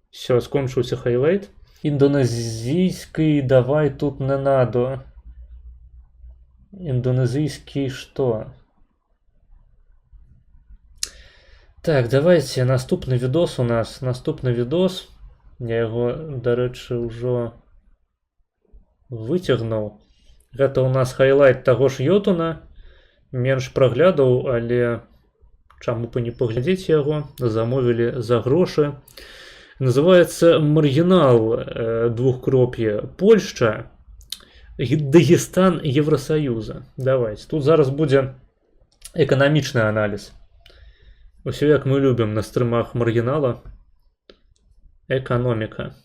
Все, скончился хайлайт. Индонезийский давай тут не надо. Индонезийский что? Так, давайте наступны видос у нас. Наступны видос. Я его, дарэчы, ўжо выцягнуў. Гэта у нас хайлайт таго ж Йотуна. Менш праглядаў, але чаму б не паглядзець яго. Замовілі за грошы. Называется «Маргинал», двухкропье, Польша, Дагестан, Евросоюза. Давайте. Тут зараз будзе эканамічны аналіз. Усё як мы любім на стрымах Маргинала. Экономика.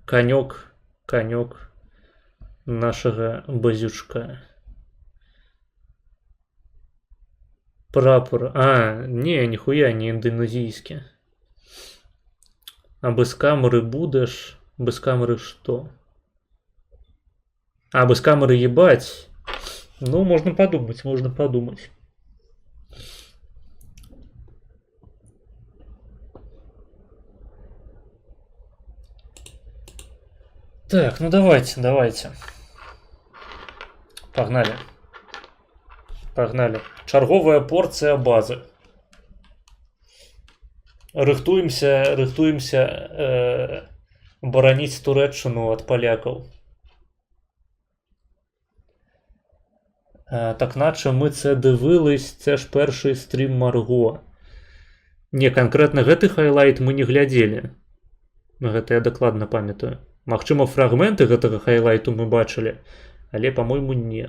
Конек нашего базючка. Прапор. А, не, нихуя не индонезийский. А без камеры будешь? Без камеры что? А, без камеры ебать. Ну, можно подумать, можно подумать. Так, ну давайте. Погнали. Чарговая порція бази. Рыхтуемся бараніць Турэччыну ад палякаў. Так наче мы це дивились, це ж перший стрім Марго. Не, канкрэтна гэты хайлайт мы не глядзелі. Гэта я дакладна памятаю. Магчыма, фрагменты гэтага хайлайту мы бачылі, але, па-мойму, не.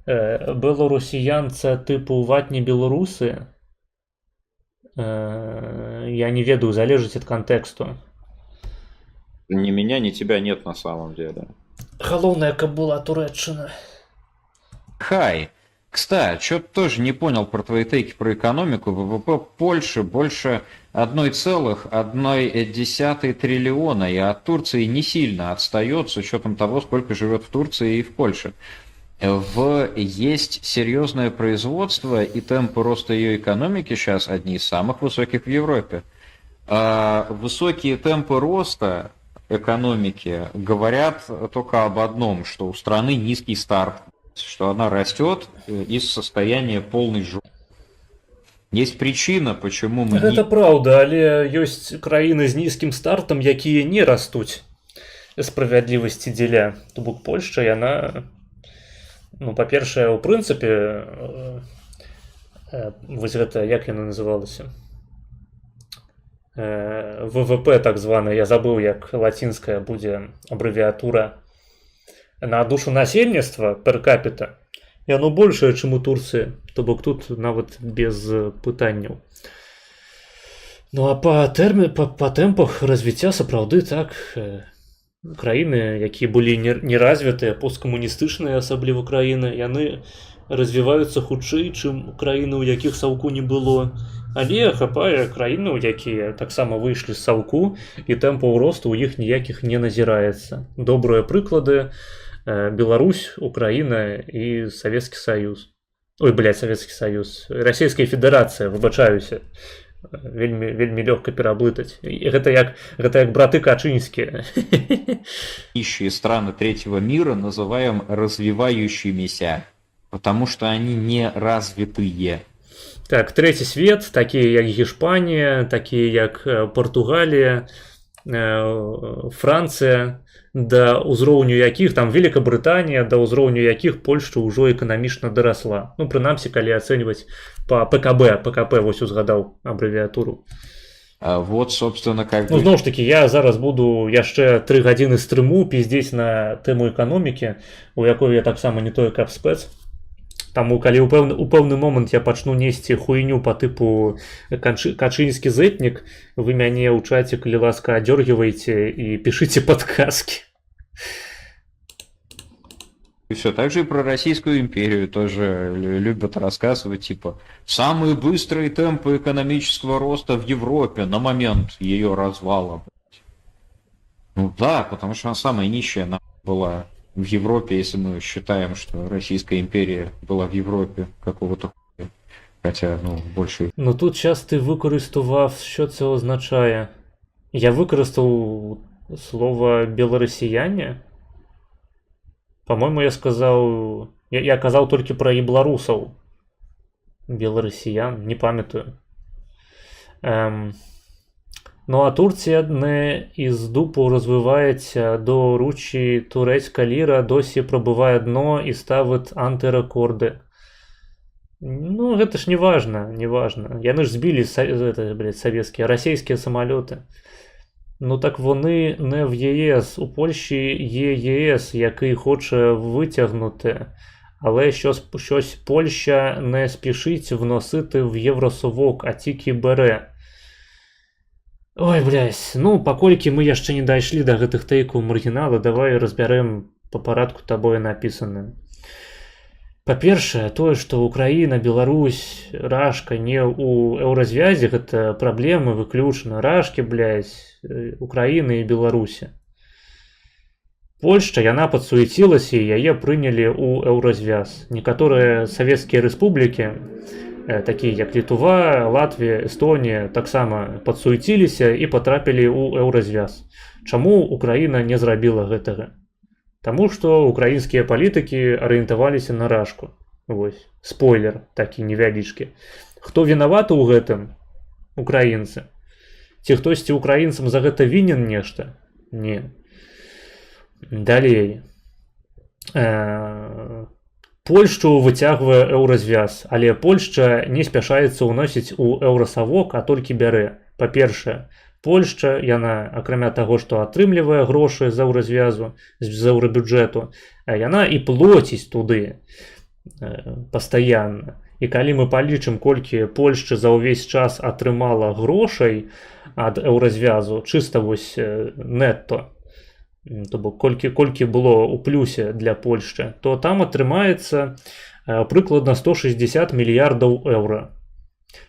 Беларусіянца типу ватні беларусы. Я не ведаю, залежыць ад кантэксту. Ни меня, ни тебя нет на самом деле. Галоўнае, каб была Турэччына. Хай, кстати, что-то тоже не понял про твои тейки про экономику. ВВП Польши больше 1,1 триллиона, и от Турции не сильно отстает с учетом того, сколько живет в Турции и в Польше. Есть серьезное производство, и темпы роста ее экономики сейчас одни из самых высоких в Европе. Высокие темпы роста экономики говорят только об одном, что у страны низкий старт, что она растет из состояния полной жопы. Есть причина, почему мы... Гэта праўда, але ёсць краіны з нізкім стартам, якія не растуць. Справядлівасці дзеля. То бок Польшча, яна... Ну, па-першае, у прынцыпе, вось гэта, як яна называлася? ВВП, так звана, я забыў, як лацінская будзе абрэвіатура. На душу насельніцтва пер капіта, яно большае, чым у Турцыі. То бок тут нават без пытанняў. Ну, а па тэмпах развіцця сапраўды так... Краіны, якія былі неразвітыя, посткамуністычныя, асабліва краіны, яны развіваюцца хутчэй, чым краіны, у якіх саўку не было. Але хапае краіну, якія таксама выйшлі з саўку, і тэмпаў росту ў іх ніякіх не назіраецца. Добрыя прыклады: Беларусь, Украіна і Савецкі Саюз. Ой, Савецкі Саюз. Расійская Федэрацыя, выбачаюся. Вельмі лёгка пераблытаць. Гэта як браты Качынскія. Нищие страны третьего мира называем развивающимися, потому что они не развитые. Так, трэці свет, такія як Гішпанія, такія як Партугалія, Францыя, да ўзроўню якіх, там Великабрытанія, да ўзроўню якіх Польшча ўжо эканамічна дарасла. Ну, прынамсі, калі ацэньваць по ПКБ, вось узгадаў абрэвіатуру. Вот, собственно, как бы... Ну, зноў ж такі, я зараз буду яшчэ 3 гадзіны стрыму піздзець на тэму эканомікі, у якой я таксама не тое каб спэц. Таму, калі у пэўны момант я пачну несці хуйню по тыпу Качынскі зэтнік, вы мяне ў чаце, калі ласка, адёргівайце і пішыце падказкі. И все, также и про Российскую империю тоже любят рассказывать, типа, самые быстрые темпы экономического роста в Европе на момент ее развала. Ну да, потому что она самая нищая была в Европе, если мы считаем, что Российская империя была в Европе какого-то хуя. Хотя, ну, больше... Ну тут час ти використував, що це означає. Я використав слово «белоросіяне». По-моему, я сказал... Я казал только про белорусов. Белоросіян, не пам'ятаю. Ну а Турція не із дупу розвивається до ручі турецька ліра, досі пробиває дно і ставить антирекорди. Ну, гэта ж не важно. Яны ж збили советские, російські самоліти. Ну так вони не в ЄС. У Польщі є ЄС, який хоче витягнути. Але щось Польща не спішить вносити в Євросовок, а тільки бере. Ой, блядь, ну, паколькі мы яшчэ не дайшлі да гэтых тэйкаў маргінала, давай разбярем па парадку табою напісаным. Па-першае, тое, што Украіна, Беларусь, Рашка не ў еўразвязе, гэта праблемы выключна Рашкі, блядь, Украіны і Беларусі. Польшча, яна падсуецілася, і яе прынялі ў еўразвяз. Некаторыя савецкія рэспублікі, такія як Літва, Латвія, Эстонія, таксама падсуеціліся і патрапілі ў еўразвяз. Чаму Украіна не зрабіла гэтага? Таму што украінскія палітыкі арыентаваліся на Рашку. Вось, спойлер такі невялічкі. Хто вінаваты ў гэтым? Украінцы. Ці хтосьці украінцам за гэта вінен нешта? Не. Далей. Польшчу выцягвае еўразвяз, але Польшча не спяшаецца ўносіць у еўрасавок, а толькі бярэ. Па-першае, Польшча, яна, акрамя таго, што атрымлівае грошы з еўразвязу, з еўрабюджэту, яна і плоціць туды пастаянна. І калі мы палічым, колькі Польшча за ўвесь час атрымала грошай ад еўразвязу, чыста вось нетто, то бок колькі было ў плюсе для Польшчы, то там атрымаецца прыкладна 160 мільярдаў еўра.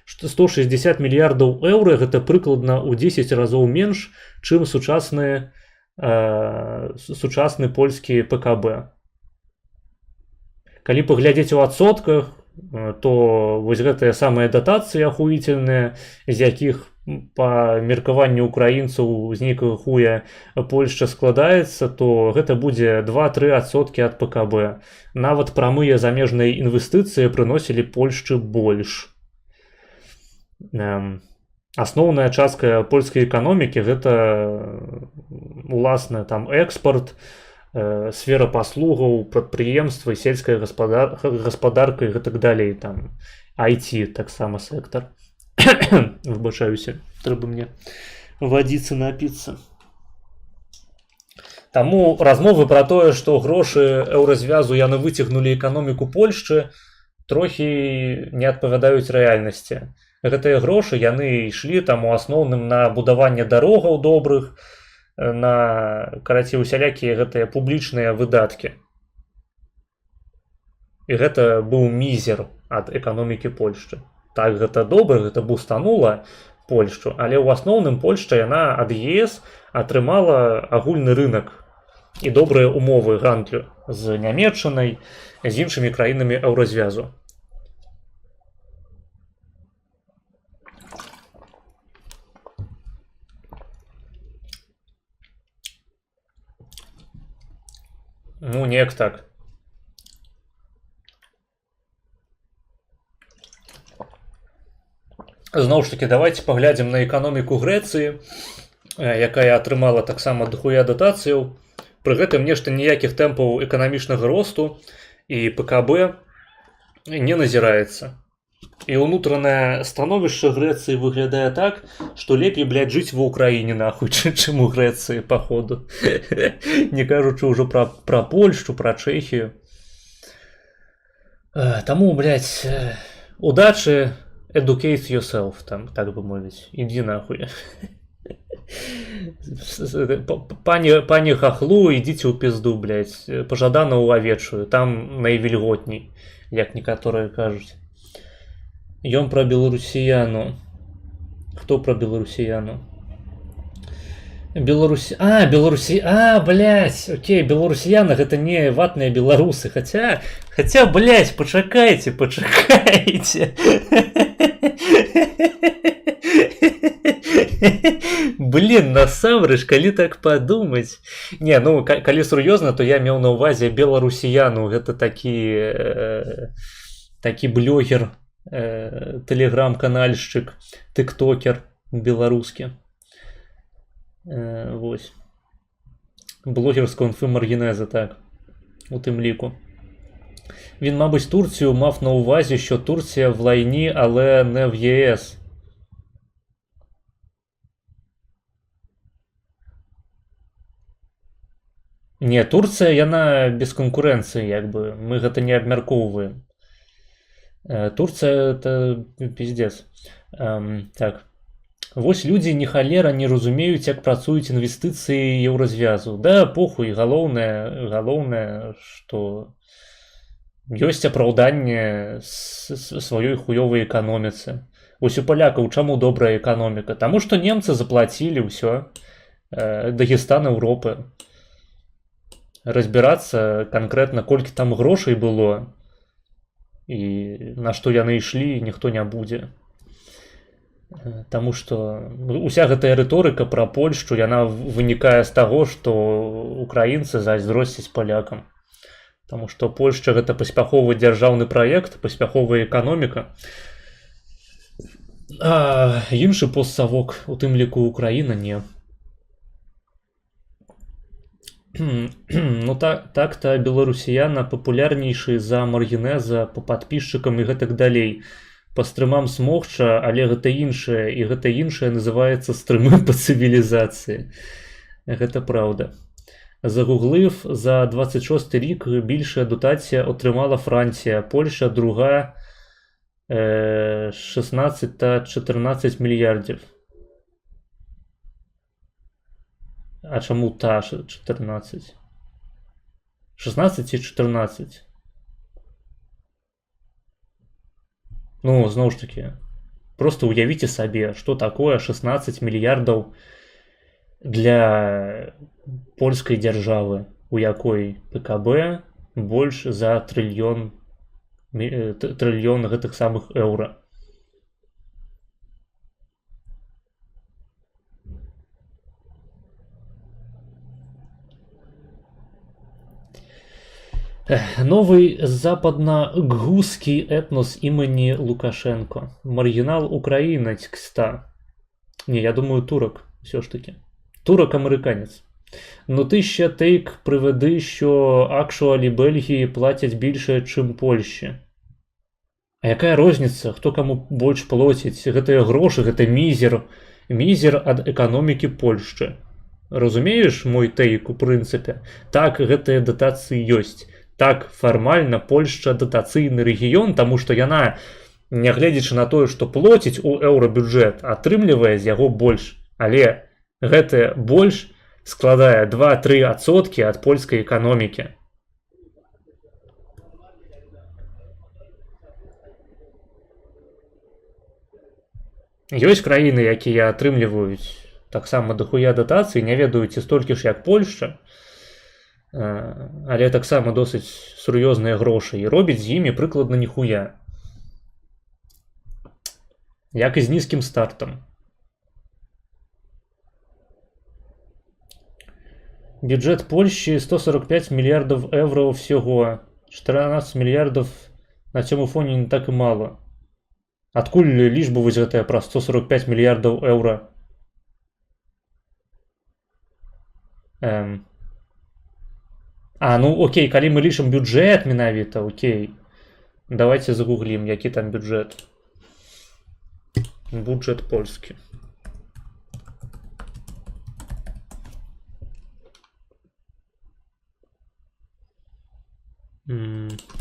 160 мільярдаў еўра гэта прыкладна ў 10 разоў менш, чым сучасны польскі ПКБ. Калі паглядзець у адсотках, то вось гэтыя самыя датацыі ахуительныя, з якіх па меркаванню украінцаў з нейкага хуя Польшча складаецца, то гэта будзе 2-3% ад ПКБ. Нават прамыя замежныя інвестыцыі прыносілі Польшчы больш. Асноўная частка польскай эканомікі гэта уласна там экспорт, сфера паслугаў, прадпрыемствы, сельская гаспадарка і гэтак далей, там IT таксама сектор. Выбачаюся, трэба мне вадзіцы напіцца. Таму размовы пра тое, што грошы еўразвязу яны выцягнулі эканоміку Польшчы, трохі не адпавядаюць рэальнасці. Гэтыя грошы яны ішлі там у асноўным на будаванне дарогаў добрых, на, карацей, усялякія гэтыя публічныя выдаткі. І гэта быў мізер ад эканомікі Польшчы. Так, гэта добра, гэта бустанула Польшчу, але ў асноўным Польшча яна ад ЕС атрымала агульны рынак і добрыя умовы гандлю з Нямецчынай, з іншымі краінамі еўразвязу. Ну, неяк так. Зноў ж таки, давайте паглядзім на эканоміку Грэцыі, якая атрымала таксама дохуя датацыяў. Пры гэтым нешта ніякіх тэмпаў эканамічнага росту і ПКБ не назіраецца. І ўнутранае становішча Грэцыі выглядае так, што лепей, блядь, жыць ва Ўкраіне, нахуй, чым у Грэцыі, паходу. Не кажучы ўжо пра Польшчу, пра Чэхію. Таму, блядь, удачы, educate yourself, там, так бы мовіць. Ідзі нахуй. Пані хахлу, ідзіце ў пізду, блядь. Пажадана ў авечую, там найвільготней, як некаторыя кажуць. Ён пра беларусіяну. Хто пра беларусіяну? Блядь, окей, беларусіяна гэта не ватныя беларусы, хаця, блядь, пачакайце. Блин, насамрэч, калі так падумаць. Не, ну, калі сур'ёзна, то я меў на ўвазе беларусіяну, гэта такі блогер, тэлеграм-канальшчык, тыктокер беларускі. Вось. Блогер з конфи-маргінеза, так, у тим ліку. Він, мабуть, Турцію мав на увазі, що Турція в лайні, але не в ЄС. Не, Турція, яна без конкуренції, якби. Ми гэта не абмяркоўваем. Турция это пиздец. Так. Вось людзі ні халера не разумеюць, як працуюць інвестыцыі еўразвязу. Да похуй, галоўнае, што ёсць апраўданне сваёй хуёвай эканоміцы. Вось у палякаў чаму добрая эканоміка? Таму што немцы заплацілі ўсё. Дагестан Еўропы. Разбірацца канкрэтна, колькі там грошай было і на што яны ішлі, ніхто не будзе. Таму што уся гэтая рыторыка пра Польшчу, яна вынікае з таго, што украінцы зайздросцяць палякам. Таму што Польшча гэта паспяховы дзяржаўны праект, паспяховая эканоміка. А іншы постсавок, у тым ліку Украіна, не. Ну так-то беларусіяна папулярнейшы за Маргінеза па падпісчыкам і гэтак далей. Па стрымам смогча, але гэта іншае, і гэта іншае называецца стрымы па цывілізацыі. Гэта праўда. Загуглив, за 26 рік більше дотація отримала Франція, Польща друга 16 та 14 мільярдів. А чому та 14? 16 і 14? Ну, знову ж таки, просто уявите сабе, что такое 16 мільярдаў для польскай дзяржавы, у якой ПКБ больш за трыльён гэтых самых еўра. Новый западно-гусский этнос имени Лукашенко. Маргинал Украина, текста. Не, я думаю, турок все ж таки. Турок-американець. Ну ти ще тейк приведи, що акшуалі Бельгії платять більше, чим Польщі. А якая розніца, хто каму больш плоціць? Гэтыя грошы, гэта мізер ад эканомікі Польшчы. Разумееш мой тейк у прынцыпе? Так, гэтыя датацыі ёсць. Так, фармальна Польшча датацыйны рэгіён, таму што яна, нягледзячы на тое, што плоціць у еўрабюджэт, атрымлівае з яго больш. Але гэтае больш складае 2-3% ад польскай эканомікі. Ёсць краіны, якія атрымліваюць таксама дохуя датацый, не ведаю, ці столькі ж як Польшча, але таксама досыць сур'ёзныя грошы, і робіць з імі прыкладна ніхуя. Як і з нізкім стартам. Бюджет Польши 145 миллиардов евро всего. 14 миллиардов на цьому фоне не так и мало. Адкуль лічба вось гэтая пра 145 миллиардов евро? Ну окей, калі мы лічым бюджет менавіта, окей. Давайте загуглим, які там бюджет. Бюджет польскі.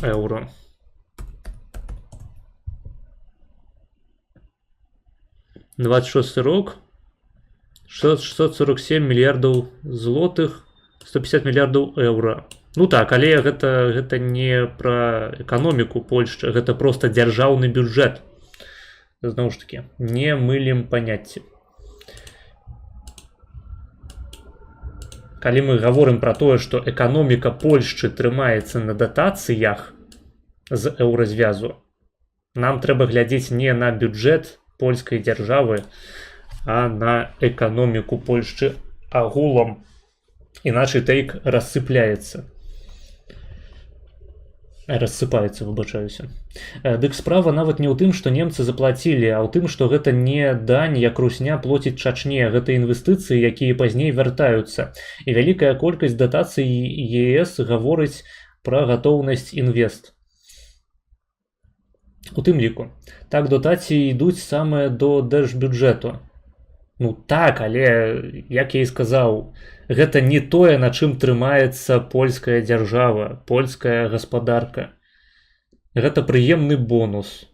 Евро. «26 рок. 647 мільярдаў злотых, 150 мільярдаў еўра». Ну так, але гэта не пра эканоміку Польшчы, гэта проста дзяржаўны бюджэт. Зноў ж такі, не мылім паняцці. Калі мы гаворым пра тое, што эканоміка Польшчы трымаецца на датацыях з еўразвязу, нам трэба глядзець не на бюджэт польскай дзяржавы, а на эканоміку Польшчы агулам. Іначай тейк рассыпаецца, выбачаюся. Дык справа нават не ў тым, што немцы заплацілі, а ў тым, што гэта не дань, як русня плоціць Чачне, гэта інвестыцыі, якія пазней вяртаюцца. І вялікая колькасць датацый ЕС гаворыць пра гатоўнасць інвест. У тым ліку, так датацыі ідуць самыя до дзяржбюджэту. Ну так, але, як я і сказаў, гэта не тое, на чым трымаецца польская дзяржава, польская гаспадарка. Гэта прыемны бонус.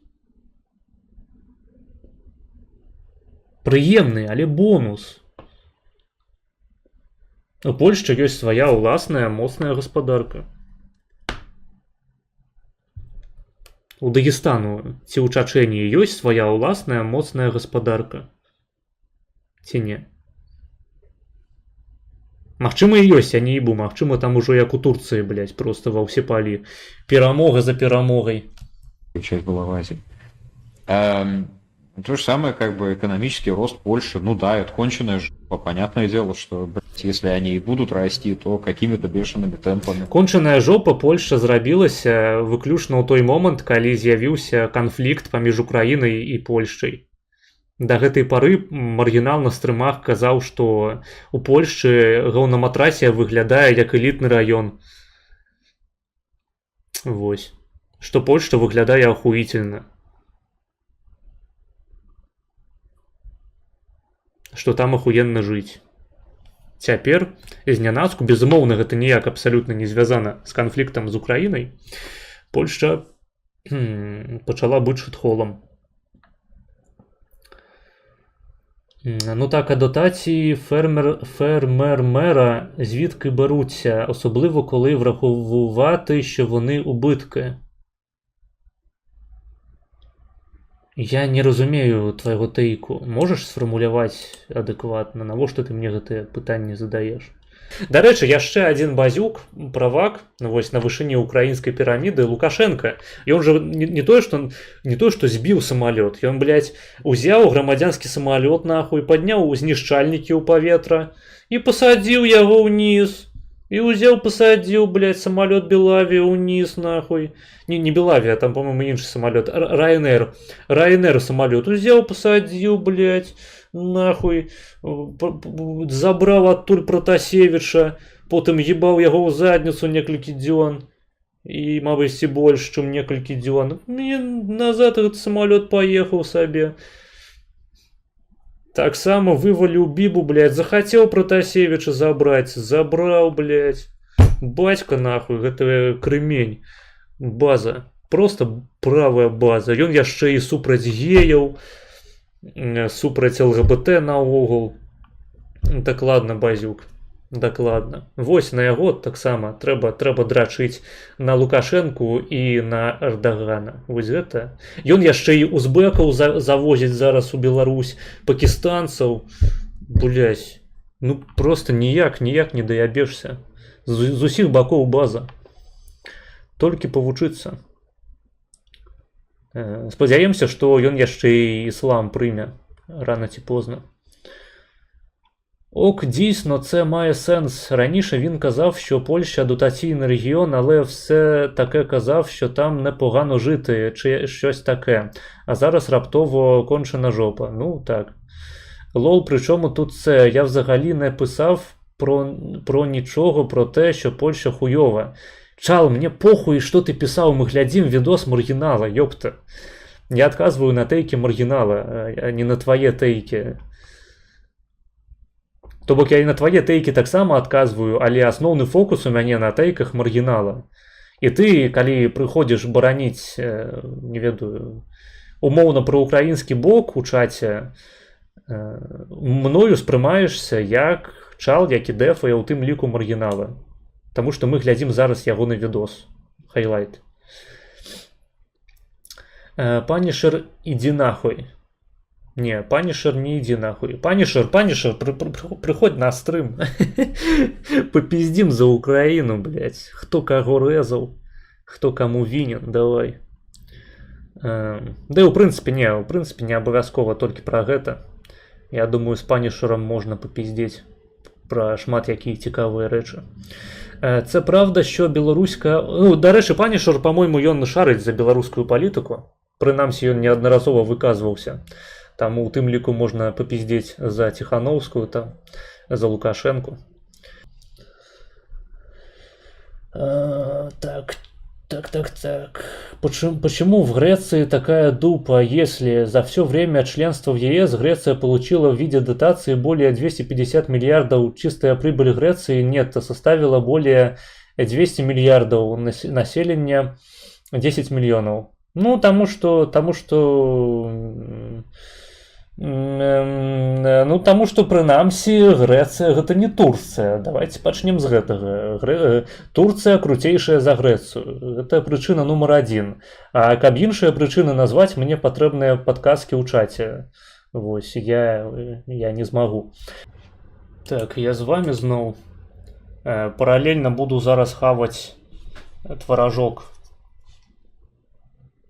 Прыемны, але бонус. У Польшчы ёсць свая ўласная моцная гаспадарка. У Дагестану ці ў Чачэніі ёсць свая ўласная моцная гаспадарка? Ці не? Магчыма і ёсць, а не ібу. Магчыма там ужо як у Турцыі, блядь, просто ва ўсе палі. Перамога за перамогай. Часть была в Азии. То же самое, как бы, экономический рост Польши. Ну да, это конченая жопа. Понятное дело, что, блядь, если они и будут расти, то какими-то бешеными темпами. Кончаная жопа Польша зрабілася выключна ў той момант, калі з'явіўся канфлікт паміж Украінай і Польшчай. Да гэтай пары маргінал на стрымах казаў, што у Польшчы гаўнаматрасія выглядае як элітны раён. Вось. Што Польшча выглядае ахуительна. Што там ахуенна жыць. Цяпер, знянацку, безумоўна, гэта ніяк абсалютна не звязана з канфліктам з Украінай, Польшча пачала быць шытхолам. Ну так, а дотації фермер-мера звідки беруться, особливо коли враховувати, що вони убитки? Я не разумею твайго тэйку. Можаш сфармуляваць адэкватна? Навошта ты мне гэтыя пытанні задаеш? Дарэчы, яшчэ адзін базюк, правак, вось на вышыні украінскай піраміды, Лукашенко. Ён жа не тое, што збіў самалёт. Ён, блядь, узяў грамадзянскі самалёт, нахуй, падняў знішчальнікі ў паветра і пасадзіў яго ўніз. І ўзяў, пасадзіў, блядь, самалёт Белавія ўніз, нахуй. Не Белавія, там, по-моему, іншы самалёт. Ryanair самалёт узяў, пасадзіў, блядь, нахуй. Забраў адтуль Пратасевіча, потым ебаў яго ў задніцу некалькі дзён. І, мабыць, больш, чым некалькі дзён. Мне назад этот самалёт паехаў сабе. Таксама вываліў бібу, блядь, захацеў Пратасевіча забраць, забраў, блядь. Бацька, нахуй, гэта крымень. База. Просто правая база. Ён яшчэ і супраць геяў, супраць ЛГБТ наогул. Дакладна, базюк. Дакладна. Вось на яго таксама трэба драчыць на Лукашэнку і на Эрдагана. Вось гэта. Ён яшчэ і узбекаў завозіць зараз у Беларусь, пакістанцаў. Блядь. Ну просто ніяк не даябешся. З усіх бакоў база. Толькі павучыцца. Спадзяемся, што ён яшчэ і іслам прыме рано ці позна. Ок, дійсно, це має сенс. Раніше він казав, що Польща дотаційний регіон, але все таке казав, що там непогано жити, чи щось таке. А зараз раптово кончена жопа. Ну, так. Лол, причому тут це? Я взагалі не писав про нічого, про те, що Польща хуйова. Чал, мне похуй, что ты писал, мы глядим видос маргинала, ёпта. Я отказываю на тейки маргинала, а не на твои тейки. То бок я і на твае тейкі таксама адказваю, але асноўны фокус у мяне на тейках маргінала. І ты, калі прыходзіш бараніць, не ведаю, умоўна пра украінскі бок у чаце, мною спрымаешся як чал, які дэфае ў тым ліку маргінала. Таму што мы глядзім зараз ягоны відос. Хайлайт. Панішер, ідзі нахуй. Не, Панішер, не иди нахуй. Панішер, приходь на стрим. Попиздим за Украину, блядь. Кто кого резал, кто кому винен, давай. Да и в принципе не обовязково только про гэта. Я думаю, с Панішером можна попиздеть про шмат якія цікавыя рэчы. Це правда, що беларуська... Ну, до речі, Панішер, по-моему, ён шарыць за беларускую палітыку. Прынамсі, ён неаднаразова выказваўся. Там у тым ліку можна попиздеть за Тихановскую, там, за Лукашенко. Так. Почему в Греции такая дупа, если за все время членства в ЕС Греция получила в виде дотации более 250 миллиардов, чистая прибыль Греции нет, составила более 200 миллиардов, население 10 миллионов. Ну, тому что Ну, таму што прынамсі Грэцыя гэта не Турцыя. Давайте пачнем з гэтага. Турцыя круцейшая за Грэцыю. Гэта прычына нумар 1. А каб іншыя прычыны назваць, мне патрэбныя падказкі ў чаце. Вось, я не змагу. Так, я з вами зноў. Паралельна буду зараз хаваць тваражок.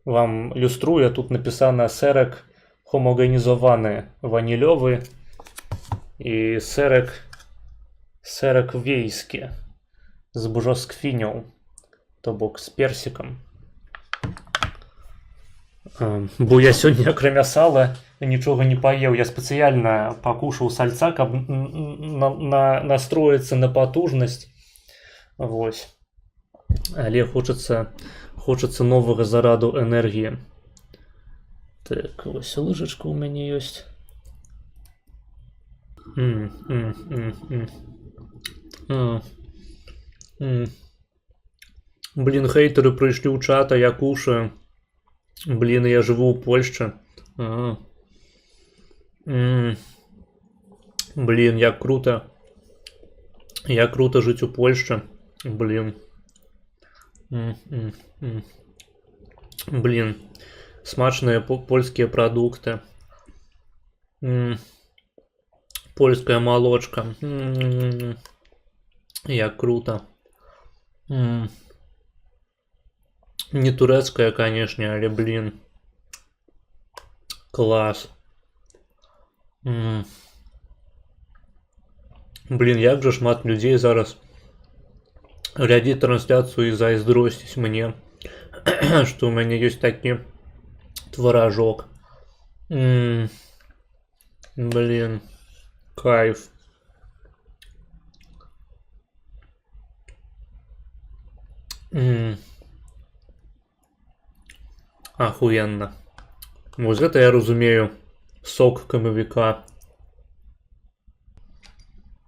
Вам люструю, тут напісана сэрак homogenizowane waniliowy i serek wiejski z brzoskwinią, to bok z persikiem. Bo ja сёння акрамя сала нічога не паеў. Я спецыяльна пакушаў сальца, каб настроіцца на патужнасць. Вось. Але хочацца новага зараду энергіі. Так, ось лыжачка у мяне ёсць. Блін, хейтары прыйшлі ў чат, а я кушаю. Блін, я жыву ў Польшчы. Блін, як круто. Як круто жыць у Польшчы. Блін. Блін. Смачные польские продукты. Польская молочка. Як круто. Не турецкая, конечно, але, блин. Класс. Блин, як же шмат людей зараз глядзіць трансляцию и зайздросціць мне, что у меня есть такі творожок. Блин, кайф. Охуенно. Вот это я разумею. Сок камовика.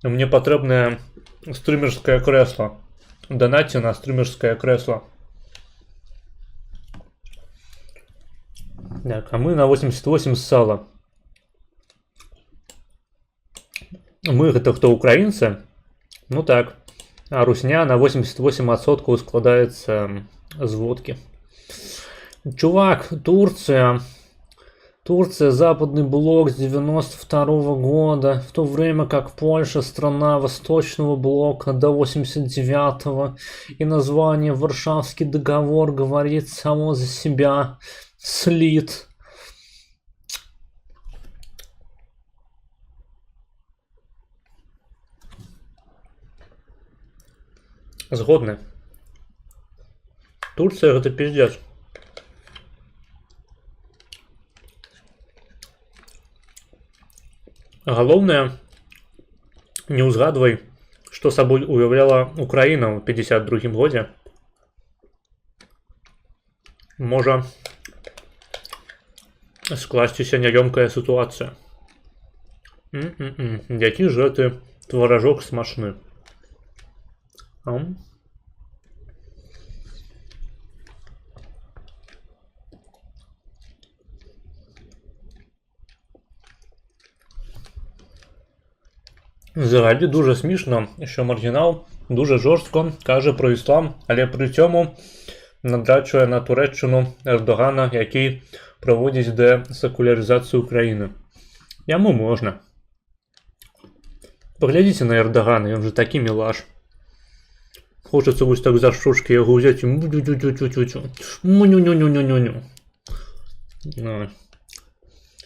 Мне потребное стримерское кресло. Донатьте на стримерское кресло. Так, а мы на 88 ссала. Мы это кто, украинцы? Ну так. А русня на 88% складается з водки. Чувак, Турция. Турция, западный блок с 92 года, в то время как Польша страна восточного блока до 89-го, и название Варшавский договор говорит само за себя. Слит. Згодны. Турция это пиздец. Галоўнае, не ўзгадвай, што сабой уяўляла Украіна ў 52 годзе. Можа скласціся няёмкая сітуацыя. Які ж гэты тваражок смачны. Взагалі дуже смішно, що маргінал дуже жорстко каже про іслам, але при цьому надрачує на Туреччину Ердогана, який проводить десекуляризацію України. Яму можна. Поглядите на Ердогана, он же такий милаш. Хочется вот так за шушки его взять и му-ню-ню-ню-ню-ню-ню.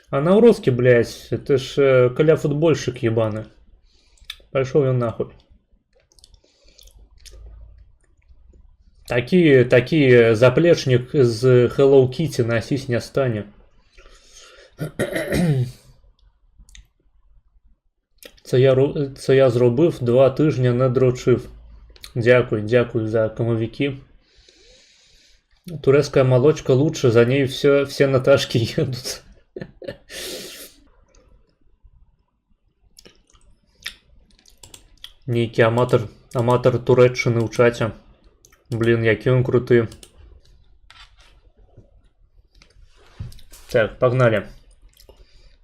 А на уродске, блядь, это ж коля-футбольщик ебаный. Пошел я нахуй. Такие заплечник з Hello Kitty носить не станет. Це я зробив 2 тижні не дрочив. Дякую за комовики. Турецкая молочка лучше, за ней все Наташки едут. Некий аматор Туреччины в чате. Блин, який он крутый. Так, погнали.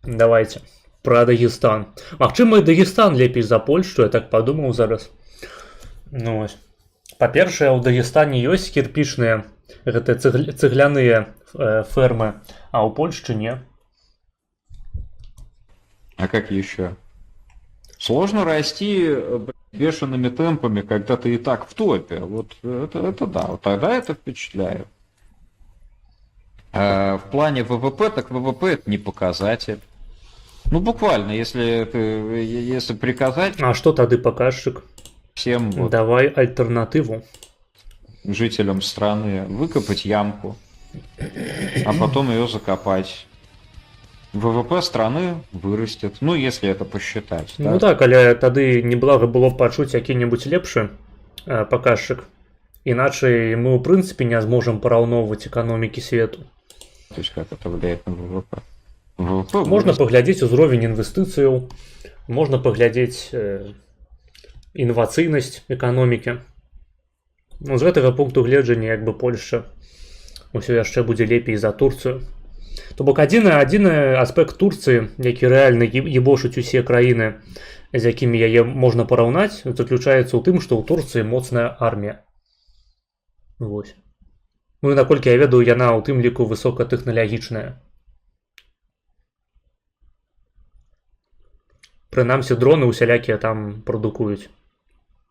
Давайте. Про Дагестан. Магчыма, і Дагестан лепей за Польшчу, я так падумаў зараз. Ну вось. Па-першае, у Дагестане ёсць кірпічныя гэтыя цыгляныя фермы, а ў Польшчы не. А как еще? Сложно расти бешеными темпами, когда ты и так в топе. Вот это да, вот тогда это впечатляет. А в плане ВВП, так ВВП это не показатель. Ну буквально, если приказать А што тады паказчык? всем вот Давай альтэрнатыву. жителям страны выкопать ямку, а потом ее закопать. ВВП страны вырастет, ну если это посчитать. Ну да? так, але тады неблага было б пачуць які-небудзь лепшы паказчык. Іначай мы ў прынцыпе не зможам параўноўваць эканомікі свету. То есть как это влияет на ВВП? Можна паглядзець узровень інвестыцыяў, можна паглядзець інавацыйнасць эканомікі. Ну, з гэтага пункту гледжання як бы Польшча ўсё яшчэ будзе лепей за Турцыю. То бок адзіны аспект Турцыі, які рэальна ебошыць усе краіны, з якімі яе можна параўнаць, заключаецца ў тым, што ў Турцыі моцная армія. Вось. Ну і наколькі я ведаю, яна ў тым ліку высокатэхналагічная. Прынамсі, дроны усялякія там прадукуюць.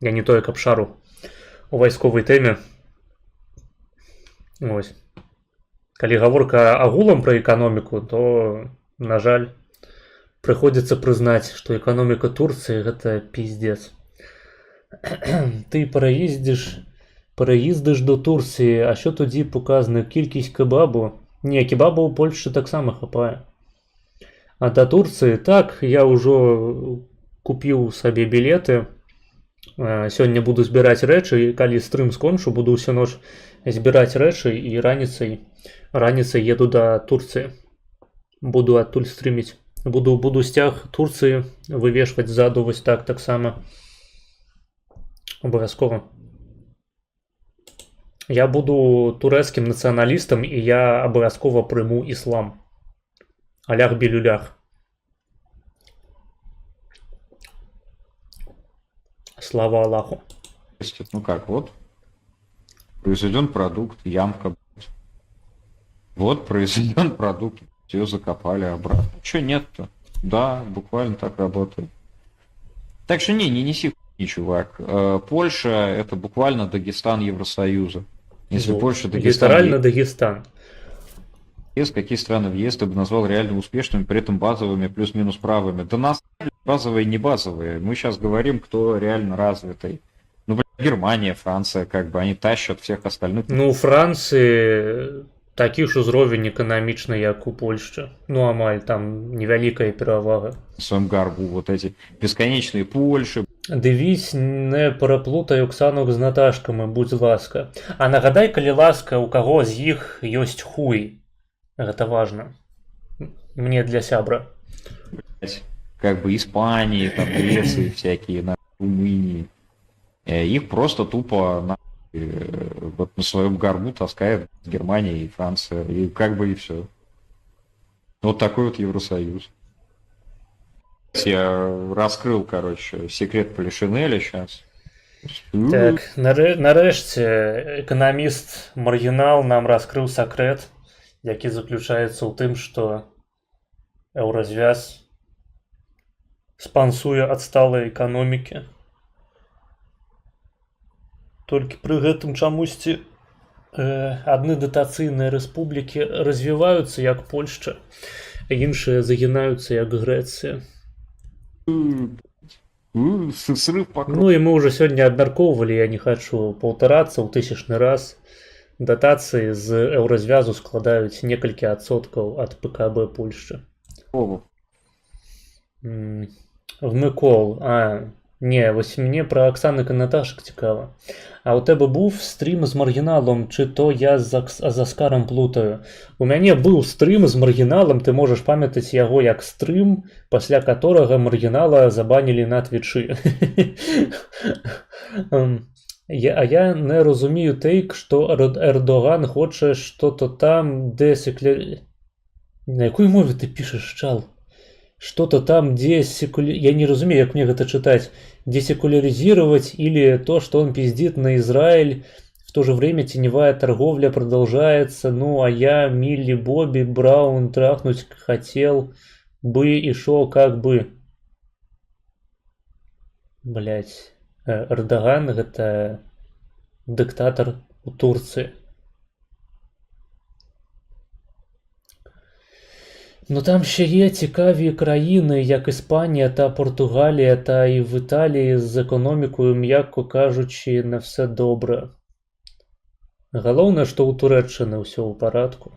Я не тое, каб шару у вайсковай тэме. Вось. Калі гаворка агулам пра эканоміку, то, на жаль, прыходзіцца прызнаць, што эканоміка Турцыі гэта пиздец. Ты пераїздиш до Турції, а що тоді показана кількість кебабу? Ні, кебабу у Польщі так само хапає. А до Турції, так, я ўжо купіў сабе білеты. Сёння буду збіраць рэчы, і калі стрым скончу, буду ўсю ноч збіраць рэчы, і раніцай еду да Турцыі. Буду адтуль стрыміць. Буду сцяг Турцыі вывешваць ззаду вось так таксама. Абавязкова. Я буду турэцкім нацыяналістам, і я абавязкова прыму іслам. Алях-белюлях. Слава Аллаху. Ну как, вот произведен продукт, ямка. Вот произведен продукт, ее закопали обратно. Че нет-то? Да, буквально так работает. Так что не неси хуйни, чувак. Польша это буквально Дагестан Евросоюза. Если Вот. Польша, Дагестан... Литерально Дагестан. Какие страны въезд ты бы назвал реально успешными, при этом базовыми плюс-минус правыми? Да нас базовые и не базовые. Мы сейчас говорим, кто реально развитый. Ну, блин, Германия, Франция, как бы, они тащат всех остальных. Ну, у Францыі такі ж узровень эканамічны, як у Польшчы. Ну, амаль, там невялікая перавага. В своем гарбу вот эти бесконечные Польши. Дивись, не пераплутай Оксанок з Наташками, будь ласка. А нагадай, калі ласка, у каго з іх ёсць хуй. Гэта важно. Мне для сябра. Как бы Испании, там, Греции всякие, на Румынии. Их просто тупо вот на своем горбу таскает Германия и Франция. И как бы и все. Вот такой вот Евросоюз. Я раскрыл, короче, секрет Полишинеля сейчас. Так, нарэшце эканаміст Маргінал нам раскрыў сакрэт, які заключаецца ў тым, што еўразвяз спансуе адсталыя эканомікі. Толькі пры гэтым чамусьці адны датацыйныя рэспублікі развіваюцца як Польшча, а іншыя загінаюцца як Грэцыя. Срыв покров. Ну і мы ўжо сёння абмяркоўвалі, я не хачу паўтарацца ў 1000-ны раз. Датацыі з еўразвязу складаюць некалькі адсоткаў ад ПКБ Польшчы. Вмикол. Не, вось мне пра Аксанок і Наташак цікава. А у тебе був стрім з Маргіналом, чи то я з Аскаром плутаю? У мяне быў стрім з Маргіналом, ты можаш памятаць яго як стрім, пасля которага Маргінала забанілі на твічы. А я не розумію тейк, што Ердоган хоче что-то там, На якой мові ти пишеш, чал? что-то там я не разумею, как мне это читать, десекуляризировать или то, что он пиздит на Израиль. В то же время теневая торговля продолжается. Ну, а я Милли Бобби Браун трахнуть хотел бы и шо как бы. Блять. Эрдоган это диктатор у Турции. Ну там ще є цікаві країни, як Іспанія та Португалія, та і в Італії з економікою, м'яко кажучи, не все добре. Головне, що у Туреччини все у порядку.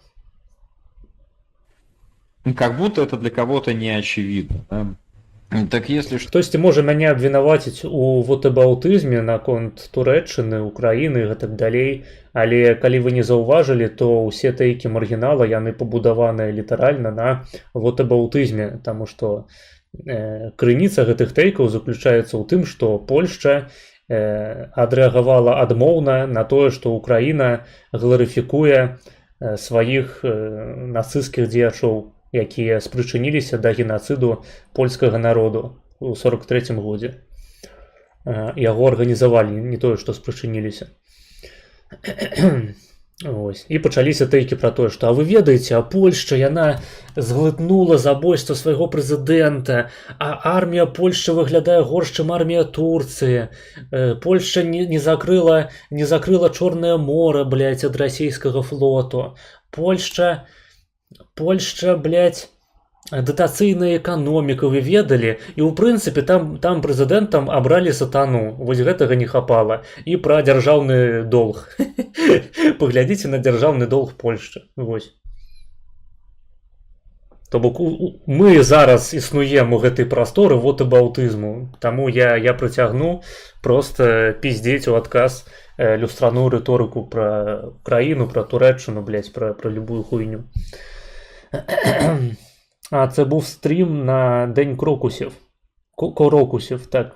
Ну, как будто это для кого-то не очевидно. Да? Так если что... Хтось може мене обвинуватить у вотебаутизмі на конт Туреччини, України і так далей, але калі ви не заўважылі, то ўсе тэйкі маргінала яны пабудаваныя літаральна на вотебаутызме, таму што крыніца гэтых тэйкаў заключаецца ў тым, што Польшча адрэагавала адмоўна на тое, што Украіна гларыфікуе сваіх нацысцкіх дзеячоў, якія спрычыніліся да генацыду польскага народу ў 43-м годзе. Яго арганізавалі, не тое, што спрычыніліся. Ось. І пачаліся тэйкі пра тое, што а вы ведаеце, а Польшча яна зглытнула забойства свайго прэзідэнта, а армія Польшчы выглядае горш, чым армія Турцыі. Польшча не закрыла Чорнае мора, блядь, ад расійскага флоту. Польшча, блядь, датацыйная эканоміка, вы ведалі, і ў прынцыпе там прэзідэнтам абралі сатану, вось гэтага не хапала. І пра дзяржаўны долг. Паглядзіце на дзяржаўны долг Польшчы. Вось. То бок мы зараз існуем у гэтай прасторы вотебаутызму, таму я прыцягну просто пиздзець у адказ люстраную рыторыку пра краіну, пра Турэччыну, блядь, пра любую хуйню. А це був стрім на День крокусів. Крокусів, так.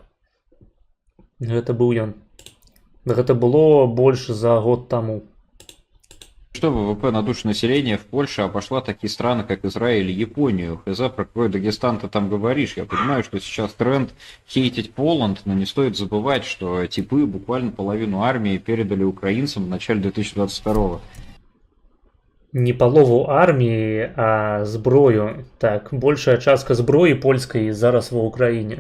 Гэта быў ён. Гэта было больше за год тому. Что ВВП на душу населения в Польше обошла такие страны, как Израиль и Японию. Хз, про какой Дагестан ты там говоришь. Я понимаю, что сейчас тренд хейтить Поланд, но не стоит забывать, что типы буквально половину армии передали украинцам в начале 2022-го. Не палову арміі, а зброю. Так, большая частка зброі польскай зараз ва Украіне.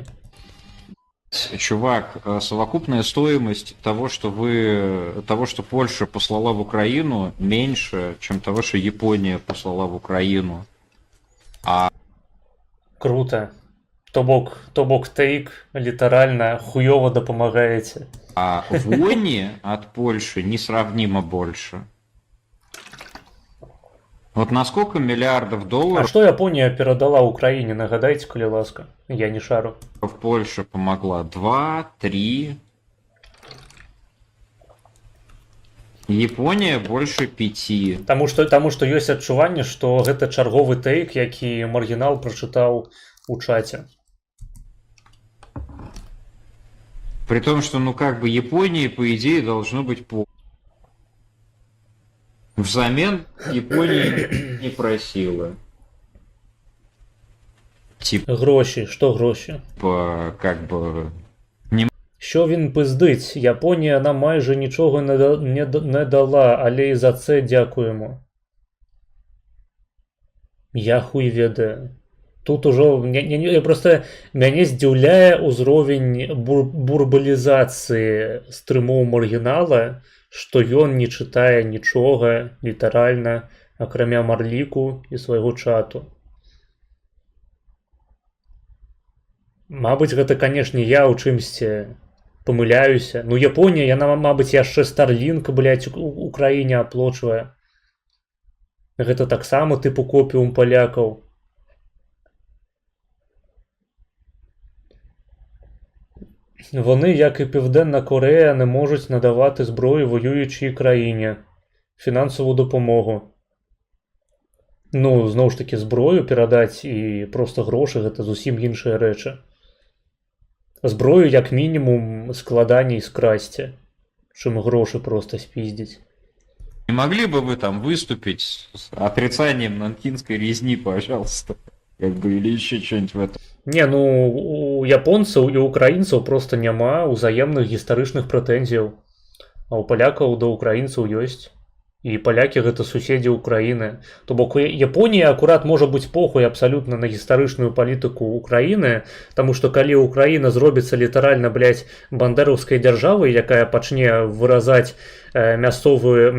Чувак, совокупная стоимость того, что Польша послала в Украину, меньше, чем того, что Япония послала в Украину. Круто. То бок тейк літаральна хуёва дапамагаеце. А войне от Польши несравнимо больше. Вот на сколько миллиардов А долларов што Японія перадала Украіне, нагадайце, калі ласка. Я не шару. Польша помогла? 2, 3. Япония больше 5. Таму што ёсць адчуванне, што гэта чарговы тэйк, які маргінал прачытаў у чаце. При том, что, Японии, по идее, должно быть по... Взамен Япония не просила. Гроші, що гроші? Що він пиздить? Японія нам майже нічого не дала, але і за це дякуємо. Я хуй ведаю. Тут ужо просто мяне здзіўляе ўзровень бурбалізацыі стрымоў маргінала, што ён не чытае нічога літаральна, акрамя марліку і свайго чату. Мабыць, гэта, канешне, я ў чымсьці памыляюся. Ну, Японія, яна, мабыць, яшчэ Starlink, блядь, у краіне аплочвае. Гэта таксама тыпу копіум палякаў. Вони, як і Південна Корея, не можуть надавати зброю воюючій країні, фінансову допомогу. Ну, знову ж таки, зброю перадаць і просто грошы – гэта зусім іншыя рэчы. Зброю, як мінімум, складаней скрасці, чым грошы просто спиздить. Не могли бы вы там выступить с отрицанием нанкинской резни, пожалуйста? как бы, или еще что-нибудь в этом. Не, ну у японцаў і украінцаў просто няма ўзаемных гістарычных прэтэнзіяў. А ў палякаў да ўкраінцаў ёсць. І палякі гэта суседзі Украіны. То бок Японія акурат можа быць похуй абсалютна на гістарычную палітыку Украіны, таму што калі Украіна зробіцца літаральна, блядь, бандераўскай дзяржавай, якая пачне выразаць мясцовыя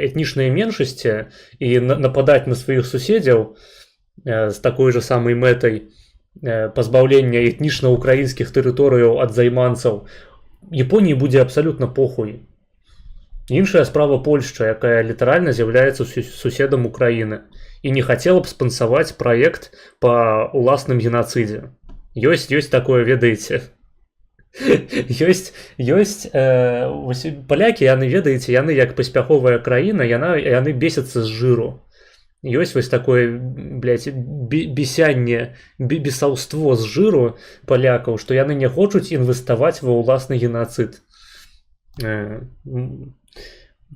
этнічныя меншасці і нападаць на сваіх суседзяў з такой же самай мэтай пазбаўлення этнічна украінскіх тэрыторыяў ад займанцаў, Японіі будзе абсалютна похуй. Іншая справа Польшча, якая літаральна з'яўляецца суседам Украіны і не хацела б спансаваць праект па ўласным генацыдзе. Ёсць такое, ведаеце. Ёсць палякі, яны, ведаеце, яны як паспяховая краіна, яны бесяцца з жыру. Ёсць вось такое, блядь, бесянне, бесаўство з жыру палякаў, што яны не хочуць інвеставаць ва ўласны генацыд.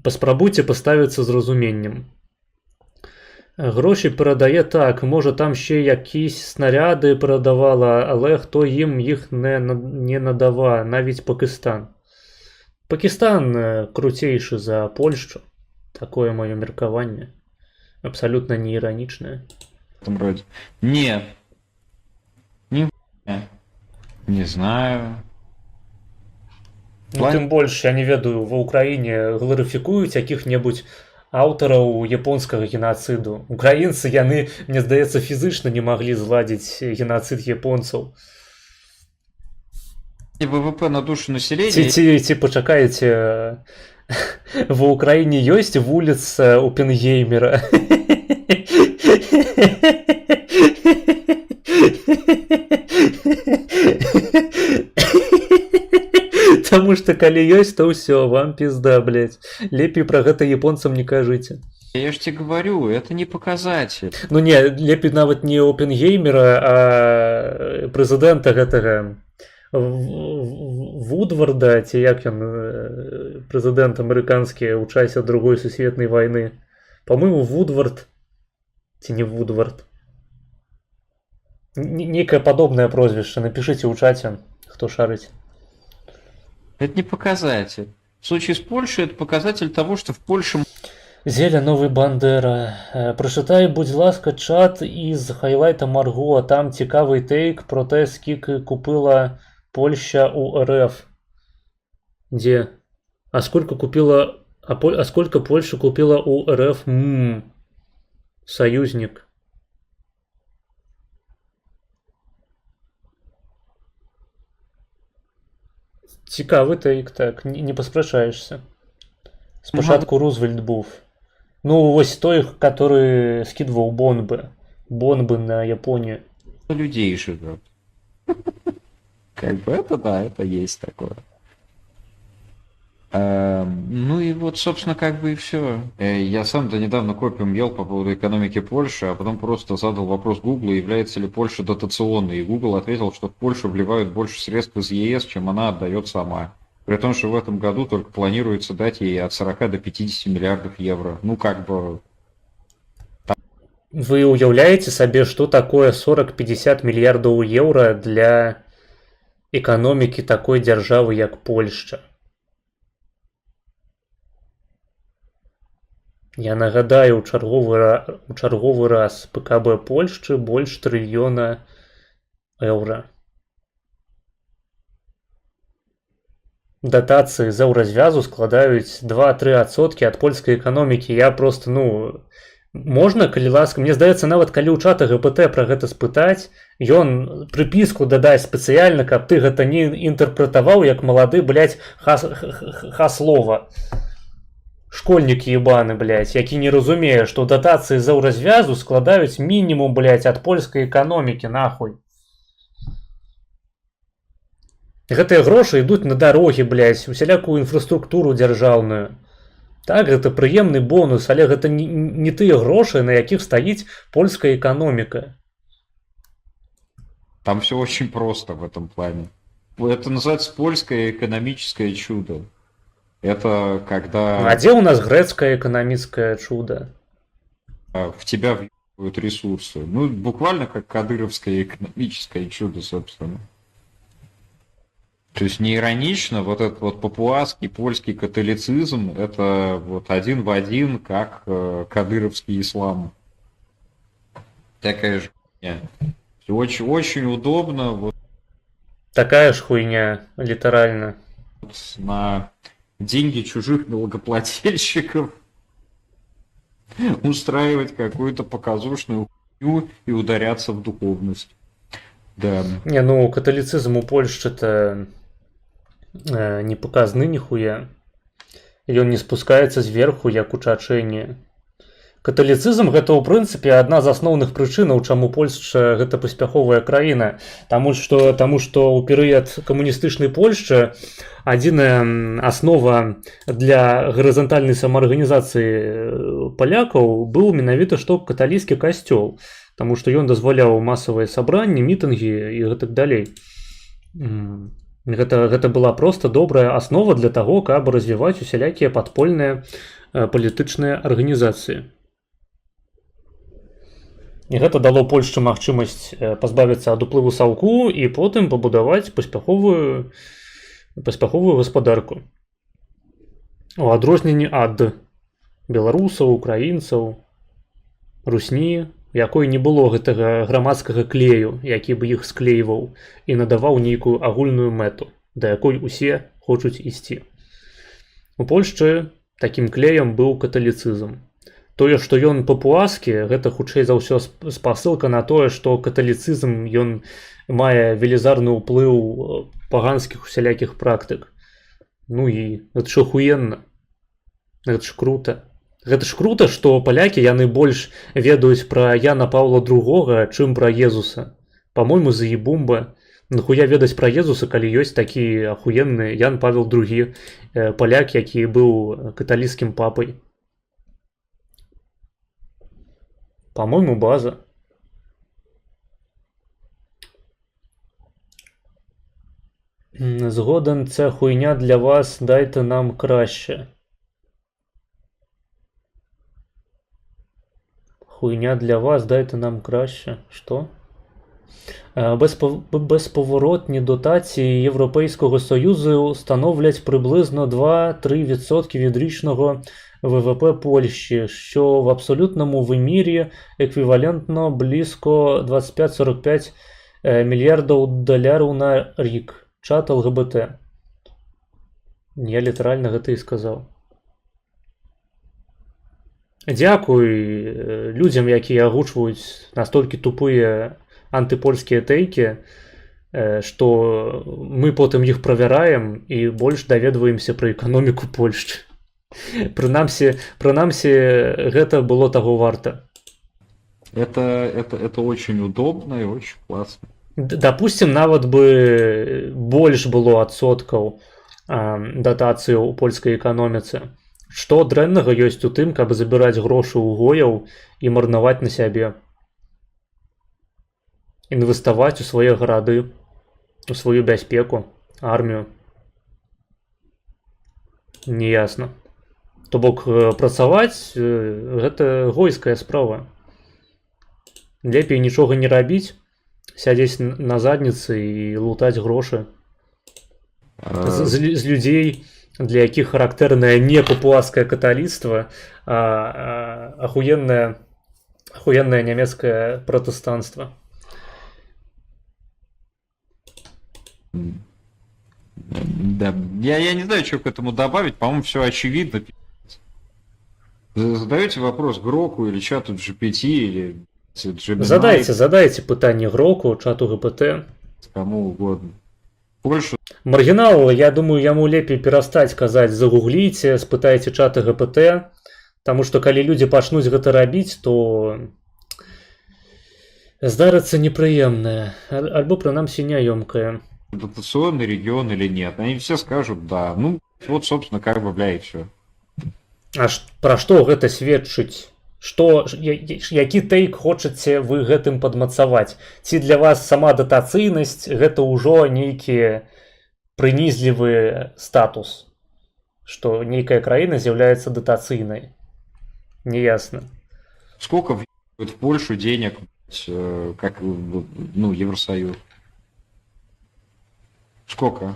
Паспрабуйце паставіцца з разуменнем. Гроші перадае так, можа там ще якісь снаряды перадавала, але хто ім іх не надава, навіть Пакистан. Пакистан круцейшы за Польшчу. Такое маё меркаванне. Абсалютна не іранічнае. В этом роде. Не знаю. Ну, тым больш, я не ведаю, ва ўкраіне гларыфікуюць якіх-небудзь аўтараў японскага генацыду. Украінцы, яны, мне здаецца, фізычна не маглі зладзіць генацыд японцаў. И ВВП на душу населения... Ці пачакаеце, ва ўкраіне ёсць вуліца Опенгеймера. Таму што калі ёсць, то ўсё, вам пізда, блядь. Лепей пра гэта японцам не кажыце. Я ж тебе говорю, это не показатель. Ну не, лепей нават не Опенгеймера, а прэзідэнта гэтага Вудварда, ці як ён, прэзідэнт амерыканскі ў часе другой сусветнай вайны. Па-мойму, Вудвард, ці не Вудвард. Нейкае падобнае прозвішча, напішыце ў чаце, хто шарыць. Это не показатель. В случае с Польшей это показатель того, что в Польше... Зеля новый Бандера. Прочитай, будь ласка, чат із хайлайта Марго. Там цікавий тейк про те, скільки купила Польща у РФ. Где? А сколько купила... А сколько Польша купила у РФ? Союзник. Цікавий тейк, так, не поспрашаешься. Спочатку Рузвельт був. Ну, ось той, который скидывал бомбы на Японию. Людей живет. Как бы это, да, это есть такое. Ну и вот, собственно, как бы и все. Я сам до недавно копием ел по поводу экономики Польши, а потом просто задал вопрос Гуглу, является ли Польша дотационной. И Google ответил, что в Польшу вливают больше средств из ЕС, чем она отдает сама. При том, что в этом году только планируется дать ей от 40 до 50 миллиардов евро. Ну, как бы... Вы уявляете себе, что такое 40-50 миллиардов евро для экономики такой державы, как Польша? Я нагадаю, у чарговы раз ПКБ Польшчы больш трыльёна еўра. Датацыі з еўразвязу складаюць 2-3% ад польскай эканомікі. Я просто, можна, калі ласка, мне здаецца, нават калі ў чата ГПТ пра гэта спытаць, ён прыпіску дадае спецыяльна, каб ты гэта не інтэрпрэтаваў як малады, блядь, хаслова. Школьнік ебаны, блядь, які не разумее, што датацыі з еўразвязу складаюць мінімум, блядь, ад польскай эканомікі, нахуй. Гэтыя грошы ідуць на дарогі, блядь, усялякую інфраструктуру дзяржаўную. Так, гэта прыемны бонус, але гэта не тыя грошы, на якіх стаіць польская эканоміка. Там все очень просто в этом плане. Это называется польское экономическое чудо. Это когда... А где у нас грецкое экономическое чудо? В тебя вот ресурсы. Ну, буквально как кадыровское экономическое чудо, собственно. То есть не иронично, вот этот вот папуасский польский католицизм, это вот один в один, как кадыровский ислам. Такая же хуйня. Очень, очень удобно вот Такая ж хуйня, литерально. на деньги чужих налогоплательщиков устраивать какую-то показушную хуйню и ударяться в духовность. Да. Не, ну католицизм у Польши-то не показны нихуя. І ён не спускаецца зверху, як у Чачэні. Каталіцызм гэта ў прынцыпе адна з асноўных прычынаў, чаму Польшча гэта паспяховая краіна. Таму што ў перыяд камуністычнай Польшчы адзіная аснова для гарызантальнай самаарганізацыі палякаў быў менавіта што каталіцкі касцёл. Таму што ён дазваляў масавыя сабранні, мітынгі і гэтак далей. Гэта была проста добрая аснова для таго, каб развіваць усялякія падпольныя палітычныя арганізацыі. І гэта дало Польшчы магчымасць пазбавіцца ад уплыву саўку і потым пабудаваць паспяховую гаспадарку. У адрозненні ад беларусаў, украінцаў, русні, якой не было гэтага грамадскага клею, які бы іх склейваў і надаваў нейкую агульную мэту, да якой усе хочуць ісці. У Польшчы такім клеем быў каталіцызм. Тое, што ён папуаскі, гэта хутчэй за ўсё спасылка на тое, што каталіцызм ён мае велізарны ўплыў паганскіх усялякіх практык. Ну і гэта ж ахуенна. Гэта ж крута. Гэта ж крута, што палякі яны больш ведаюць пра Яна Паўла II, чым пра Езуса. Па-мойму, заебумба. Нахуя ведаць пра Езуса, калі ёсць такі ахуенны Ян Павел II, паляк, які быў каталіцкім папай. По-моему, база. Згоден, це хуйня для вас, дайте нам краще. Хуйня для вас, дайте нам краще. Що? Безповоротні дотації Європейського Союзу становлять приблизно 2-3% від річного ВВП Польщі, що в абсолютному вимірі еквівалентно близько 25-45 мільярдів доларів на рік. Чат ЛГБТ. Я літерально гэта і сказав. Дзякуй людзям, якія агучваюць настолькі тупыя антыпольскія тэйкі, што мы потым іх правяраем і больш даведваемся пра эканоміку Польшчы. Прынамсі, гэта было таго варта. Это очень удобно и очень классно. Допустим, нават бы больш было адсоткаў датацыі ў польскай эканоміцы. Што дрэннага ёсць у тым, каб забіраць грошы ў гояў і марнаваць на сябе? Інвеставаць у свае гарады, у сваю бяспеку, армію. Неясна. То бок працаваць гэта гойская справа. Лепей нічога не рабіць, сядзець на задніцы і лутаць грошы з людзей, для якіх характэрнае не папуаскае каталіцтва, а ахуеннае нямецкае пратэстанцтва. Да, я не знаю, что к этому добавить, по-моему, все очевидно. Задаете вопрос Гроку или чату GPT или Gemini? Задайте пытанне Гроку, чату ГПТ. Кому угодно. Польшу. Маргінал, я думаю, яму лепей перастаць казаць загугліце, спытайце чата ГПТ, таму што калі людзі пачнуць гэта рабіць, то здарыцца непрыемнае, альбо прынамсі няёмкае. Дотационный регион или нет? Они все скажут да. Ну, вот, собственно, как бы, бля, и все. А пра што гэта сведчыць? Які тэйк хочаце вы гэтым падмацаваць? Ці для вас сама датацыйнасць гэта ўжо нейкі прынізлівы статус, што нейкая краіна з'яўляецца датацыйнай? Неясна. Сколько в Польшу денег, как, ну, Евросоюз. Сколько?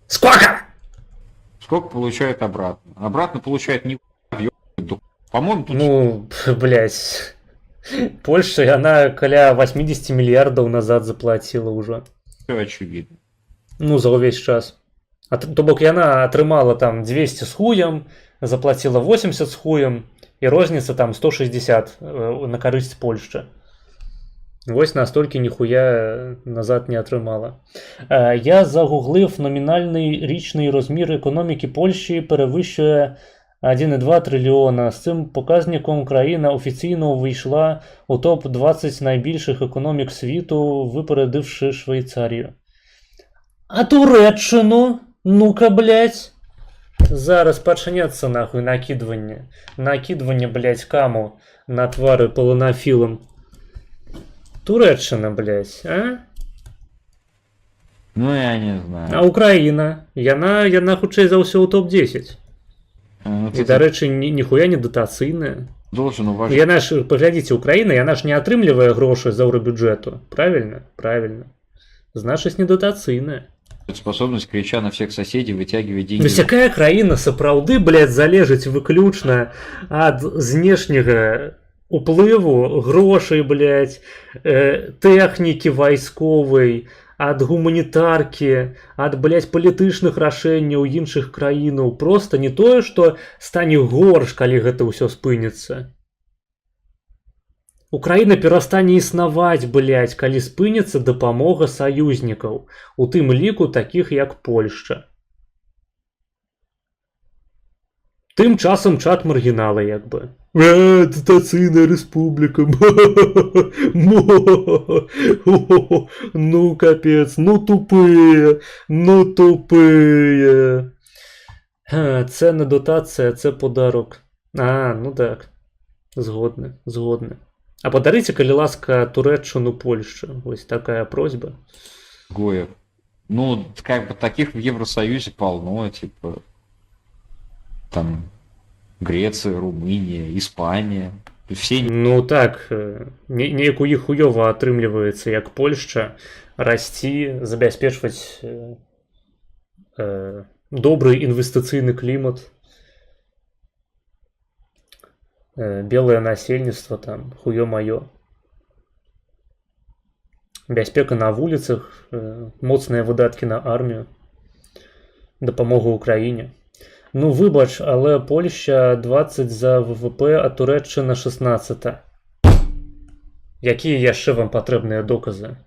Сколько? Сколько получает обратно? Обратно получает не по-моему, тут Ну, блядь. Польша, она каля 80 миллиардов назад заплатила уже. все очевидно. Ну, за увесь час. То бок яна атрымала там 200 с хуем, заплатила 80 с хуем, і розніца там 160 на карысць Польшчы. Вось настолькі ніхуя назад не атрымала. Я загуглив номінальний річний розмір економіки Польщі перевищує 1,2 трильйона. З цим показником країна офіційно увійшла у топ-20 найбільших економік світу, випередивши Швейцарію. А Туреччину? Ну-ка, блядь. Зараз пачнецца нахуй накидывание. Накидывание, блядь, каму на твары полонофилом. Туреччина, блядь, а? Ну, я не знаю. А Украіна? Яна хутчэй за ўсё ў топ-10. Ну, І, дарэчы, ніхуя не датацыйная. должен уважать. Яна ж, паглядзіце, Украіна, яна ж не атрымлівае грошы з еўрабюджэту. Правильно? Правильно. Значыць, не датацыйная. Способность крича на всех соседей вытягивать деньги. Вось якая краіна сапраўды, блядь, залежыць выключна ад знешняга уплыву, грошай, блядь, тэхнікі вайсковай, ад гуманітаркі, ад, блядь, палітычных рашэнняў іншых краінаў. Просто не тое, што стане горш, калі гэта ўсё спыніцца. Украіна перастане існаваць, блядь, калі спыніцца дапамога саюзнікаў, у тым ліку такіх як Польшча. Тым часам чат маргінала як бы. Датацыйная рэспубліка. Ну капец, ну тупые, ну тупые. Це не дотація, це подарок. А, ну так. Згодны, згодны. А падарыце, калі ласка, Туреччыну Польшчы. Вось такая просьба. Гоев. Ну, как бы таких в Евросоюзе полно, типа там Греция, Румыния, Испания. Все Ну так, неяк у іх хуёва атрымліваецца, як Польшча, расці, забяспечваць добры інвестыцыйны клімат. Белое насельніцтва там, хуё маё. Бяспека на вуліцах, моцныя выдаткі на армію, дапамога ўкраіне. Ну, выбач, але Польща 20 за ВВП, а Туреччына 16. Якія яшчэ вам патрэбныя доказы?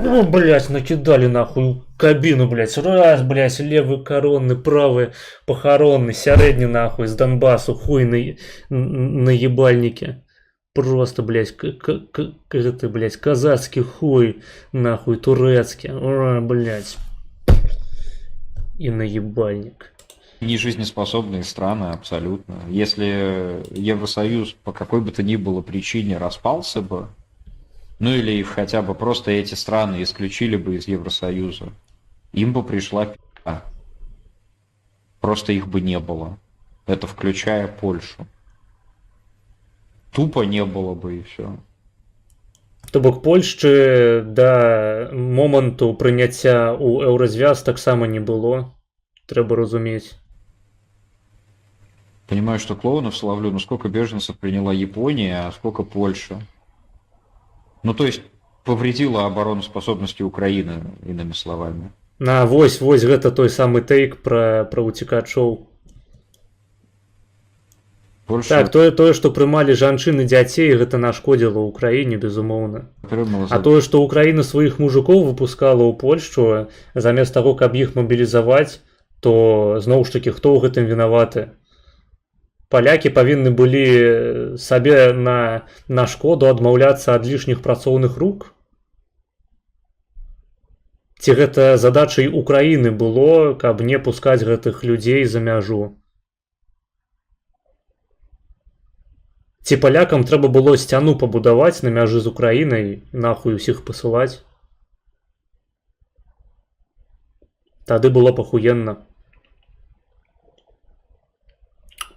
Ну, блядь, накидали нахуй кабину, блядь. Раз, блядь, левый коронный, правый похоронный, средний нахуй с Донбассу, хуй на ебальнике. Просто, блядь, это, блядь, казацкий хуй, нахуй, турецкий. Блядь. И на ебальник. не жизнеспособные страны абсолютно. Если Евросоюз по какой бы то ни было причине распался бы, ну или хотя бы просто эти страны исключили бы из Евросоюза, им бы пришла пи***а. Просто их бы не было. Это включая Польшу. Тупо не было бы и все. То бок Польшчы да моманту прыняцця ў еўразвяз таксама не было. Трэба разумець. Понимаю, что клоунов словлю, но сколько беженцев приняла Япония, а сколько Польша? Ну, то есть, повредила обороноспособности Украины, иными словами. На, вось гэта той самы тейк пра уцікачоў. Польша Так, тое, што прымалі жанчын і дзяцей, гэта нашкодзіла ўкраіне, безумоўна. А тое, што Украіна сваіх мужикоў выпускала ў Польшчу, замест таго, каб іх мабілізаваць, то зноў ж такі, хто ў гэтым вінаваты? Палякі павінны былі сабе на шкоду адмаўляцца ад лішніх працоўных рук? Ці гэта задачай Украіны было, каб не пускаць гэтых людзей за мяжу? Ці палякам трэба было сцяну пабудаваць на мяжы з Украінай, нахуй усіх пасылаць? Тады было пахуенна.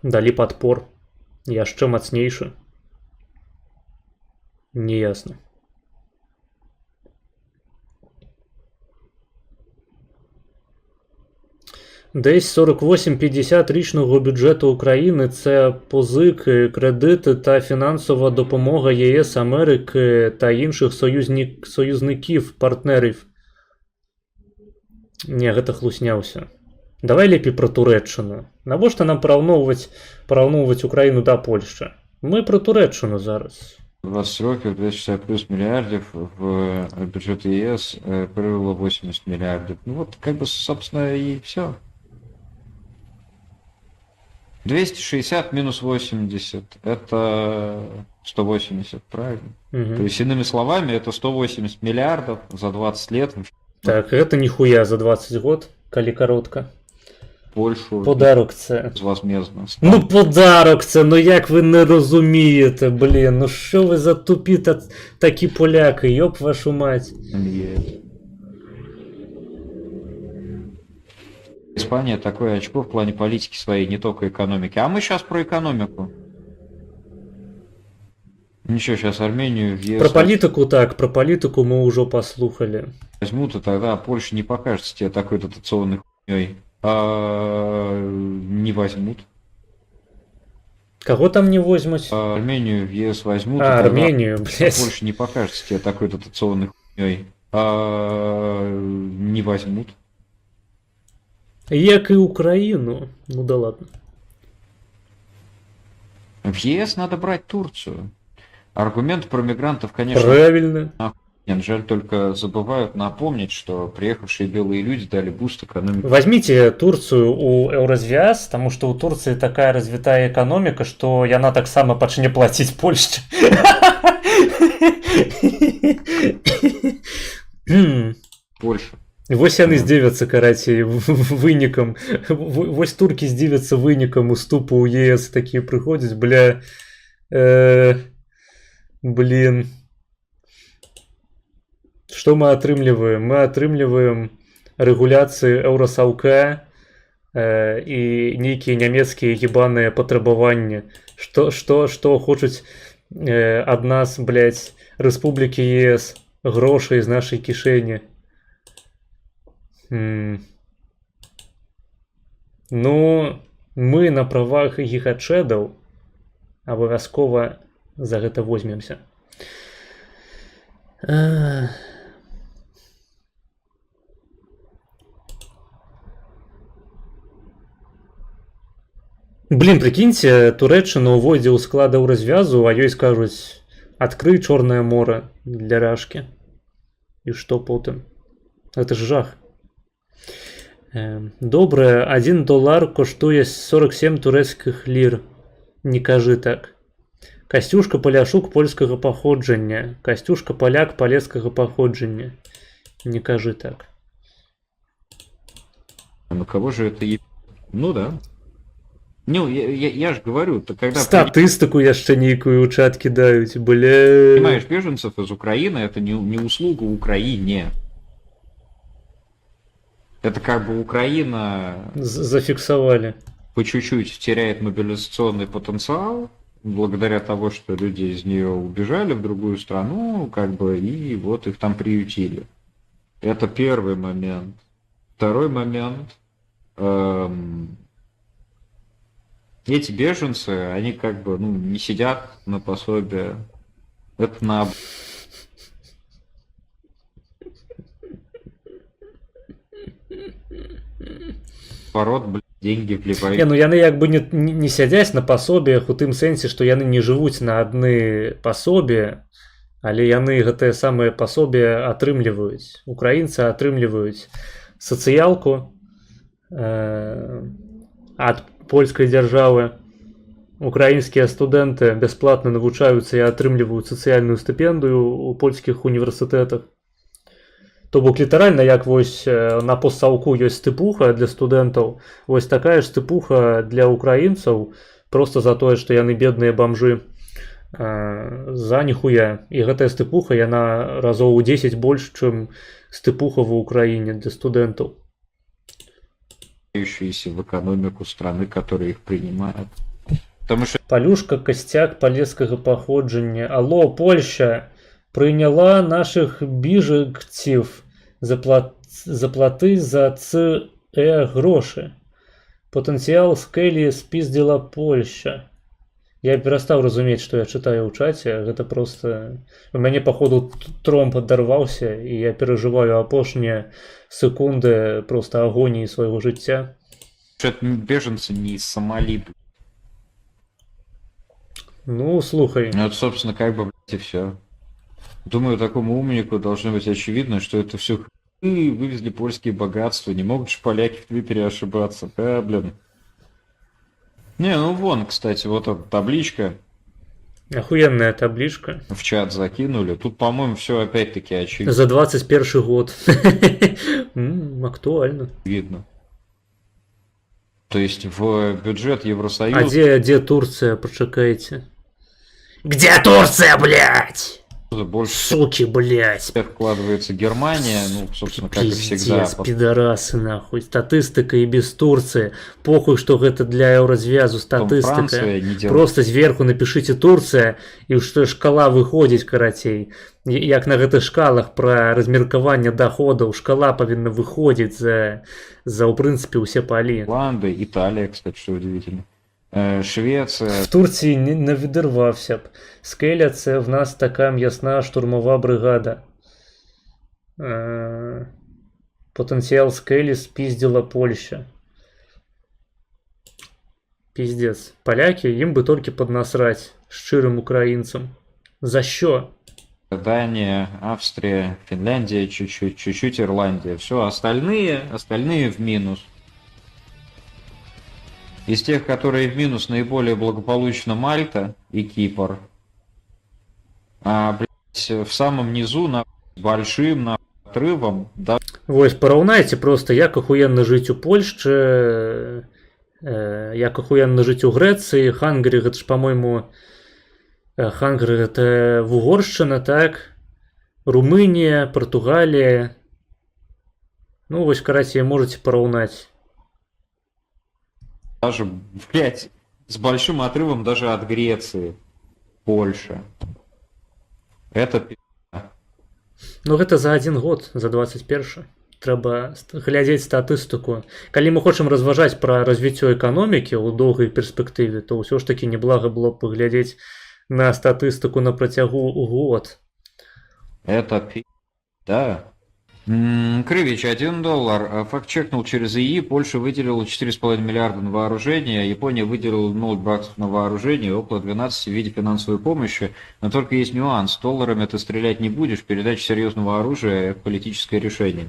Далі падпор. Яшчэ мацнейшы. Неясна. Десь 48-50 річного бюджету України – це позики, кредити та фінансова допомога ЄС, Америки та інших союзників, партнерів. Не, гэта хлусня ўсё. Давай лепей про Туреччину. Навошта нам параўноўваць Украіну да Польшчы? Мы про Туреччину зараз. 20 років, 260 плюс миллиардов в бюджет ЕС привело 80 миллиардов. Ну вот, как бы, собственно, и все. 260 минус 80 – это 180, правильно? Угу. То есть, иными словами, это 180 миллиардов за 20 лет. Так, гэта ніхуя за 20 год, калі коротко. Польшу Подарок це. безвозмездно. Ну подарок це, ну як ви не розумієте, блін, ну що ви за тупі такі поляки, йоп вашу мать. Испания такое очко в плане политики своей, не только экономики. А мы сейчас про экономику. Ничего, сейчас Армению в ЕС Про политику так, про политику мы уже послухали. возьмут, и тогда Польша не покажется тебе такой дотационной хуйней. Не возьмут. Кого там не возьмуть? Армению в ЕС возьмут, и Армению, тогда блядь. Польша не покажется тебе такой дотационной хуйней. Не возьмут. Як и Украину. Ну да ладно. В ЕС надо брать Турцию. Аргумент про мигрантов, конечно, Правильно. жаль, только забывают напомнить, что приехавшие белые люди дали буст экономике. Возьмите Турцию у Еўразвяз, потому что у Турции такая развитая экономика, что яна так само пачне платить Польше. Польша. Вось яны здзівяцца, карацей, вынікам. Вось туркі здзівяцца вынікам уступу ў ЕС, такія прыходзяць, бля. Блин. Что мы атрымліваем? Мы атрымліваем рэгуляцыі Еўрасаўка і нейкія нямецкія ебаныя патрабаванні. Што хочуць ад нас, блядь, рэспублікі ЕС, грошай з нашай кішэні. Ну, мы на правах гігачэдаў абавязкова за гэта возьмемся. Блин, прикиньте, Турэччына ўводзе ў склад Еўразвязу, а ёй скажуць: адкрый Чорнае море для Рашкі. І што потым? Это ж жах. Добре, $1 коштуе 47 турэцкіх лір. Не кажы так. Касцюшка Паляшук польскага паходжання. Касцюшка Паляк палескага паходжання. Не кажы так. Ну кого же это Ну да. Ну, я же говорю, то когда... Статыстыку яшчэ нейкую ў чат кідаюць, бля. Понимаешь, беженцев из Украины это не услуга Украине. Это как бы Украина... Зафиксовали. По чуть-чуть теряет мобилизационный потенциал, благодаря того, что люди из нее убежали в другую страну, как бы, и вот их там приютили. Это первый момент. Второй момент. Эти беженцы, они как бы, ну, не сидят на пособие. Это на... Наоборот, блин, деньги вливаюць. Ну яны як бы не сядзяць на пасобіях у тым сэнсе, што яны не жывуць на адны пасобі, але яны гэтае самае пасобе атрымліваюць. Украінцы атрымліваюць сацыялку ад польскай дзяржавы. Украінскія студэнты бясплатна навучаюцца і атрымліваюць сацыяльную стыпендыю ў польскіх універсітэтах. То бок літаральна, як вось на постсаўку ёсць стыпуха для студэнтаў, вось такая ж стыпуха для украінцаў, проста за тое, што яны бедныя бамжы, за ніхуя. І гэтая стыпуха, яна разоў у 10 больш, чым стыпуха ва Украіне для студэнтаў. В экономику страны, которые их принимают. Потому что Палюшка касцяк палескага паходжання. Алло, Польща прыняла нашых біжакців заплаты за грошы. Патэнцыял скэлі спіздзіла Польща. Я перастаў разумець, што я чытаю ў чаце. Гэта просто... У мяне, походу, тромб адарваўся, і я перажываю апошнія секунды просто агоніі свайго жыцця. это беженцы не из Сомали. Ну, слухай. Ну, это, собственно, как бы, блядь, и все. Думаю, такому умнику должно быть очевидно, что это все вывезли польские богатства. Не могут же поляки в Твиттере ошибаться. Блин. Не, ну вон, кстати, вот эта табличка. Охуенная табличка. В чат закинули. Тут, по-моему, все опять-таки очевидно. За 21 год. Актуально. Видно. То есть в бюджет А Евросоюза где Турция, почекайте? Где Турция, блядь? больше Суки, блядь. вкладывается Германия, ну, собственно, как и всегда. Пиздец, пидорасы, нахуй. Статистика и без Турции. Похуй, что это для еўразвязу Потом статистика. Франция, Нидерланды. Просто сверху напишите Турция, и что шкала выходит, карацей. Як на гэтых шкалах про размеркаванне доходаў, шкала павінна выходить за ў прынцыпе ўсе палі. Ирландия, Италия, кстати, что удивительно. Швеция. В Турції не відірвався б. Скеля – це в нас така м'ясна штурмова бригада. Потенціал Скелі спіздила Польща. Піздец. Поляки, їм би тільки поднасрать щирим українцям. За що? Дания, Австрия, Финляндия, чуть-чуть Ирландия. Все, остальные в минус. Из тех, которые в минус, наиболее благополучно Мальта и Кипр. А, блядь, в самом низу, большим отрывом, да. Вось, параўнайце просто, як ахуенна жыць у Польшчы, як ахуенна жыць у Грэцыі. Хангарі, гэта ж, па-мойму, Хангарі гэта Вугоршчына, так? Румынія, Партугалія. Ну, вось, карацей, можете параўнаць. Даже, блядь, с большим отрывом даже от Греции. Польша. Это пи***. Ну, гэта за 1 год, за 21. Трэба глядзець статыстыку. Калі мы хочам разважаць пра развіццё эканомікі ў доўгай перспектыве, то ўсё ж такі неблага было б паглядзець на статыстыку на працягу год. Это пи***, да. Крывич, $1. Факт-чекнул через ИИ. Польша выделила 4,5 миллиарда на вооружение, Япония выделила $0 на вооружение, около 12 в виде финансовой помощи. Но только есть нюанс. Долларами ты стрелять не будешь, передача серьезного оружия – это политическое решение.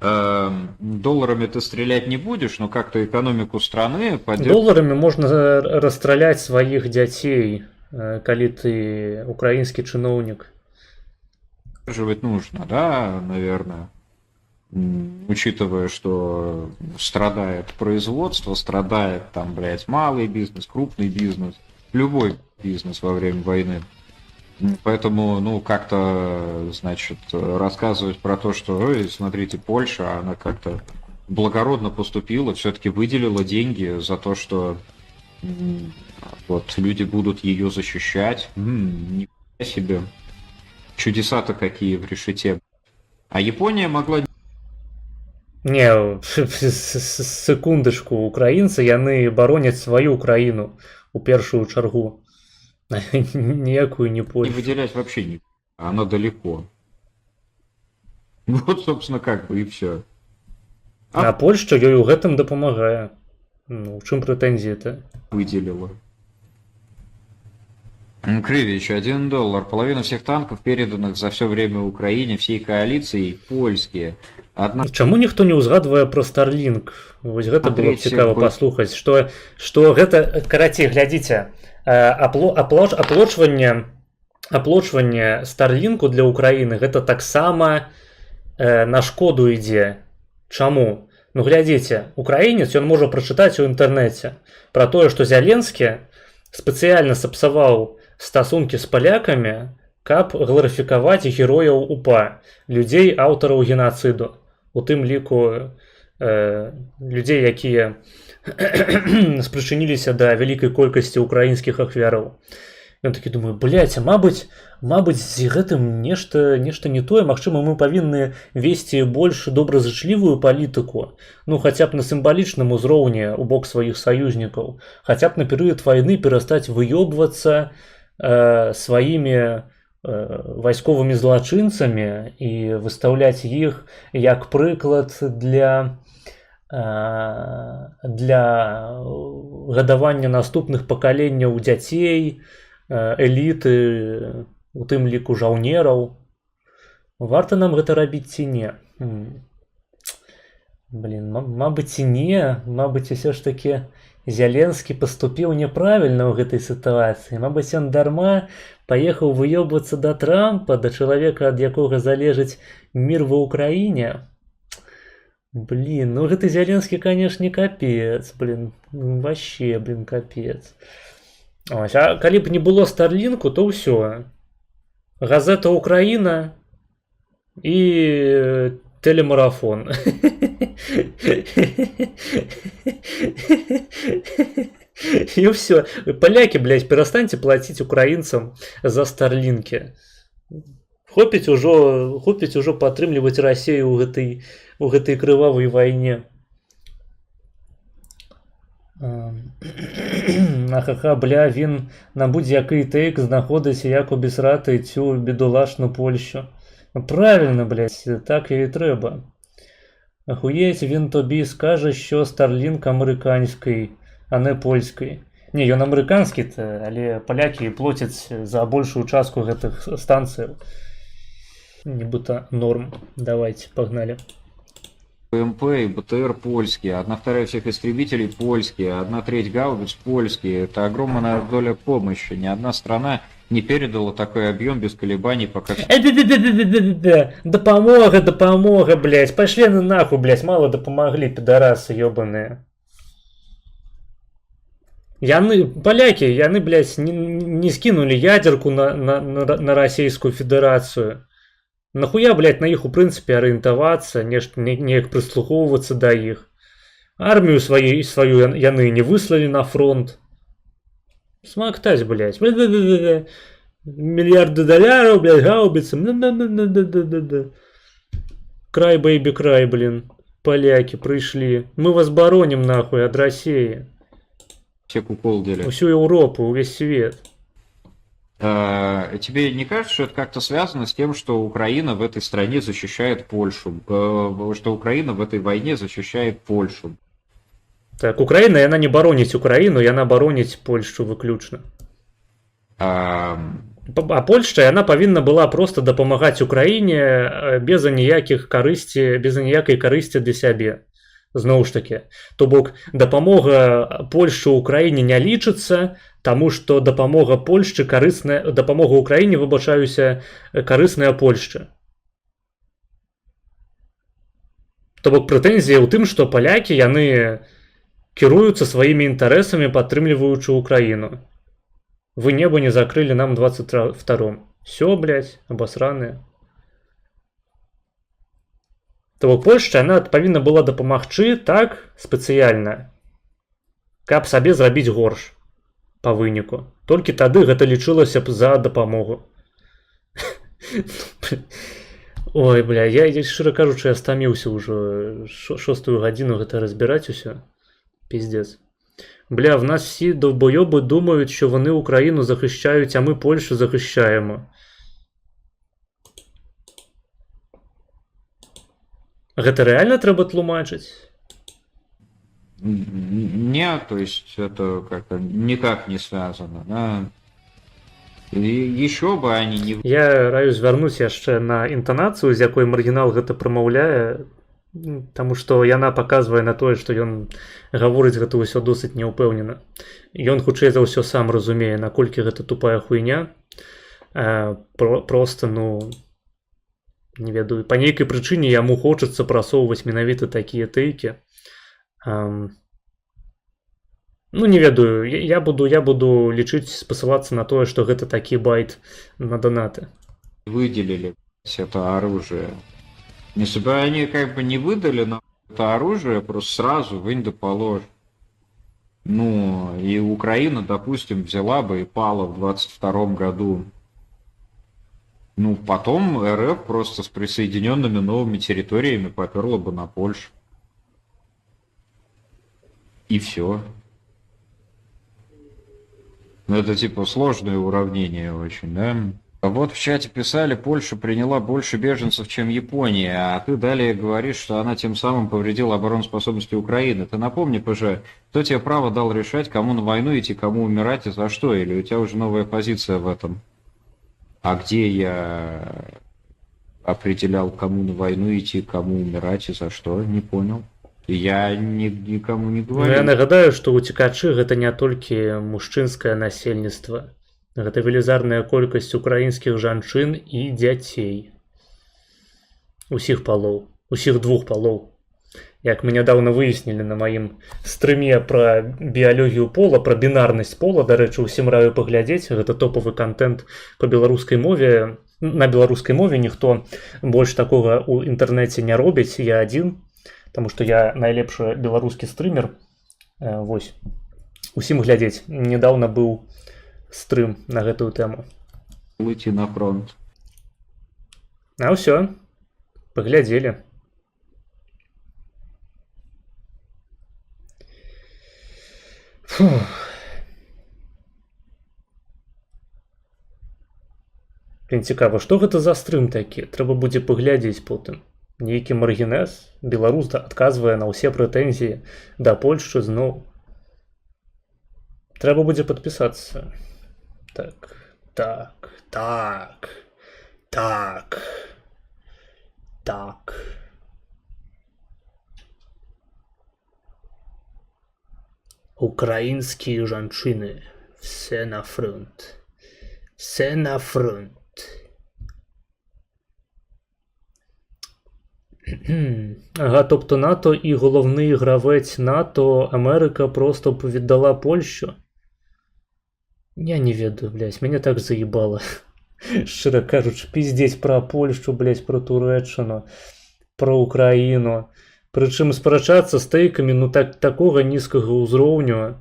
Долларами ты стрелять не будешь, но как-то экономику страны поддерживать. Долларами можна расстраляць сваіх дзяцей, калі ты украінскі чыноўнік. Нужно, да, наверное, учитывая, что страдает производство, страдает там, блядь, малый бизнес, крупный бизнес, любой бизнес во время войны. Поэтому, ну, как-то, значит, рассказывать про то, что, ой, смотрите, Польша, она как-то благородно поступила, все-таки выделила деньги за то, что вот люди будут ее защищать. Нифига себе. Чудеса-то какие в решете. А Япония могла... Не, секундачку, украінцы, яны бароняць сваю краіну у першую чаргу. Ніякую не Не Польшу. выделять вообще не... Она далеко. Вот, собственно, как бы и все. А Польшча ёй у гэтым дапамагае. Ну, у чым прэтэнзіі-то? Выделила. Кривич, $1. Половина всех танков, переданных за все время Украине, всей коалицией, польские. Чаму ніхто не ўзгадвае про Starlink? Вось гэта было б цікава паслухаць, што гэта, карацей, глядзіце, аплочванне Starlinku для Украіны гэта таксама на шкоду ідзе. Чаму? Ну, глядзіце, украінец, ён можа прачытаць у інтэрнэце пра тое, што Зяленскі спецыяльна сапсаваў стасункі з палякамі, каб гларыфікаваць герояў УПА, людзей аўтараў генацыду, у тым ліку людзей, якія спрычыніліся да вялікай колькасці ўкраінскіх ахвяраў. Ён такі думаю, блядь, а мабыць з гэтым нешта не тое, магчыма, мы павінны весці больш добразычлівую палітыку, ну хаця б на сімвалічным узроўні ў бок сваіх саюзнікаў, хаця б на перыяд вайны перастаць выёбвацца сваімі вайсковымі злачынцамі і выстаўляць іх як прыклад для гадавання наступных пакаленняў дзяцей, эліты, у тым ліку жаўнераў. Варта нам гэта рабіць ці не? Блін, мабыць і не, мабыць усё ж такі Зяленскі паступіў няправільна ў гэтай сітуацыі. Мабыць, ён дарма паехаў выёбвацца да Трампа, да чалавека, ад якога залежыць мір ва ўкраіне. Блін, ну гэты Зяленскі, канешне, капец, блін, ваще, блін, капец. Ось, а калі б не было Старлінку, то ўсё. Газета «Украіна» і телемарафон. І ўсё. Палякі, блядь, перастаньце плаціць украінцам за Старлінкі. Хопіць ужо падтрымліваць Расію ў гэтай крывавай вайне. Ахаха, бля, він на будь-який тейк знаходиться як обісрати цю бідолашну Польщу. Правильно, блядь, так і треба. Ахуєть, він тобі скаже, що Starlink американський, а не польський. Ні, ён американський, але поляки платять за большую частку гэтых станцій. Нібито норм. Давайте, погнали. ПМП и БТР польские, 1/2 всех истребителей польские, 1/3 гаубиц польские. Это огромная доля помощи. Ни одна страна не передала такой объем без колебаний, пока... Допомога, блядь. Пошли на нахуй, блядь. Мало допомогли, пидорасы ебаные. Поляки, яны, блядь, не скинули ядерку на Российскую Федерацию. Нахуя, блядь, на іх, у прынцыпе, арыентавацца, неяк прыслухоўвацца да іх. Армію сваю яны не выслалі на фронт. Смактаць, блядь. Мільярды даляраў, блядь, гаубіцы. Край, бэйбі, край, блин. Поляки прыйшлі. Мы вас баронім, нахуй, ад Расіі. Все куколдили. Усю Европу, увесь свет. Тебе не кажется, что это как-то связано с тем, что Украина в этой стране защищает Польшу? Что Украина в этой войне защищает Польшу? Так, Украина, яна не бароніць Украину, яна бароніць Польшу выключна. А Польшча, яна павінна была просто дапамагаць Украіне без аніякай карысці для сябе. Зноў ж таки, то бок дапамога Польшчы Украіне не лічыцца, таму што дапамога Польшчы карысная, дапамога Украіне, выбачаюся, карысная Польшчы. То бок прэтэнзія ў тым, што палякі яны кіруюцца сваімі інтарэсамі, падтрымліваючы Украіну. Вы неба не закрылі нам 22-м. Всё, блядь, абасраныя. То бок Польшча, яна павінна была дапамагчы так спецыяльна, каб сабе зрабіць горш па выніку. Толькі тады гэта лічылася б за дапамогу. Ой, бля, я шчыра кажучы, я стаміўся ўжо 6-ю гадзіну гэта разбіраць усё. Пиздец. Бля, в нас всі довбойоби думають, що вони Україну захищають, а ми Польщу захищаємо. Гэта реально треба тлумачить? Нет, то есть это как-то никак не связано. Да? Еще бы они не... Я раю звярнуць яшчэ на інтанацыю, з якой маргінал гэта прамаўляе, таму што яна паказвае на тое, што ён гаворыць гэта ўсё досыць няўпэўнена. Ён хутчэй за ўсё сам разумее, наколькі гэта тупая хуйня. Просто, ну... не ведаю, па нейкай прычыне яму хочацца прасоўваць менавіта такія тэйкі. Ну, не ведаю, я буду лічыць, спасылацца на тое, што гэта такі байт на донаты. Выделили это оружие. Если бы они как бы не выдали нам это оружие, просто сразу вынь да положь. Ну, и Украина, допустим, взяла бы и пала в 22 году. Ну, потом РФ просто с присоединенными новыми территориями поперла бы на Польшу. И все. Ну, это типа сложное уравнение очень, да? А вот в чате писали, Польша приняла больше беженцев, чем Япония, а ты далее говоришь, что она тем самым повредила обороноспособности Украины. Ты напомни, ПЖ, кто тебе право дал решать, кому на войну идти, кому умирать и за что? Или у тебя уже новая позиция в этом? А где я определял, кому на войну идти, кому умирать и за что? Не понял. Я никому не Ну, я говорю. нагадаю, што уцекачы гэта не толькі мужчынскае насельніцтва. Гэта велізарная колькасць украінскіх жанчын і дзяцей. Усіх палоў, усіх двух палоў. Як мы нядаўна выяснілі на маім стрыме пра біялогію пола, пра бінарнасць пола, дарэчы, усім раю паглядзець, гэта топавы контент па беларускай мове. На беларускай мове ніхто больш такога ў інтэрнэце не робіць, я адзін, таму што я найлепшы беларускі стрымер. Вось. Усім глядзець. Нядаўна быў стрым на гэтую тэму. Уйти на фронт. А ўсё. Паглядзелі. Фух. Блін, цікава, што гэта за стрым такі? Трэба будзе паглядзець потым. Нейкі маргінез, беларус адказвае на ўсе прэтэнзіі да Польшчы зноў. Трэба будзе падпісацца. Так. Украінскія жанчыны. Все на фронт. Все на фронт. Ага, тобто НАТО і головний гравець НАТО, Америка просто б віддала Польщу? Я не ведаю, блядь, мяне так заебало. Шчыра кажучы, пиздзець пра Польшчу, блядь, пра Турэччыну, пра Украіну. Прычым спрачацца з тэйкамі, ну такога нізкага ўзроўню.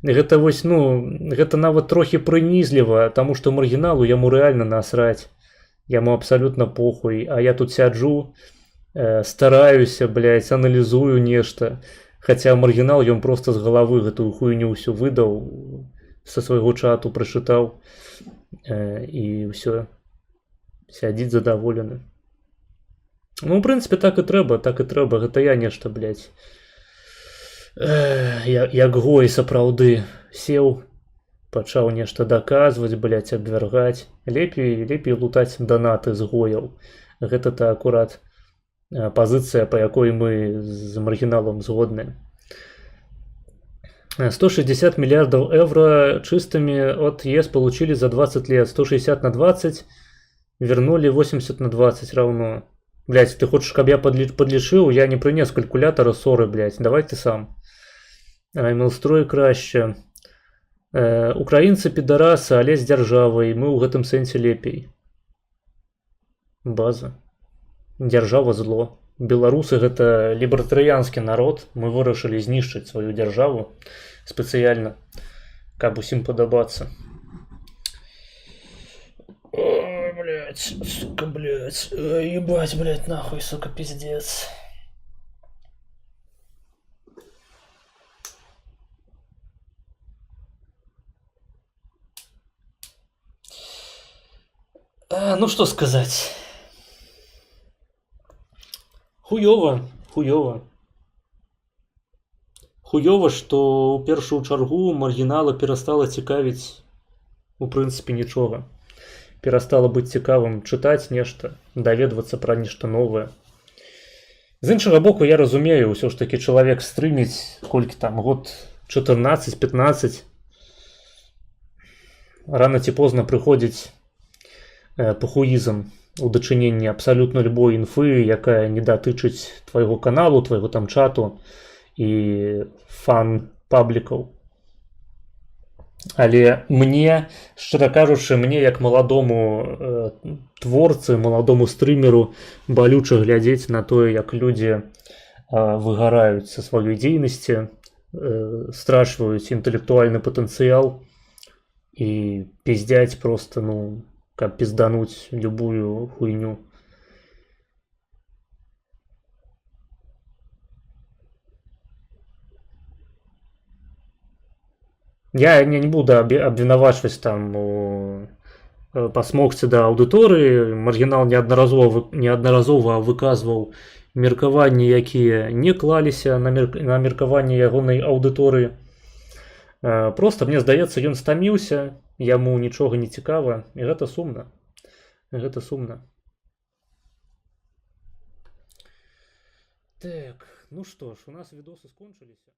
Гэта вось, ну, гэта нават трохі прынізліва, таму што маргіналу яму рэальна насраць. Яму абсалютна похуй, а я тут сяджу, стараюся, блядь, аналізую нешта. Хаця маргінал ён проста з галавы гэтую хуйню ўсё выдаў, са свайго чату прачытаў, і ўсё. Сядзіць задаволены. Ну, у прынцыпе, так і трэба. Гэта я нешта, блядь, як гой сапраўды сеў, пачаў нешта даказваць, блядь, абвяргаць. Лепей лутаць данаты з гояў. Гэта-то акурат позиция, по якой мы з маргіналом згодны. 160 миллиардов евро чистыми от ЕС получили за 20 лет. 160 на 20 вернули 80 на 20 равно. Блять, ты хочешь, чтобы я подлічил? Я не принес калькулятора ссоры, блять. Давай ты сам. Милстрой краще. Украинцы пидорасы, але з дзяржавай. Мы ў гэтым сэнсе лепей. База. Дзяржава зло. Беларусы гэта лібертарыянскі народ. Мы вырашылі знішчыць сваю дзяржаву спецыяльна, каб усім падабацца. Ой, блядь, сука, блядь. Ебать, блядь, нахуй, сука, пиздец. Ну что сказать. Хуёва. Хуёва, што ў першую чаргу маргінала перастала цікавіць у прынцыпе нічога. Перастала быць цікавым чытаць нешта, даведвацца пра нешта новае. З іншага боку, я разумею, ўсё ж такі чалавек стрыміць, колькі там, год 14-15. Рана ці позна прыходзіць пахуізм у дачыненні абсалютна любой інфы, якая не датычыць твайго каналу, твайго там чату і фан-паблікаў. Але мне, шчыра кажучы, мне як маладому творцы, маладому стрымеру балюча глядзець на тое, як людзі выгараюць са сваёй дзейнасці, страчваюць інтэлектуальны патэнцыял і пиздять просто, ну, каб пиздануть любую хуйню. Я не буду абвінавачваць там пасмокце да аўдыторыі. Маргінал неаднаразова выказваў меркаванні, якія не клаліся на меркаванне ягонай аўдыторыі. Просто мне здаецца, ён стаміўся, яму нічога не цікава, і гэта сумна. Гэта сумна. Так, ну што ж, у нас відосы скончыліся.